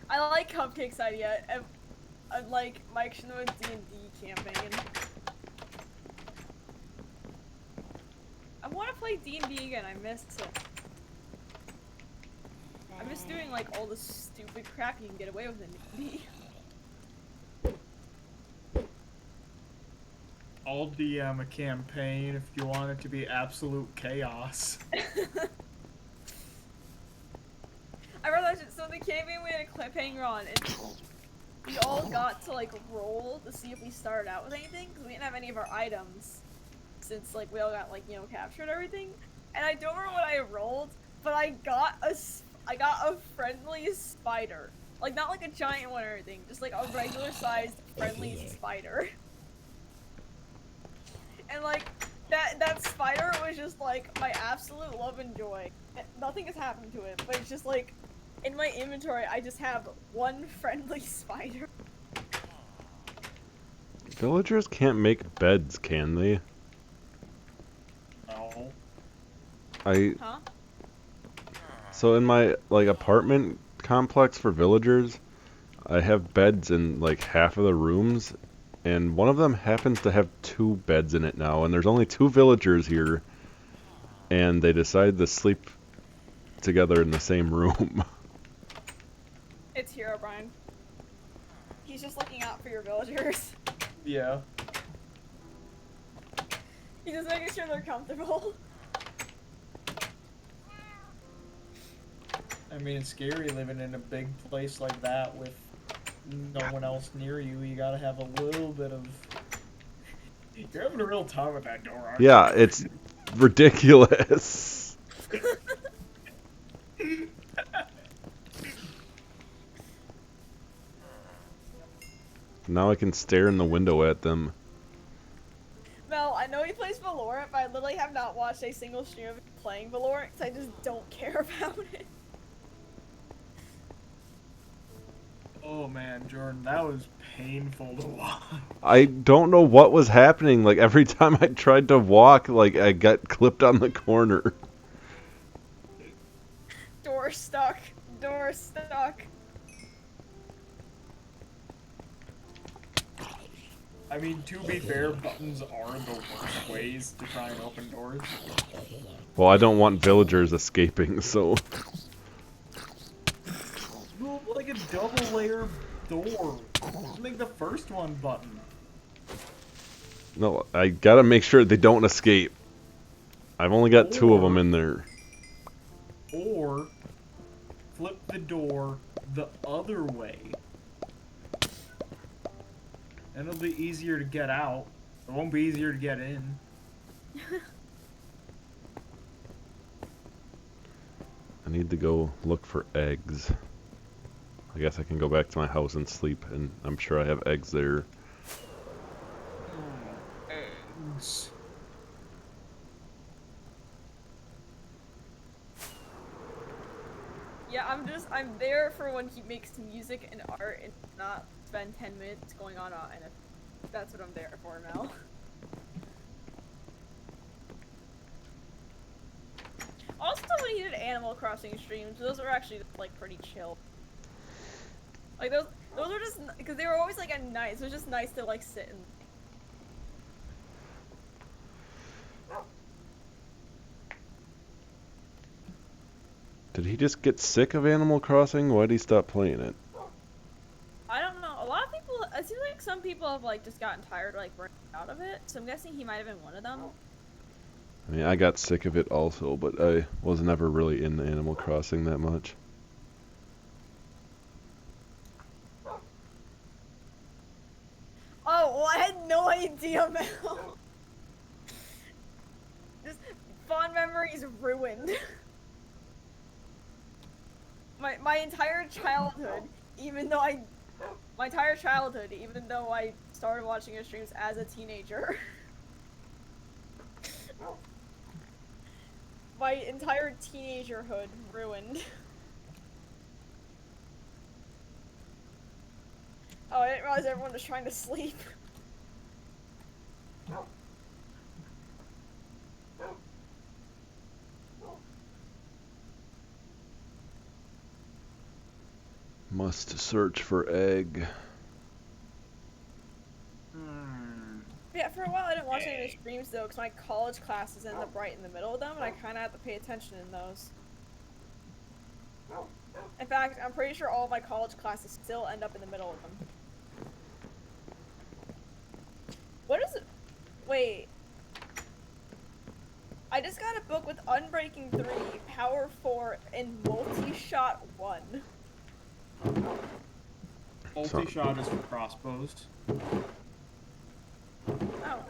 I like Cupcake's idea. And like Mike Shinoda's D&D campaign. I want to play D&D again. I missed it. I'm just doing like all the stupid crap you can get away with in D&D. I'll DM a campaign if you want it to be absolute chaos. I realized it. So the campaign we had a cliffhanger on, and we all got to like roll to see if we started out with anything because we didn't have any of our items since like we all got like captured everything. And I don't remember what I rolled, but I got a friendly spider, like not like a giant one or anything, just like a regular sized friendly spider. And like that spider was just like my absolute love and joy. Nothing has happened to it, but it's just like in my inventory I just have one friendly spider. Villagers can't make beds, can they? No. Huh? So in my like apartment complex for villagers, I have beds in like half of the rooms, and one of them happens to have 2 beds in it now, and there's only 2 villagers here, and they decided to sleep together in the same room. It's Hero Brian. He's just looking out for your villagers. Yeah. He's just making sure they're comfortable. I mean, it's scary living in a big place like that with no one else near you. You gotta have a little bit of... You're having a real time with that door, aren't Yeah, you? it's ridiculous. Now I can stare in the window at them. Mel, I know he plays Valorant, but I literally have not watched a single stream of him playing Valorant because I just don't care about it. Oh man, Jordan, that was painful to watch. I don't know what was happening. Like every time I tried to walk, like I got clipped on the corner. Door stuck. Door stuck. I mean, to be fair, buttons are the worst ways to try and open doors. Well, I don't want villagers escaping, so... Well, like a double layer door. Just make the first one button. No, I gotta make sure they don't escape. I've only got 2 of them in there. Or flip the door the other way. And it'll be easier to get out. It won't be easier to get in. I need to go look for eggs. I guess I can go back to my house and sleep, and I'm sure I have eggs there. Eggs. Yeah, I'm there for when he makes music and art and not spend 10 minutes going on and that's what I'm there for now. Also, when he did Animal Crossing streams, those were actually like pretty chill. Like those were just because they were always like at night. So it was just nice to like sit and. Did he just get sick of Animal Crossing? Why'd he stop playing it? I don't know. A lot of people. It seems like some people have like just gotten tired, like burnt out of it. So I'm guessing he might have been one of them. I mean, I got sick of it also, but I was never really into Animal Crossing that much. Oh, well, I had no idea, Mel. Just fond memories ruined. My entire childhood, even though I started watching his streams as a teenager. My entire teenagerhood ruined. Oh, I didn't realize everyone was trying to sleep. Must must search for egg. Yeah, for a while I didn't watch any of the streams though, because my college classes ended up right in the middle of them, and I kind of had to pay attention in those. In fact, I'm pretty sure all of my college classes still end up in the middle of them. What is it? Wait. I just got a book with Unbreaking 3, Power 4, and Multi-Shot 1. Multi-shot is for crossbows. Oh.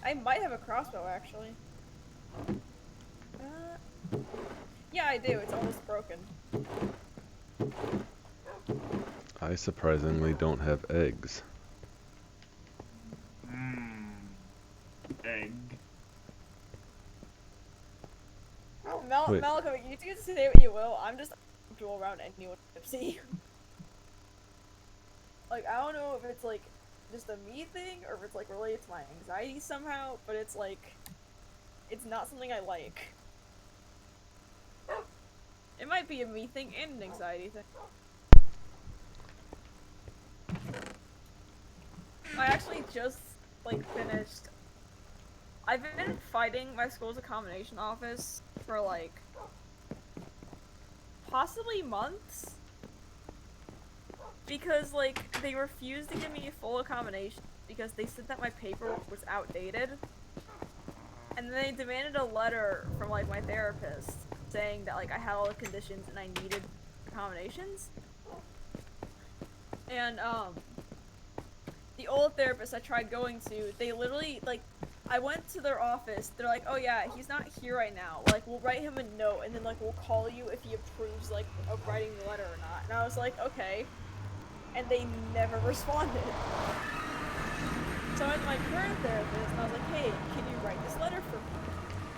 I might have a crossbow, actually. Yeah, I do. It's almost broken. I surprisingly don't have eggs. Egg. Wait. Malcolm, you can say what you will. I'm just uncomfortable around anyone tipsy. Like, I don't know if it's, like, just a me thing, or if it's, like, related to my anxiety somehow, but it's, like, it's not something I like. It might be a me thing and an anxiety thing. I actually just, like, finished... I've been fighting my school's accommodation office for, like, possibly months. Because, like, they refused to give me a full accommodation because they said that my paperwork was outdated. And then they demanded a letter from, like, my therapist saying that, like, I had all the conditions and I needed accommodations. And, the old therapist I tried going to, they literally, like, I went to their office, they're like, oh yeah, he's not here right now, like, we'll write him a note, and then, like, we'll call you if he approves, like, of writing the letter or not. And I was like, okay. And they never responded. So I went to my current therapist, and I was like, hey, can you write this letter for me?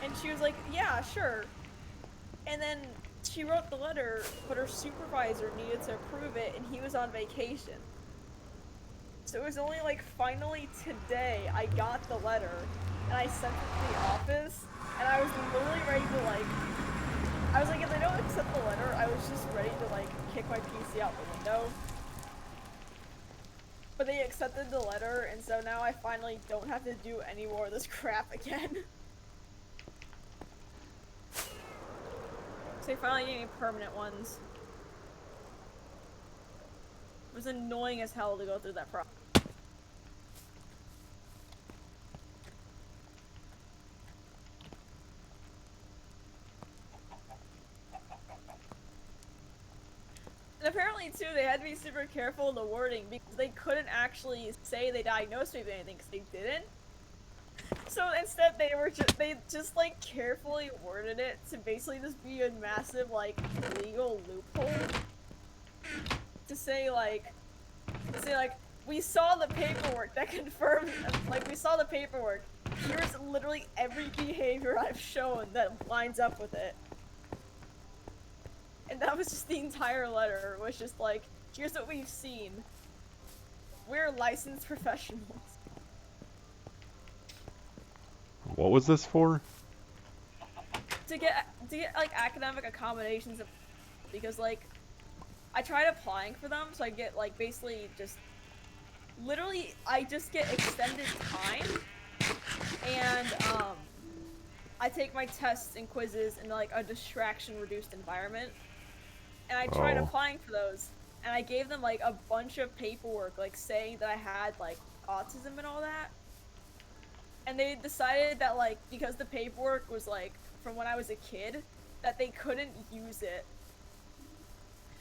And she was like, yeah, sure. And then she wrote the letter, but her supervisor needed to approve it, and he was on vacation. So it was only, like, finally today I got the letter, and I sent it to the office, and I was literally ready to, like, I was like, if they don't accept the letter, I was just ready to, like, kick my PC out the window. But they accepted the letter, and so now I finally don't have to do any more of this crap again. So they finally gave me permanent ones. It was annoying as hell to go through that process. And apparently, too, they had to be super careful in the wording because they couldn't actually say they diagnosed me with anything because they didn't. So instead, they just like carefully worded it to basically just be a massive like legal loophole. To say like, we saw the paperwork that confirmed, like we saw the paperwork. Here's literally every behavior I've shown that lines up with it. And that was just the entire letter, was just like, here's what we've seen. We're licensed professionals. What was this for? To get like academic accommodations, because like, I tried applying for them, so I get like basically just, literally I just get extended time, and I take my tests and quizzes in like a distraction reduced environment. And I tried applying for those, and I gave them, like, a bunch of paperwork, like, saying that I had, like, autism and all that. And they decided that, like, because the paperwork was, like, from when I was a kid, that they couldn't use it.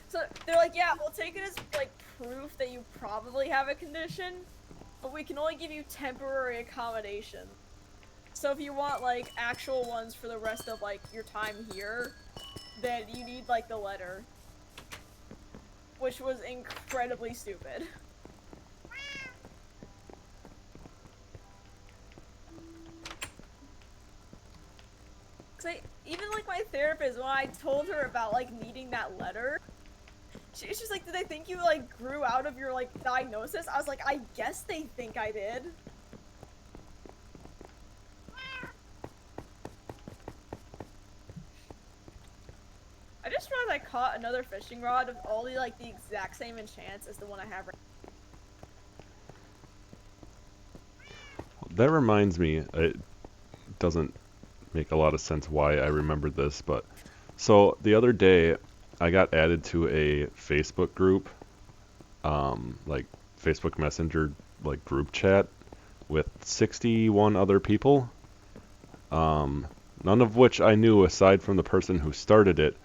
So, they're like, yeah, we'll take it as, like, proof that you probably have a condition, but we can only give you temporary accommodation. So if you want, like, actual ones for the rest of, like, your time here, then you need, like, the letter. Which was incredibly stupid. Cause even, like, my therapist, when I told her about, like, needing that letter, she's just like, did they think you, like, grew out of your, like, diagnosis? I was like, I guess they think I did. I just realized I caught another fishing rod of all the like the exact same enchants as the one I have right That reminds me, it doesn't make a lot of sense why I remembered this, but so the other day I got added to a Facebook group, like Facebook Messenger, like group chat with 61 other people, none of which I knew aside from the person who started it,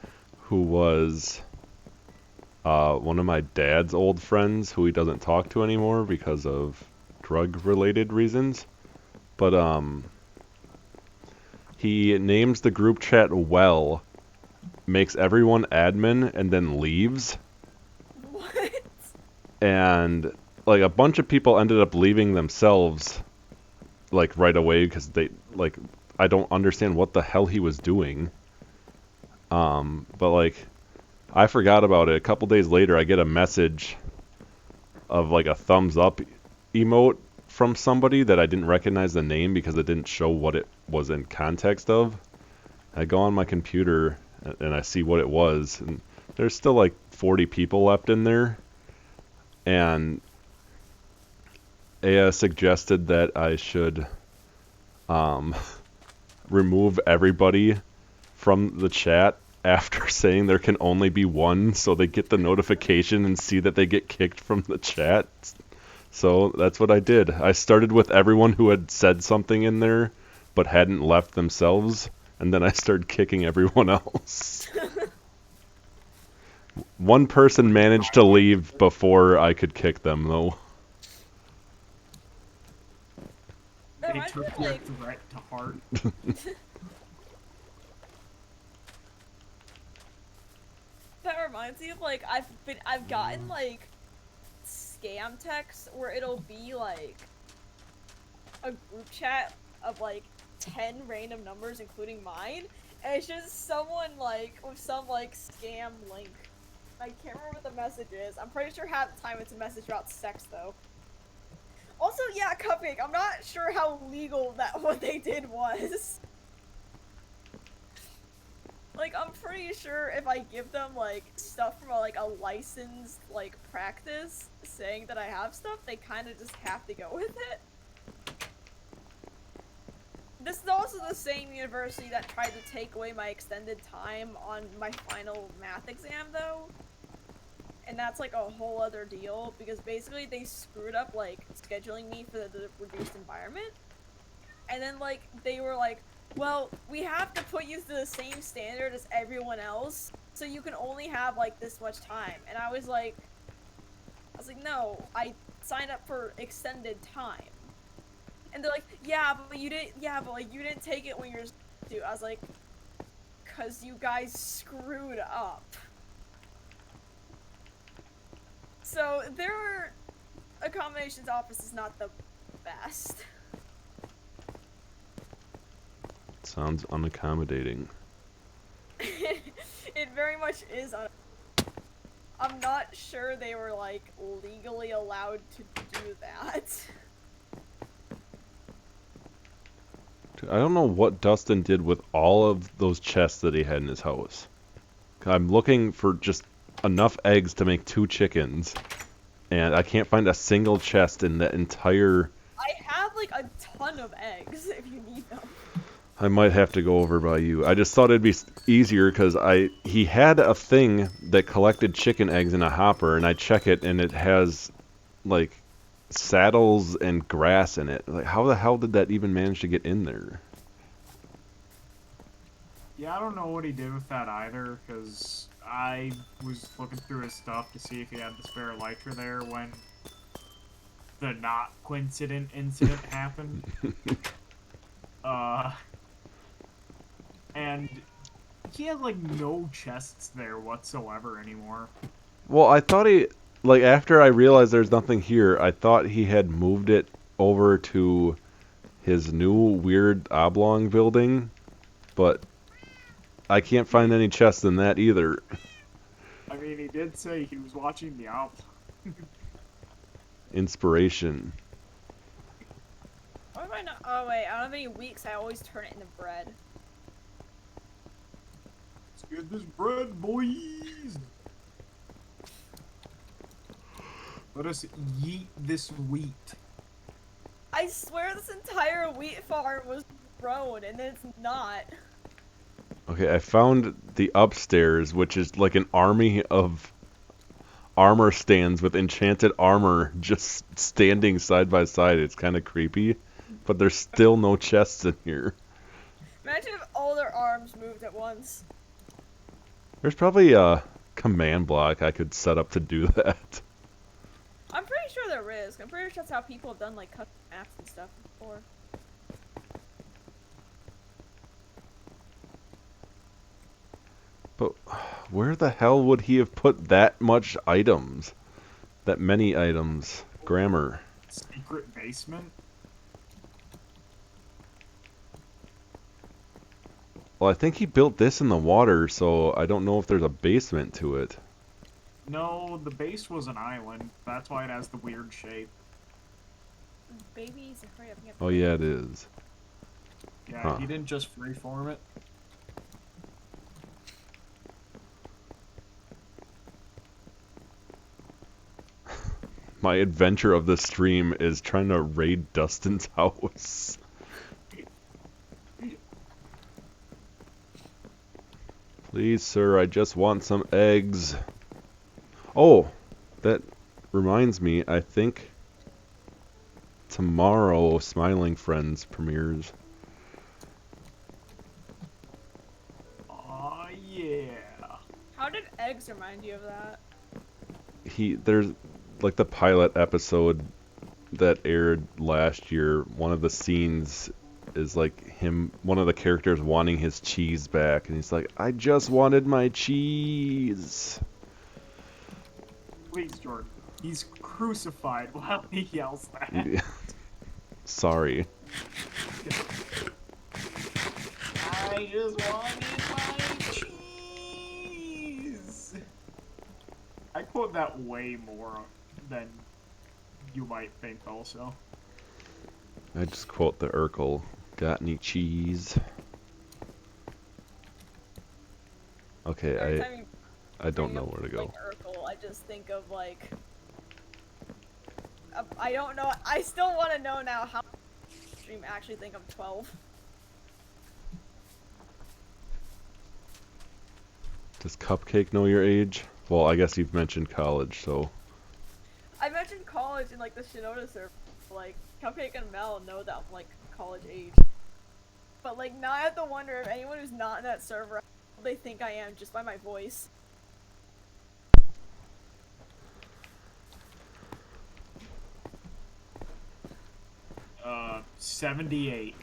who was one of my dad's old friends who he doesn't talk to anymore because of drug-related reasons. But he names the group chat well, makes everyone admin, and then leaves. What? And like a bunch of people ended up leaving themselves, like right away because they like I don't understand what the hell he was doing. But like I forgot about it. A couple days later, I get a message of like a thumbs up emote from somebody that I didn't recognize the name because it didn't show what it was in context of. I go on my computer and I see what it was, and there's still like 40 people left in there. And Aya suggested that I should remove everybody from the chat after saying there can only be one, so they get the notification and see that they get kicked from the chat. So that's what I did. I started with everyone who had said something in there but hadn't left themselves, and then I started kicking everyone else. One person managed to leave before I could kick them, though. That They reminds me took of, your like, threat to heart. that reminds me of like I've gotten like scam texts where it'll be like a group chat of like 10 random numbers including mine, and it's just someone like with some like scam link. I can't remember what the message is. I'm pretty sure half the time it's a message about sex though. Also, yeah, Cupcake, I'm not sure how legal that what they did was. Like, I'm pretty sure if I give them, like, stuff from, like, a licensed, like, practice saying that I have stuff, they kind of just have to go with it. This is also the same university that tried to take away my extended time on my final math exam, though. And that's, like, a whole other deal, because basically they screwed up, like, scheduling me for the reduced environment. And then, like, they were like, well, we have to put you through the same standard as everyone else, so you can only have, like, this much time. And I was like, no, I signed up for extended time. And they're like, but you didn't take it when you're supposed to. I was like, 'cause you guys screwed up. So, their accommodations office is not the best. Sounds unaccommodating. It very much is. I'm not sure they were, like, legally allowed to do that. I don't know what Dustyn did with all of those chests that he had in his house. I'm looking for just enough eggs to make 2 chickens, and I can't find a single chest in the entire... I have, like, a ton of eggs, if you need them. I might have to go over by you. I just thought it'd be easier because he had a thing that collected chicken eggs in a hopper, and I check it, and it has, like, saddles and grass in it. Like, how the hell did that even manage to get in there? Yeah, I don't know what he did with that either, because I was looking through his stuff to see if he had the spare elytra there when the not coincident incident happened. And he had, like, no chests there whatsoever anymore. Well, I thought he... Like, after I realized there's nothing here, I thought he had moved it over to his new weird oblong building, but I can't find any chests in that either. I mean, he did say he was watching the owl. Inspiration. Why am I not? Oh wait, I don't have any weeks. I always turn it into bread. It's Get this bread, boys. Let us yeet this wheat. I swear this entire wheat farm was grown, and it's not. Okay, I found the upstairs, which is like an army of armor stands with enchanted armor just standing side by side. It's kind of creepy, but there's still no chests in here. Imagine if all their arms moved at once. There's probably a command block I could set up to do that. I'm pretty sure there is. I'm pretty sure that's how people have done like custom maps and stuff before. But where the hell would he have put that much items? That many items? Grammar. Secret basement? Well, I think he built this in the water, so I don't know if there's a basement to it. No, the base was an island. That's why it has the weird shape. Babies, hurry up. Oh yeah, it is. Yeah, Huh. he didn't just freeform it. My adventure of the stream is trying to raid Dustyn's house. Please, sir, I just want some eggs. Oh, that reminds me, I think tomorrow Smiling Friends premieres. Aw, yeah. How did eggs remind you of that? There's like the pilot episode that aired last year. One of the scenes is like one of the characters wanting his cheese back, and he's like, I just wanted my cheese. Please, Jordan. He's crucified while he yells that. Sorry. I just wanted my cheese. I quote that way more than you might think also. I just quote the Urkel. Got any cheese? Okay, Every time you I don't bring know up, where to go. like, Urkel, I just think of like I don't know. I still want to know now how stream actually think I'm 12. Does Cupcake know your age? Well, I guess you've mentioned college, so... I mentioned college in like the Shinoda server. Like Cupcake and Mel know that I'm like college age. But like now I have to wonder if anyone who's not in that server, they think I am just by my voice. 78.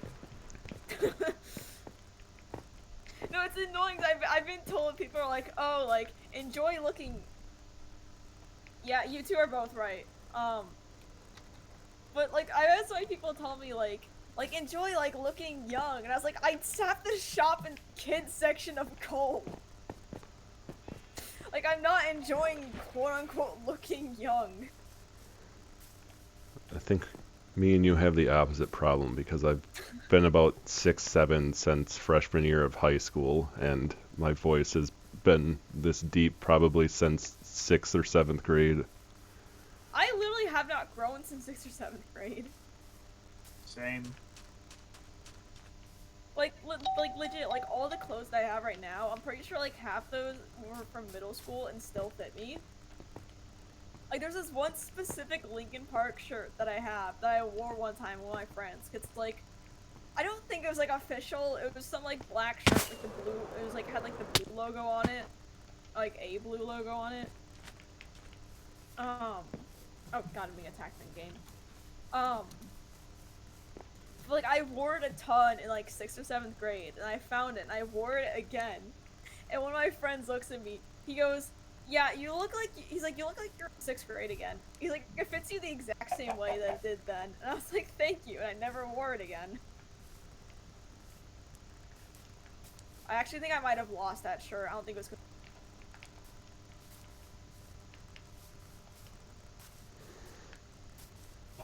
No, it's annoying 'cause I've been told people are like, oh, like, enjoy looking... Yeah, you two are both right. But, like, I had so many people tell me, like, enjoy, like, looking young. And I was like, I have to shop in the kids section of Kohl. Like, I'm not enjoying, quote-unquote, looking young. I think me and you have the opposite problem, because I've been about 6'7" since freshman year of high school, and my voice has been this deep probably since 6th or 7th grade. I literally have not grown since 6th or 7th grade. Same. Like legit, like, all the clothes that I have right now, I'm pretty sure, like, half those were from middle school and still fit me. Like, there's this one specific Linkin Park shirt that I have that I wore one time with my friends. It's like, I don't think it was like official. It was some like black shirt with the blue. It was like had like the blue logo on it, like a blue logo on it. Oh god, I'm being attacked in game. But, like, I wore it a ton in like 6th or 7th grade, and I found it and I wore it again. And one of my friends looks at me. He goes, yeah, you look like, he's like, you look like you're in 6th grade again. He's like, it fits you the exact same way that it did then. And I was like, thank you, and I never wore it again. I actually think I might have lost that shirt. I don't think it was...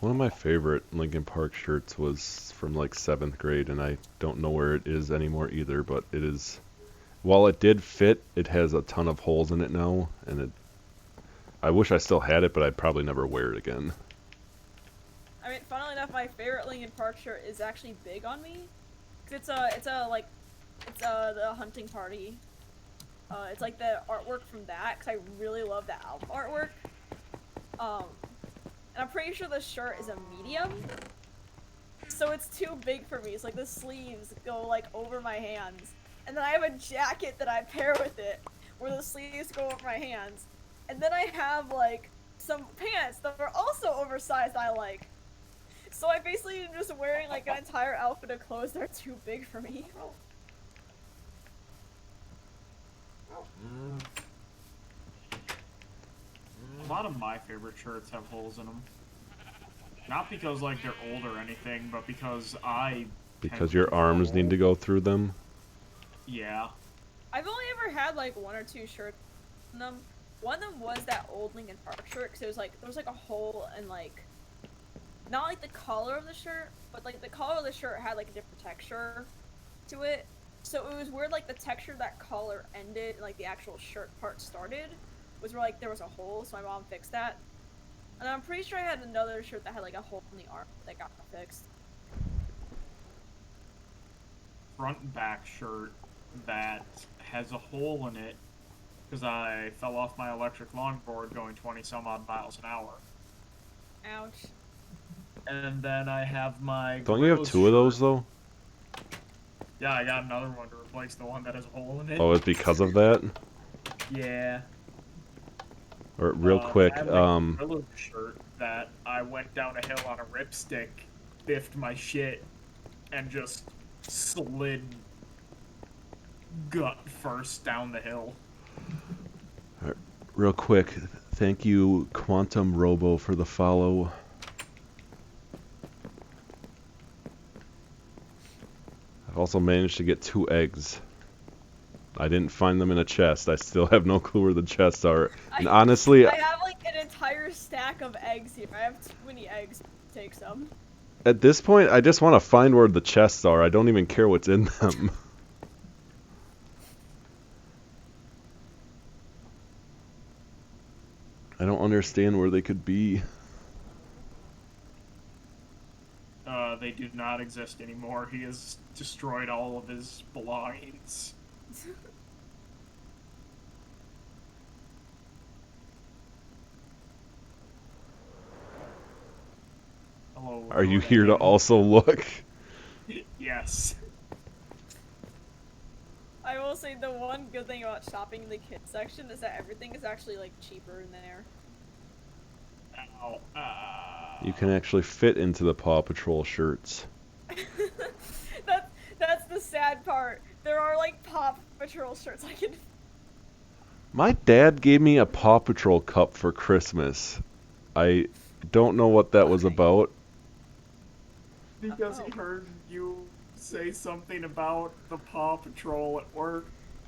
One of my favorite Linkin Park shirts was from like 7th grade, and I don't know where it is anymore either, but it is while it did fit, it has a ton of holes in it now, and I wish I still had it, but I'd probably never wear it again. I mean, funnily enough, my favorite Linkin Park shirt is actually big on me. 'Cause it's the hunting party. It's like the artwork from that, because I really love the album artwork. And I'm pretty sure the shirt is a medium. So it's too big for me. It's like the sleeves go like over my hands. And then I have a jacket that I pair with it, where the sleeves go over my hands. And then I have like some pants that are also oversized I like. So I basically am just wearing like an entire outfit of clothes that are too big for me. A lot of my favorite shirts have holes in them. Not because like they're old or anything, but because Because your arms need to go through them? Yeah. I've only ever had like one or two shirts in them. One of them was that old Linkin Park shirt, because there was like a hole in like, not like the collar of the shirt, but like the collar of the shirt had like a different texture to it. So it was weird, like the texture of that collar ended and like the actual shirt part started was where like there was a hole, so my mom fixed that. And I'm pretty sure I had another shirt that had like a hole in the arm that got fixed. Front and back shirt that has a hole in it because I fell off my electric longboard going 20 some odd miles an hour. Ouch. And then I have my Don't you have two of those, though? Yeah, I got another one to replace the one that has a hole in it. Oh, it's because of that? Yeah. Or real quick, I have a Gorilla shirt that I went down a hill on a ripstick, biffed my shit, and just slid gut first down the hill. real quick, thank you, Quantum Robo, for the follow. I've also managed to get 2 eggs. I didn't find them in a chest. I still have no clue where the chests are. And honestly, I have like an entire stack of eggs here. I have too many eggs to take some. at this point, I just want to find where the chests are. I don't even care what's in them. I don't understand where they could be. They do not exist anymore. He has destroyed all of his belongings. Hello. Are you here to also look? Yes. I will say the one good thing about shopping in the kids section is that everything is actually like cheaper in there. Ow. You can actually fit into the Paw Patrol shirts. That's the sad part. There are like Paw Patrol shirts I can. My dad gave me a Paw Patrol cup for Christmas. I don't know what that was about. Because he heard you say something about the Paw Patrol at work.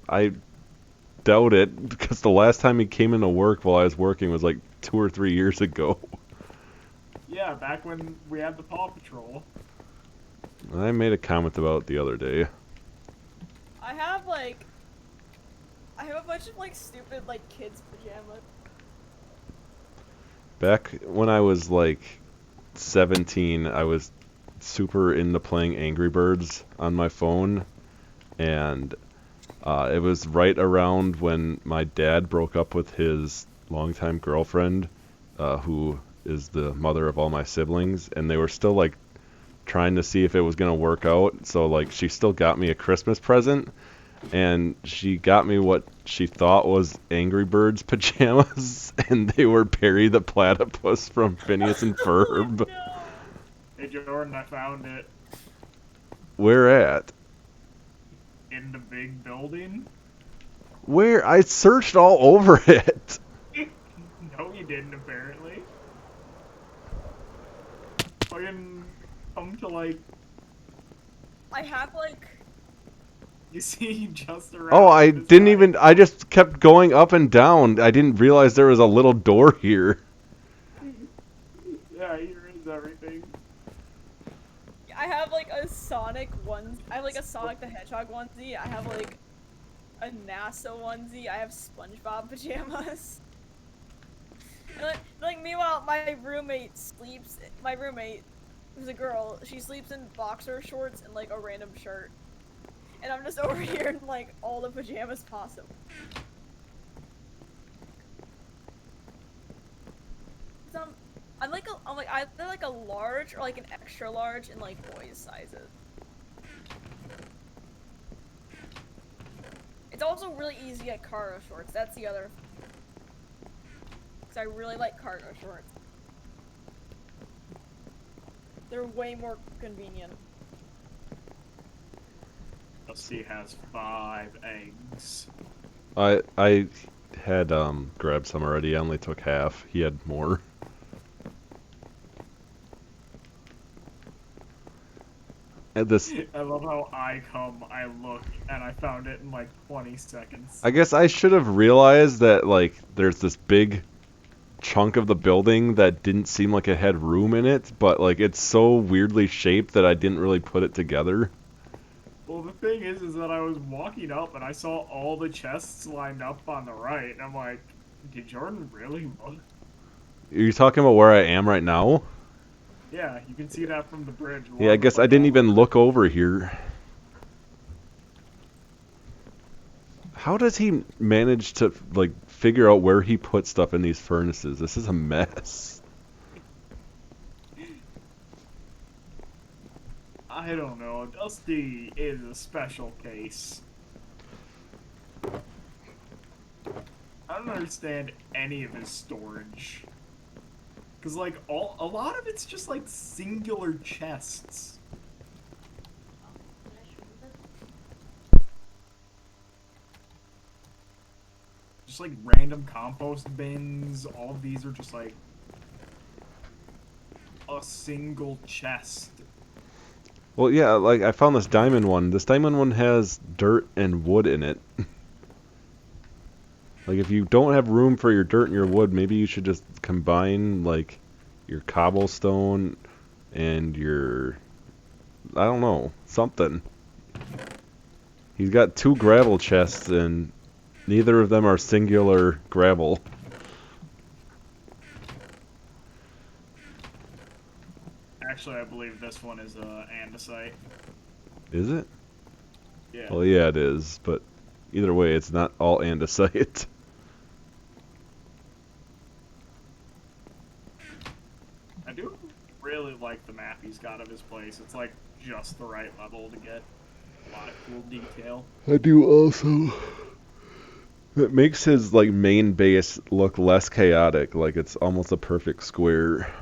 I doubt it, because the last time he came into work while I was working was like 2 or 3 years ago. Yeah, back when we had the Paw Patrol. I made a comment about it the other day. I have a bunch of like stupid like kids pajamas. Back when I was like 17, I was super into playing Angry Birds on my phone, and it was right around when my dad broke up with his longtime girlfriend, who is the mother of all my siblings, and they were still like trying to see if it was gonna work out. So like she still got me a Christmas present, and she got me what she thought was Angry Birds pajamas, and they were Perry the Platypus from Phineas and Ferb. Oh, no. Hey Jordan, I found it. Where at? In the big building. Where? I searched all over it. No, you didn't, apparently. Fucking come to, like... I have like. You see just around... Oh, I this didn't side. even... I just kept going up and down. I didn't realize there was a little door here. Yeah, here is everything. I have like a Sonic one. I have like a Sonic the Hedgehog onesie. I have like a NASA onesie. I have SpongeBob pajamas. And, like, meanwhile, my roommate sleeps. My roommate, who's a girl, she sleeps in boxer shorts and like a random shirt, and I'm just over here in like all the pajamas possible. So I'm like either like a large or like an extra large in like boys sizes. It's also really easy to get cargo shorts. That's the other. Because I really like cargo shorts. They're way more convenient. Dusty has 5 eggs. I had grabbed some already. I only took half. He had more. And this, I love how I look, and I found it in like 20 seconds. I guess I should have realized that like there's this big chunk of the building that didn't seem like it had room in it, but like it's so weirdly shaped that I didn't really put it together. Well, the thing is that I was walking up and I saw all the chests lined up on the right, and I'm like, did Jordan really look? Are you talking about where I am right now? Yeah, you can see that from the bridge. Yeah, I guess I didn't even look over here. How does he manage to like figure out where he put stuff in these furnaces? This is a mess. I don't know. Dusty is a special case. I don't understand any of his storage. Cause like a lot of it's just like singular chests. Just like random compost bins. All of these are just like a single chest. Well, yeah, like I found this diamond one. This diamond one has dirt and wood in it. Like if you don't have room for your dirt and your wood, maybe you should just combine like your cobblestone and your, I don't know, something. He's got 2 gravel chests and neither of them are singular gravel. Actually, I believe this one is andesite. Is it? Yeah. Well, yeah, it is, but either way, it's not all andesite. I do really like the map he's got of his place. It's like just the right level to get a lot of cool detail. I do also. It makes his like main base look less chaotic, like it's almost a perfect square.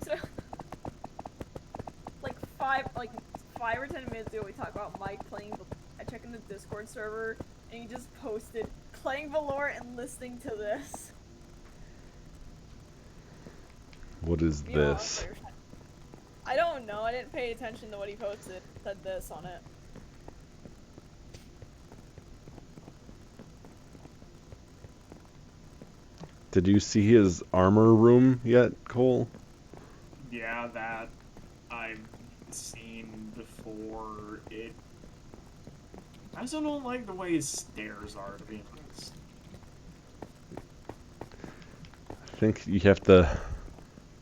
So, like 5 or 10 minutes ago, we talked about Mike playing. I checked in the Discord server, and he just posted playing Valor and listening to this. What is You know, this? I don't know. I didn't pay attention to what he posted. It said this on it. Did you see his armor room yet, Cole? Yeah, that I've seen before. I also don't like the way his stairs are, to be honest. I think you have to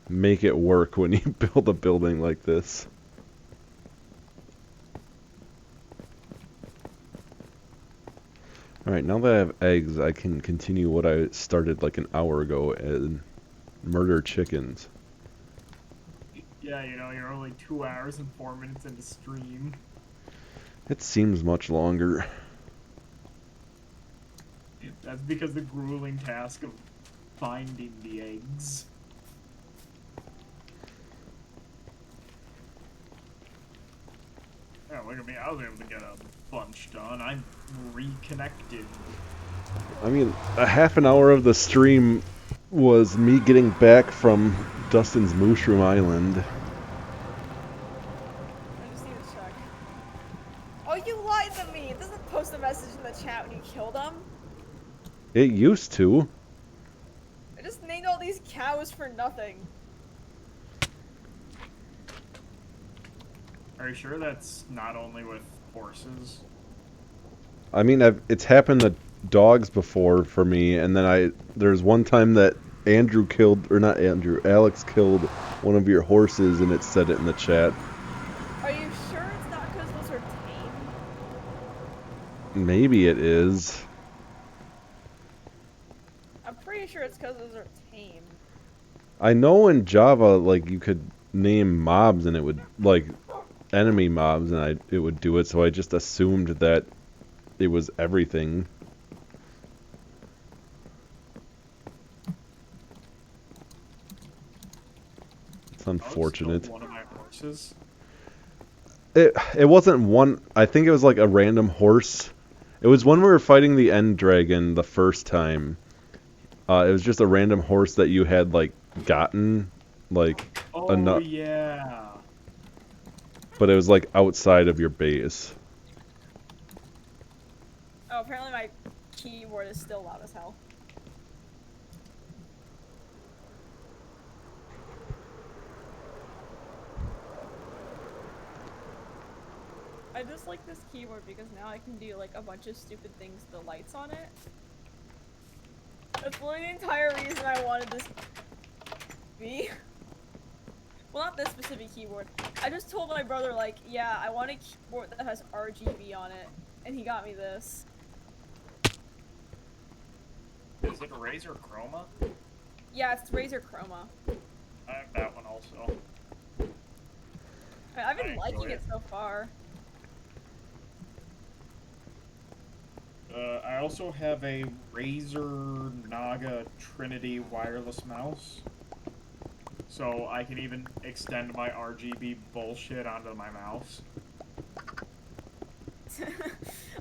make it work when you build a building like this. Alright, now that I have eggs, I can continue what I started like an hour ago and murder chickens. Yeah, you know, you're only 2 hours and 4 minutes into stream. It seems much longer. That's because the grueling task of finding the eggs. Yeah, look at me, I was able to get a bunch done. I'm reconnected. I mean, a half an hour of the stream was me getting back from Dustyn's Mushroom Island. I just need to check. Oh, you lied to me! It doesn't post a message in the chat when you kill them. It used to. I just named all these cows for nothing. Are you sure that's not only with horses? I mean, it's happened to dogs before for me, and then there's one time that Andrew killed, or not Andrew, Alex killed one of your horses, and it said it in the chat. Are you sure it's not because those are tame? Maybe it is. I'm pretty sure it's because those are tame. I know in Java, like, you could name mobs, and it would, like, enemy mobs, and it would do it, so I just assumed that it was everything. It's unfortunate. Killed one of my horses. It wasn't one. I think it was like a random horse. It was when we were fighting the end dragon the first time. It was just a random horse that you had like gotten, like Oh yeah. but it was like outside of your base. Oh, apparently my keyboard is still loud as hell. I just like this keyboard because now I can do like a bunch of stupid things with the lights on it. That's literally the entire reason I wanted this to be. Well, not this specific keyboard. I just told my brother, like, yeah, I want a keyboard that has RGB on it, and he got me this. Is it a Razer Chroma? Yeah, it's Razer Chroma. I have that one also. I've been I liking enjoy it so far. I also have a Razer Naga Trinity wireless mouse. So I can even extend my RGB bullshit onto my mouse.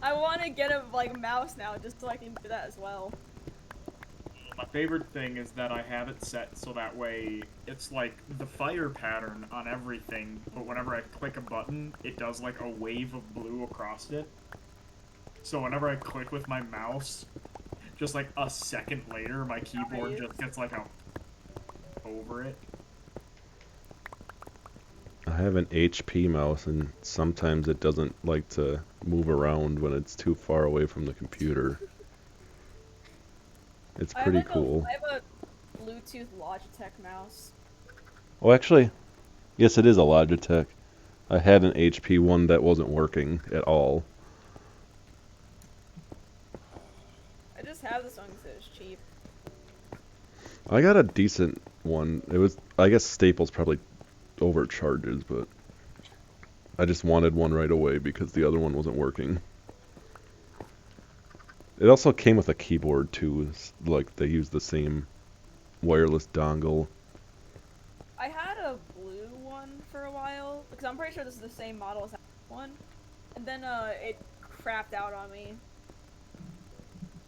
I want to get a like mouse now just so I can do that as well. My favorite thing is that I have it set so that way it's like the fire pattern on everything, but whenever I click a button, it does like a wave of blue across it. So whenever I click with my mouse, just like a second later, my keyboard just gets like a over it. I have an HP mouse, and sometimes it doesn't like to move around when it's too far away from the computer. It's pretty cool. I have a Bluetooth Logitech mouse. Oh, actually, yes, it is a Logitech. I had an HP one that wasn't working at all. I just have this one because it was cheap. I got a decent one. It was, I guess Staples probably overcharges, but I just wanted one right away because the other one wasn't working. It also came with a keyboard too, like they use the same wireless dongle. I had a blue one for a while because I'm pretty sure this is the same model as that one, and then it crapped out on me,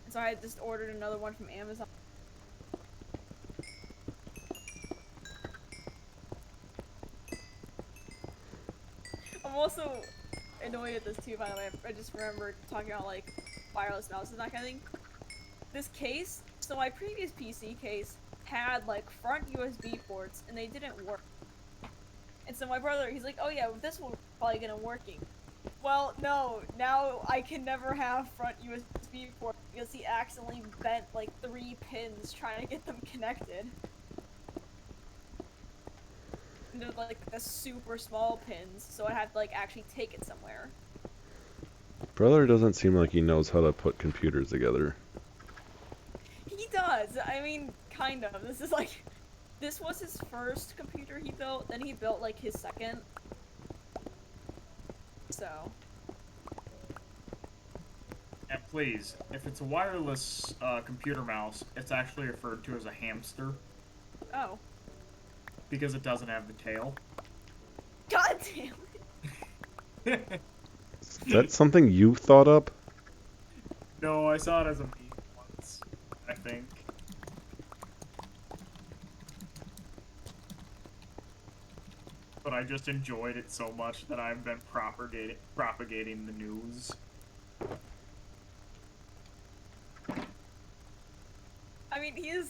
and so I just ordered another one from Amazon. I'm also annoyed at this too, by the way. I just remember talking about like wireless mouse and that kind of thing. This case, so my previous PC case had like front USB ports and they didn't work. And so my brother, he's like, oh yeah, well, this one's probably gonna working. Well, no, now I can never have front USB ports because he accidentally bent like 3 pins trying to get them connected. And they're like the super small pins, so I had to like actually take it somewhere. Brother doesn't seem like he knows how to put computers together. He does. I mean, kind of. This was his first computer he built, then he built like his second. So. And please, if it's a wireless computer mouse, it's actually referred to as a hamster. Oh. Because it doesn't have the tail. God damn it. Is that something you thought up? No, I saw it as a meme once, I think. I just enjoyed it so much that I've been propagating the news. I mean, he is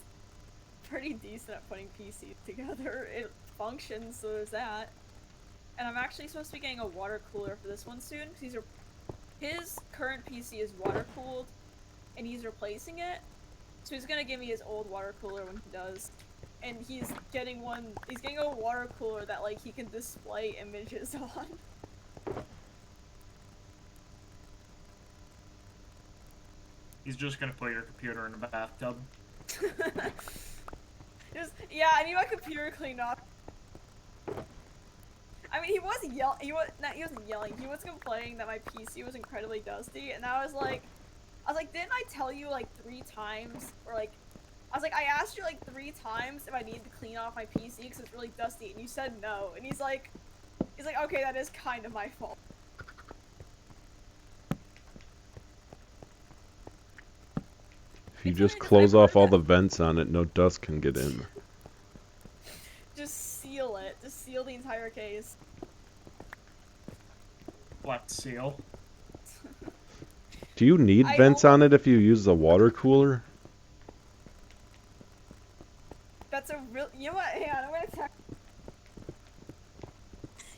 pretty decent at putting PCs together. It functions, so there's that. And I'm actually supposed to be getting a water cooler for this one soon, because his current PC is water cooled, and he's replacing it. So he's gonna give me his old water cooler when he does. And he's getting a water cooler that, like, he can display images on. He's just gonna put your computer in a bathtub. Yeah, I need my computer cleaned off. I mean, he wasn't yelling, he was complaining that my PC was incredibly dusty, and I was like, didn't I tell you, like, 3 times, or, like, I asked you, like, 3 times if I needed to clean off my PC because it's really dusty, and you said no, and he's like, okay, that is kind of my fault. If you just close off all the vents on it, no dust can get in. Just seal it. Just seal the entire case. Flex seal. Do you need vents on it if you use the water cooler? That's a real. You know what? Hang on, I'm gonna text.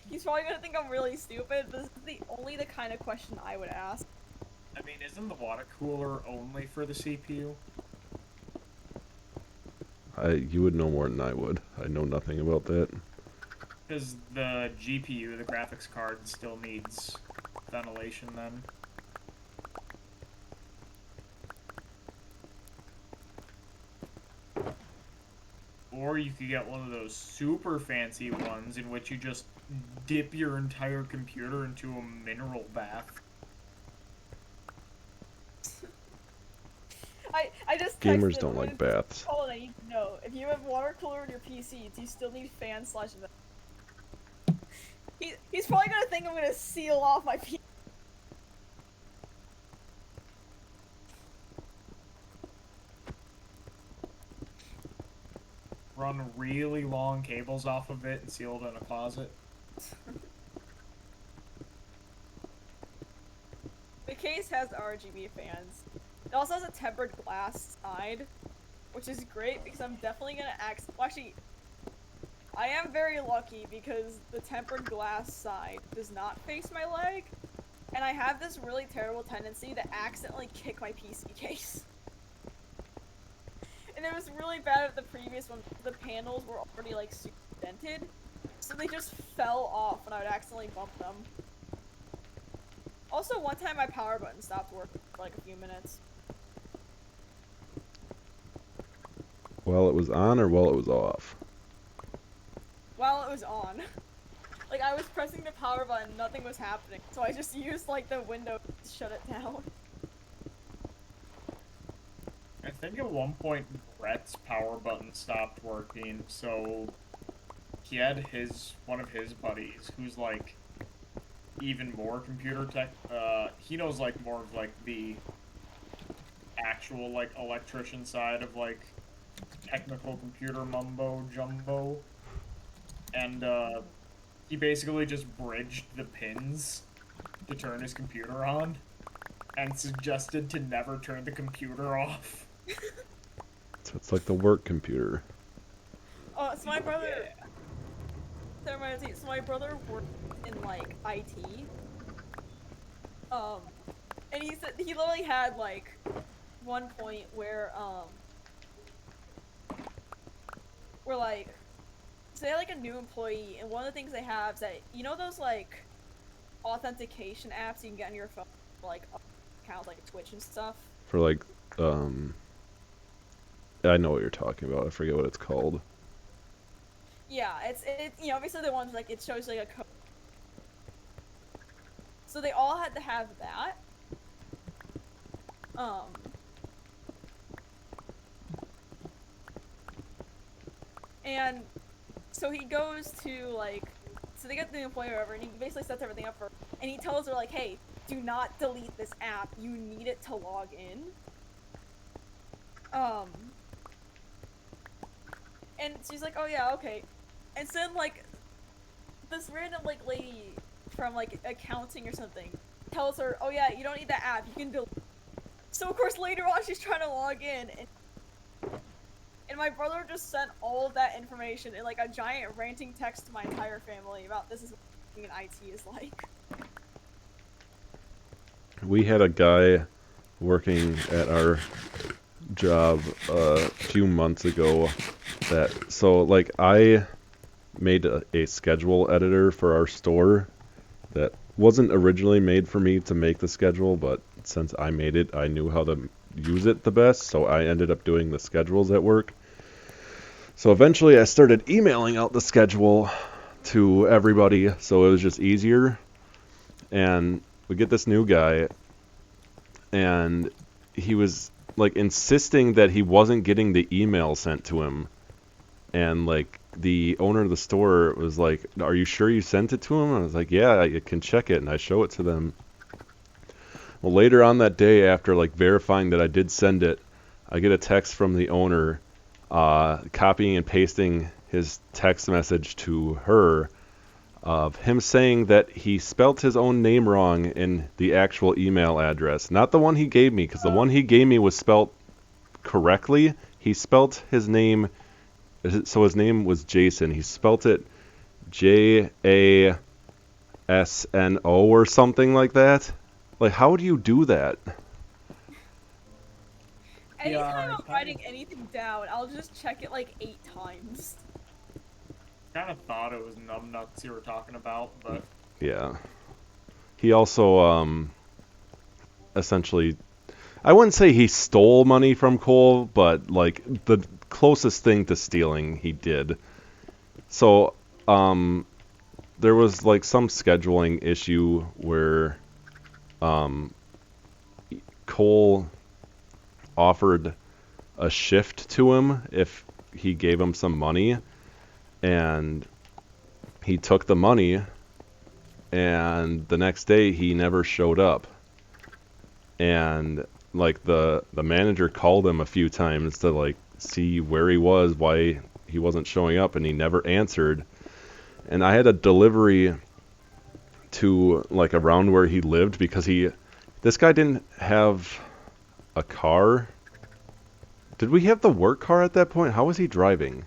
He's probably gonna think I'm really stupid. This is the kind of question I would ask. I mean, isn't the water cooler only for the CPU? You would know more than I would. I know nothing about that. Because the GPU, the graphics card, still needs ventilation then. Or you could get one of those super fancy ones in which you just dip your entire computer into a mineral bath. I just Gamers don't like baths. Oh, I need to know. If you have water cooler in your PC, do you still need fans / He's probably gonna think I'm gonna seal off my PC. Run really long cables off of it and seal it in a closet. The case has RGB fans. It also has a tempered glass side, which is great because I'm definitely gonna well, actually, I am very lucky because the tempered glass side does not face my leg, and I have this really terrible tendency to accidentally kick my PC case. And it was really bad at the previous one. The panels were already, like, super dented, so they just fell off when I would accidentally bump them. Also, one time my power button stopped working for like a few minutes. While it was on or while it was off? While it was on. Like, I was pressing the power button, nothing was happening, so I just used, like, the window to shut it down. I think at one point Brett's power button stopped working, so he had one of his buddies who's like even more computer tech. He knows like more of like the actual like electrician side of like technical computer mumbo jumbo, and he basically just bridged the pins to turn his computer on and suggested to never turn the computer off. So it's like the work computer. Oh, so my brother... Yeah. So my brother worked in, like, IT. And he said he literally had, like, one point where, like, so they had, like, a new employee, and one of the things they have is that, you know those, like, authentication apps you can get on your phone, like, accounts, like, Twitch and stuff? For, like, I know what you're talking about. I forget what it's called. Yeah, it's you know, obviously the ones, like, it shows, like, a code. So they all had to have that. And so he goes to, like, so they get the employer over, and he basically sets everything up for her, and he tells her, like, hey, do not delete this app, you need it to log in. And she's like, oh yeah, okay. And so then, like, this random like lady from like accounting or something tells her, "Oh yeah, you don't need that app. You can delete." So of course later on she's trying to log in, and my brother just sent all of that information in like a giant ranting text to my entire family about this is what an IT is like. We had a guy working at our job a few months ago so like I made a schedule editor for our store that wasn't originally made for me to make the schedule, but since I made it, I knew how to use it the best, so I ended up doing the schedules at work. So eventually I started emailing out the schedule to everybody, so it was just easier. And we get this new guy, and he was like insisting that he wasn't getting the email sent to him. And like the owner of the store was like, "Are you sure you sent it to him?" I was like, "Yeah, I can check it," and I show it to them. Well, later on that day, after like verifying that I did send it, I get a text from the owner, copying and pasting his text message to her of him saying that he spelt his own name wrong in the actual email address, not the one he gave me, because the one he gave me was spelt correctly. He spelt his name, so his name was Jason. He spelt it JASNO or something like that. Like, how do you do that? Anytime I'm writing anything down, I'll just check it like 8 times. Kind of thought it was numbnuts you were talking about, but Yeah. He also, essentially, I wouldn't say he stole money from Cole, but like the closest thing to stealing he did. So, there was like some scheduling issue where, Cole offered a shift to him if he gave him some money, and he took the money, and the next day he never showed up. And like the manager called him a few times to like see where he was, why he wasn't showing up, and he never answered. And I had a delivery to like around where he lived because this guy didn't have a car. Did we have the work car at that point? How was he driving?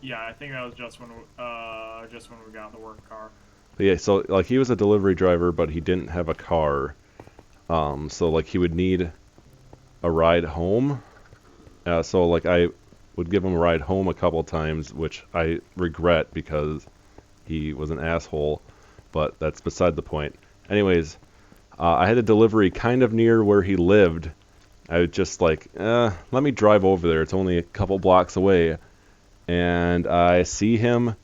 Yeah, I think that was just when we got the work car. But yeah, so like he was a delivery driver, but he didn't have a car. So like he would need a ride home. So like I would give him a ride home a couple times, which I regret because he was an asshole, but that's beside the point. Anyways, I had a delivery kind of near where he lived. I would just like, let me drive over there. It's only a couple blocks away. And I see him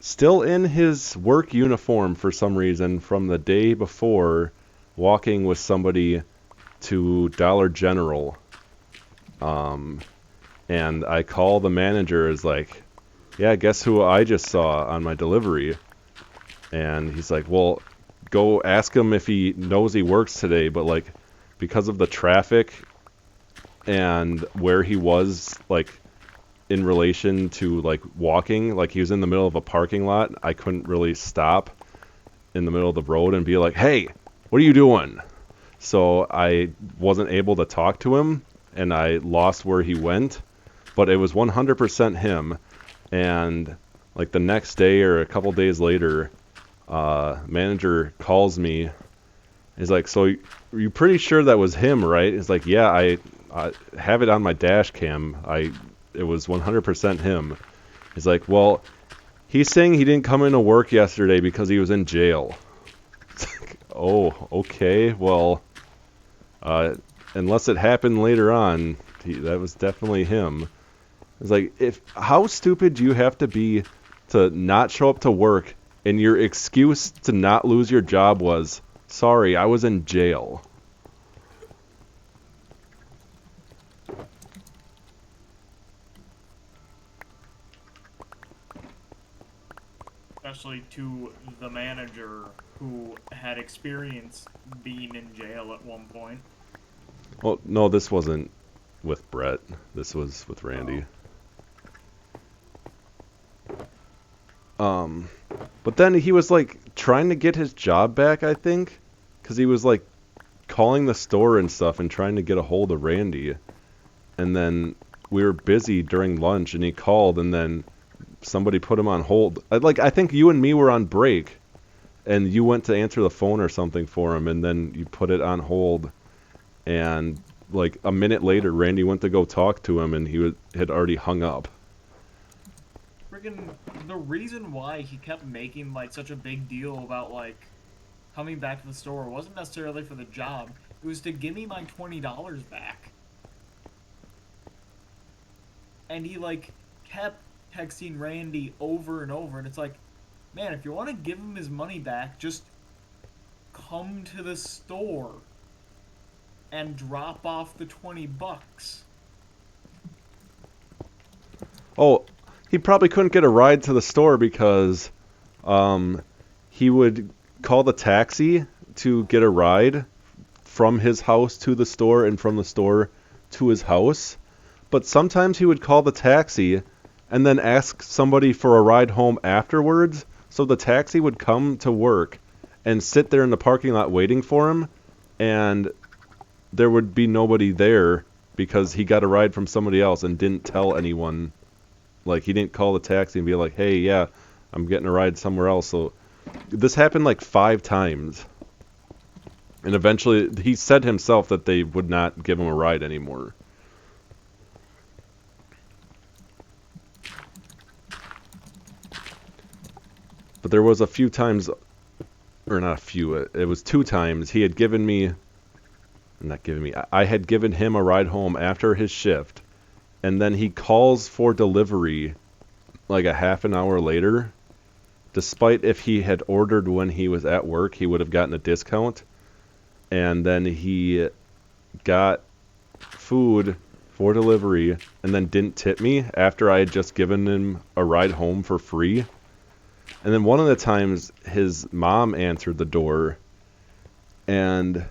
still in his work uniform for some reason from the day before, walking with somebody to Dollar General. And I call the manager, is like, "Yeah, guess who I just saw on my delivery?" And he's like, "Well, go ask him if he knows he works today," but like because of the traffic and where he was like in relation to like walking, like he was in the middle of a parking lot, I couldn't really stop in the middle of the road and be like, "Hey, what are you doing?" So I wasn't able to talk to him, and I lost where he went, but it was 100% him. And like the next day or a couple days later, manager calls me. He's like, "So you pretty sure that was him, right?" He's like, "Yeah, I have it on my dash cam. It was 100% him." He's like, "Well, he's saying he didn't come into work yesterday because he was in jail." It's like, oh, okay, well, unless it happened later on, that was definitely him. It's like, how stupid do you have to be to not show up to work, and your excuse to not lose your job was, "Sorry, I was in jail." Especially to the manager who had experience being in jail at one point. Well, no, this wasn't with Brett. This was with Randy. But then he was like trying to get his job back, I think, because he was like calling the store and stuff and trying to get a hold of Randy. And then we were busy during lunch, and he called, and then somebody put him on hold. I think you and me were on break, and you went to answer the phone or something for him, and then you put it on hold. And like a minute later, Randy went to go talk to him, and had already hung up. Friggin' the reason why he kept making like such a big deal about like coming back to the store wasn't necessarily for the job. It was to give me my $20 back. And he like kept texting Randy over and over, and it's like, man, if you want to give him his money back, just come to the store and drop off the $20. Oh, he probably couldn't get a ride to the store because he would call the taxi to get a ride from his house to the store and from the store to his house. But sometimes he would call the taxi and then ask somebody for a ride home afterwards. So the taxi would come to work and sit there in the parking lot waiting for him, and there would be nobody there because he got a ride from somebody else and didn't tell anyone. Like, he didn't call the taxi and be like, hey, yeah, I'm getting a ride somewhere else. So this happened like 5 times. And eventually he said himself that they would not give him a ride anymore. But there was a few times, or not a few, it was 2 times he had given me, not given me, I had given him a ride home after his shift, and then he calls for delivery like a half an hour later, despite if he had ordered when he was at work, he would have gotten a discount, and then he got food for delivery and then didn't tip me after I had just given him a ride home for free. And then one of the times, his mom answered the door, and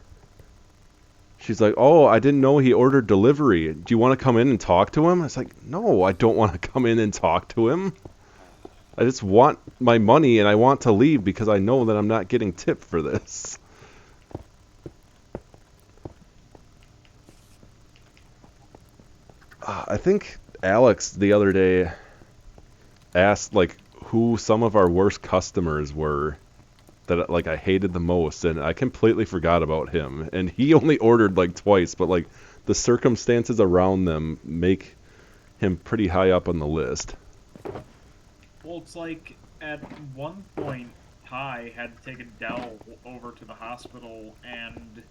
she's like, oh, I didn't know he ordered delivery. Do you want to come in and talk to him? I was like, no, I don't want to come in and talk to him. I just want my money, and I want to leave because I know that I'm not getting tipped for this. I think Alex the other day asked, like, who some of our worst customers were that like I hated the most, and I completely forgot about him. And he only ordered like twice, but like the circumstances around them make him pretty high up on the list. Well, it's like at one point Ty had to take Adele over to the hospital, and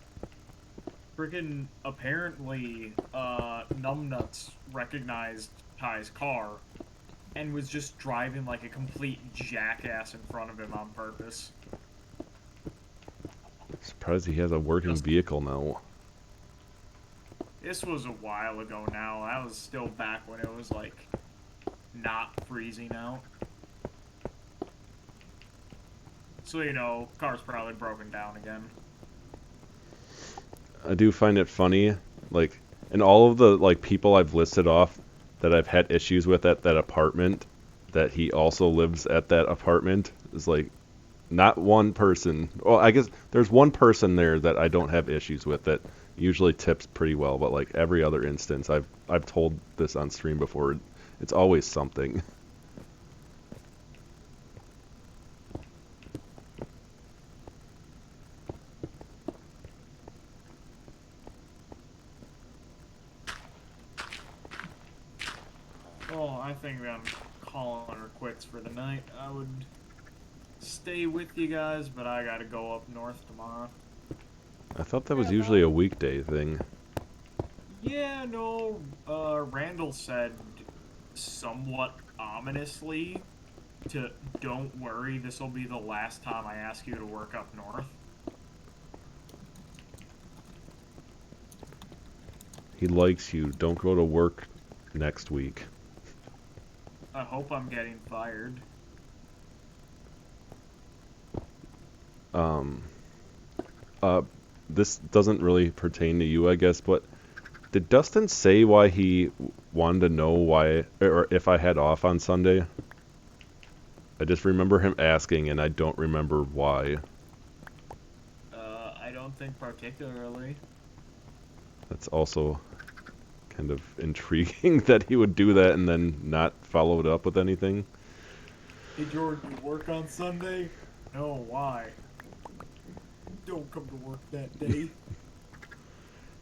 freaking apparently Numbnuts recognized Ty's car and was just driving like a complete jackass in front of him on purpose. Surprised he has a working vehicle now. This was a while ago now. That was still back when it was like not freezing out. So, you know, car's probably broken down again. I do find it funny, like, in all of the like people I've listed off that I've had issues with at that apartment, that he also lives at that apartment, is like not one person. Well, I guess there's one person there that I don't have issues with that usually tips pretty well, but like every other instance, I've told this on stream before, it's always something. Well, I think I'm calling her quits for the night. I would stay with you guys, but I gotta go up north tomorrow. I thought that was usually a weekday thing. Yeah, no, Randall said somewhat ominously to don't worry, this'll be the last time I ask you to work up north. He likes you. Don't go to work next week. I hope I'm getting fired. This doesn't really pertain to you, I guess, but did Dustyn say why he wanted to know why, or if I had off on Sunday? I just remember him asking, and I don't remember why. I don't think particularly. That's also kind of intriguing that he would do that and then not follow it up with anything. Hey Jordan, you work on Sunday? No, why? Don't come to work that day.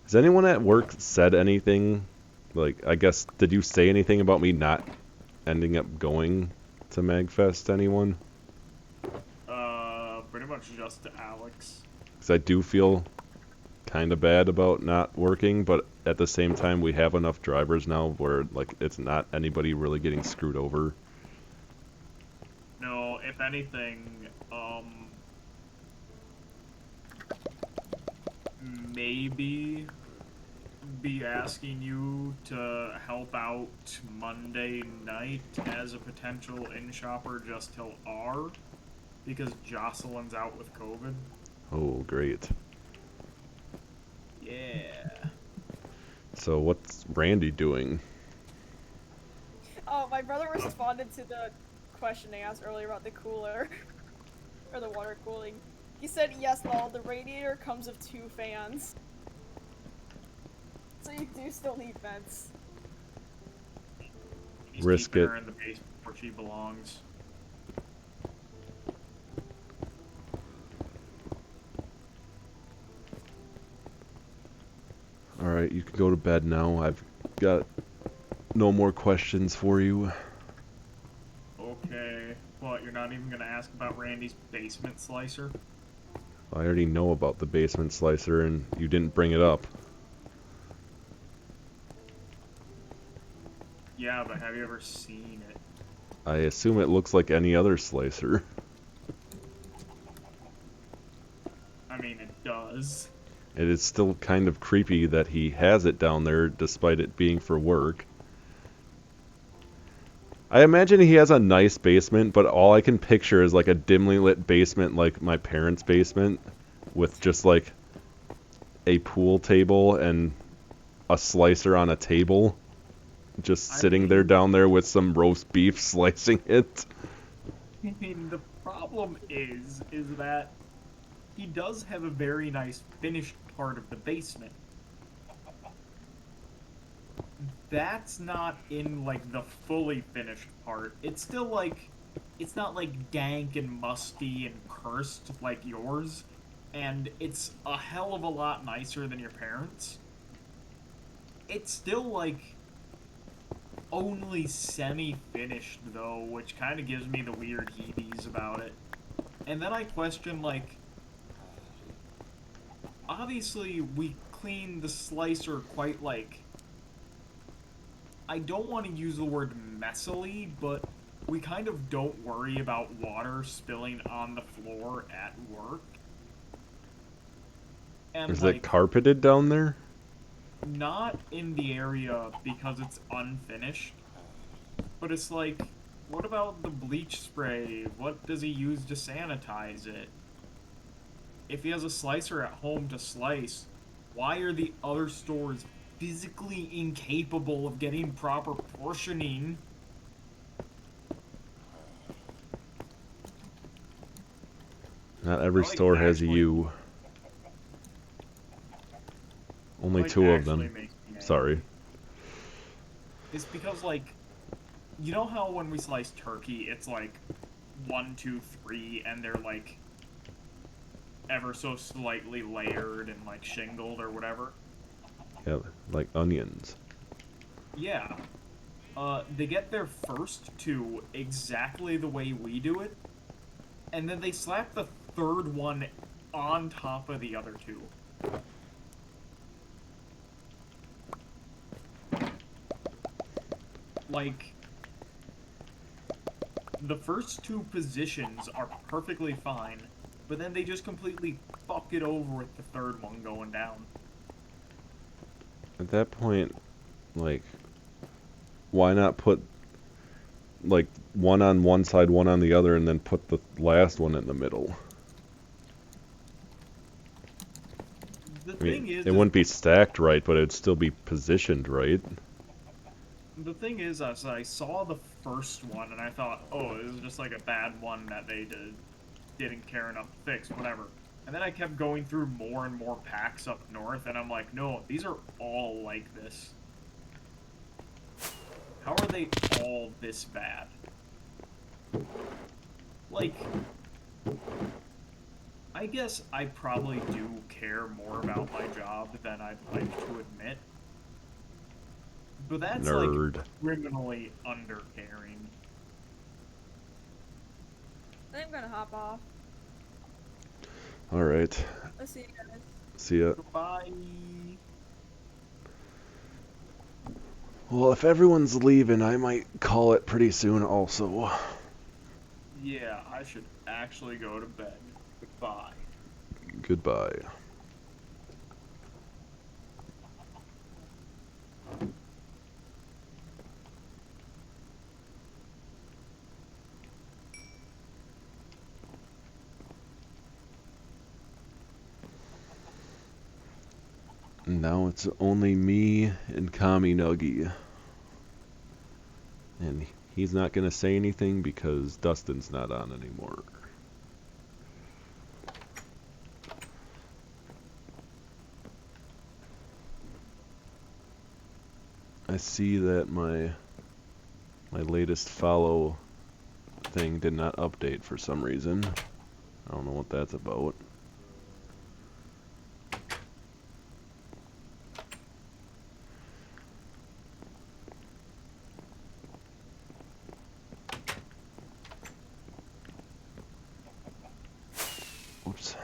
Has anyone at work said anything? Like, I guess, did you say anything about me not ending up going to MagFest, anyone? Pretty much just to Alex. Because I do feel kind of bad about not working, but at the same time, we have enough drivers now where, like, it's not anybody really getting screwed over. No, if anything, maybe be asking you to help out Monday night as a potential in-shopper just till R, because Jocelyn's out with COVID. Oh, great. Yeah. So what's Randy doing? Oh, my brother responded to the question I asked earlier about the cooler. Or the water cooling. He said, yes, lol, the radiator comes with 2 fans. So you do still need vents. He's Risk keeping it. her in the basement where she belongs. Alright, you can go to bed now. I've got no more questions for you. Okay. What, you're not even gonna ask about Randy's basement slicer? I already know about the basement slicer, and you didn't bring it up. Yeah, but have you ever seen it? I assume it looks like any other slicer. I mean, it does. It is still kind of creepy that he has it down there despite it being for work. I imagine he has a nice basement, but all I can picture is like a dimly lit basement like my parents' basement with just like a pool table and a slicer on a table. Just sitting there down there with some roast beef slicing it. I mean, the problem is that he does have a very nice finished part of the basement. That's not in, like, the fully finished part. It's still, like, it's not, like, dank and musty and cursed like yours. And it's a hell of a lot nicer than your parents'. It's still, like, only semi-finished, though, which kind of gives me the weird heebies about it. And then I question, like, obviously we cleaned the slicer quite, like, I don't want to use the word messily, but we kind of don't worry about water spilling on the floor at work. And, Is like, it carpeted down there? not in the area because it's unfinished, but it's like, what about the bleach spray? What does he use to sanitize it? If he has a slicer at home to slice, why are the other stores physically incapable of getting proper portioning? Not every Like, store has actually- you. Only like, 2 of actually them. makes me mad. Sorry. It's because, like, you know how when we slice turkey, it's like 1, 2, 3, and they're like ever so slightly layered and like shingled or whatever? Yeah, like onions. Yeah. They get their first 2 exactly the way we do it, and then they slap the third one on top of the other 2. Like, the first 2 positions are perfectly fine, but then they just completely fuck it over with the third one going down. At that point, like, why not put, like, one on one side, one on the other, and then put the last one in the middle? The I mean, thing is, it wouldn't be stacked right, but it'd still be positioned right. The thing is, as I saw the first one and I thought, oh, this is just like a bad one that they didn't care enough to fix, whatever. And then I kept going through more and more packs up north, and I'm like, no, these are all like this. How are they all this bad? Like, I guess I probably do care more about my job than I'd like to admit. But that's like Nerd. criminally undercaring. I think I'm gonna hop off. Alright. Let's see you guys. See ya. Goodbye. Well, if everyone's leaving, I might call it pretty soon also. Yeah, I should actually go to bed. Goodbye. Goodbye. Now it's only me and Kami Nuggy. And he's not going to say anything because Dustyn's not on anymore. I see that my latest follow thing did not update for some reason. I don't know what that's about. Oops.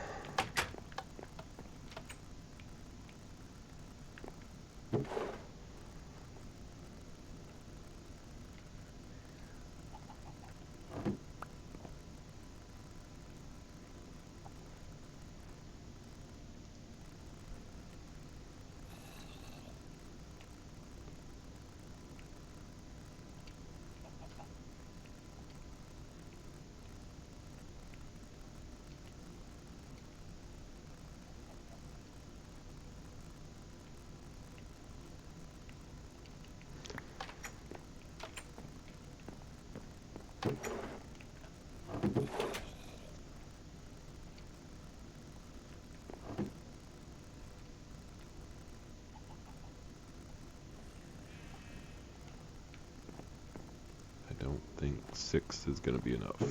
I don't think 6 is going to be enough.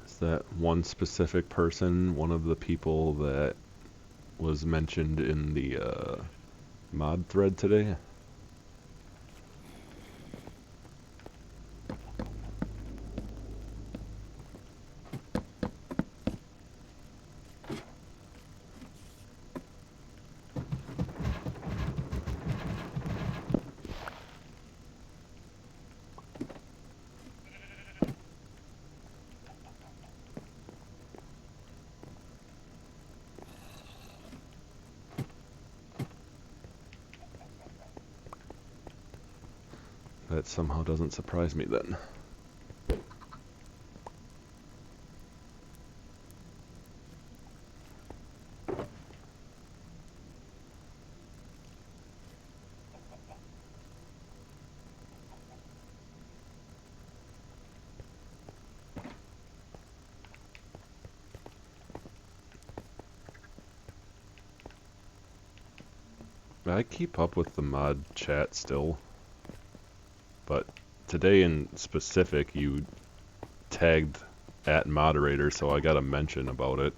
Is that one specific person, one of the people that was mentioned in the mod thread today? That somehow doesn't surprise me then. I keep up with the mod chat still, but today in specific you tagged at moderator, so I got a mention about it.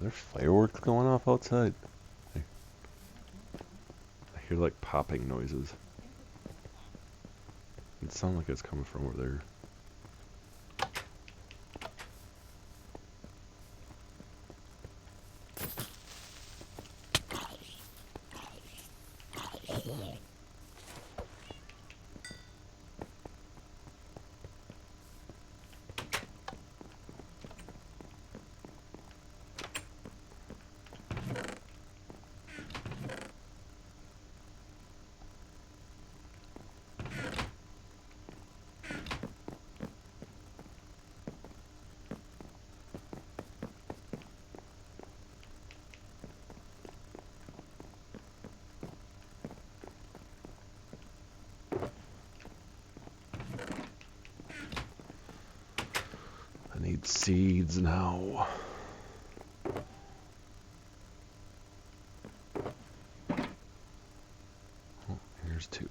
there fireworks going off outside? I hear like popping noises. It sounds like it's coming from over there. I need seeds now. Oh, here's 2.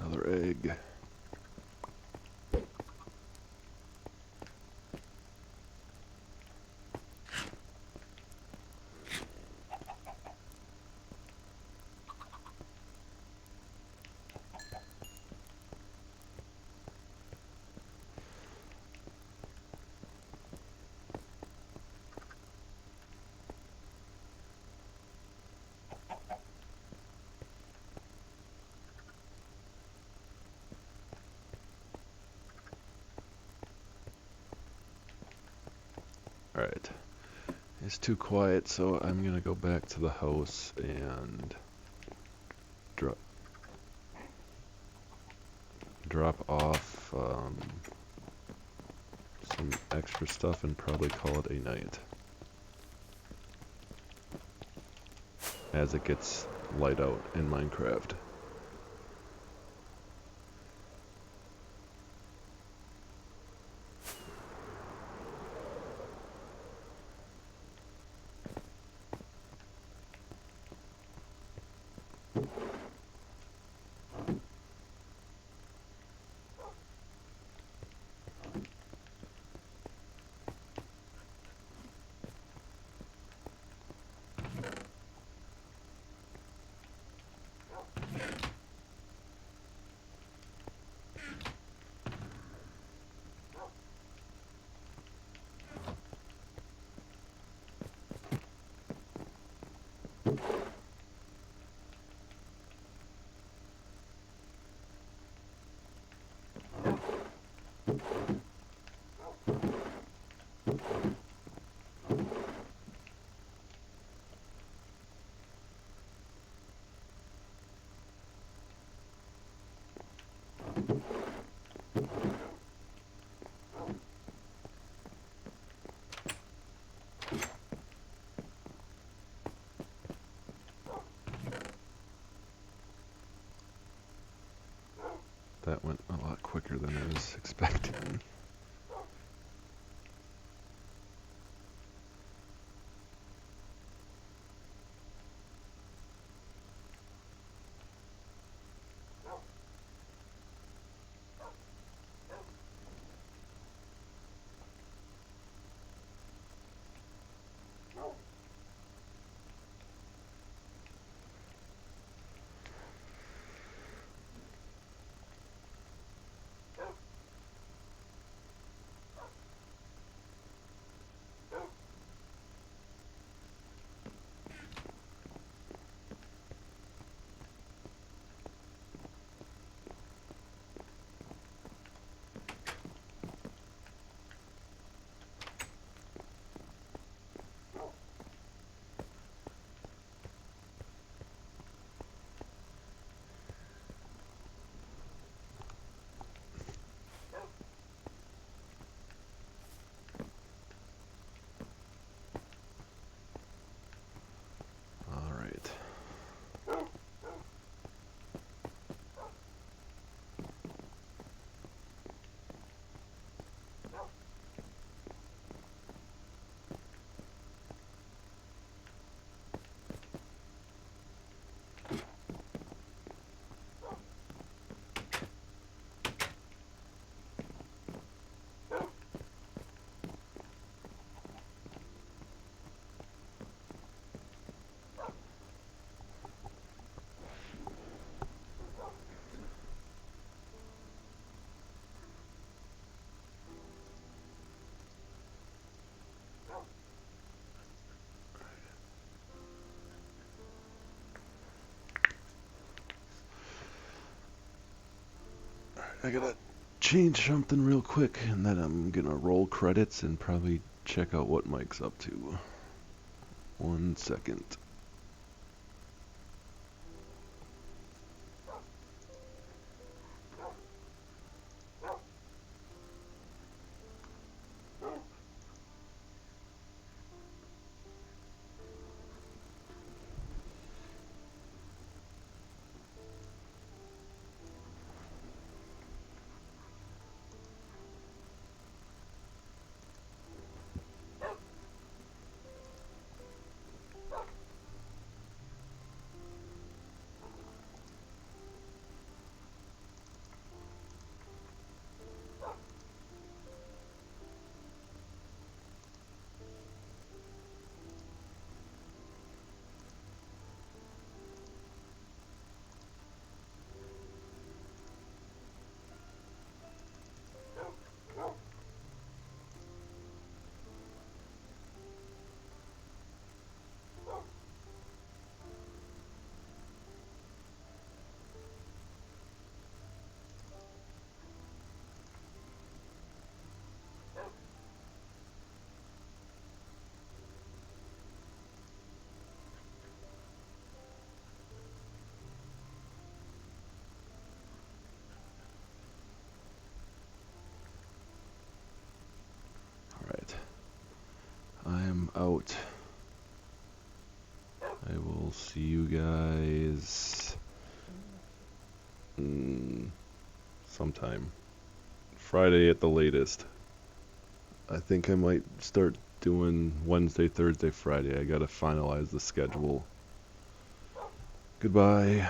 Another egg. Alright. It's too quiet, so I'm gonna go back to the house and drop off some extra stuff and probably call it a night. As it gets light out in Minecraft. That went a lot quicker than I was expecting. I gotta change something real quick, and then I'm gonna roll credits and probably check out what Mike's up to. 1 second. Alright. I am out. I will see you guys sometime. Friday at the latest. I think I might start doing Wednesday, Thursday, Friday. I gotta finalize the schedule. Goodbye.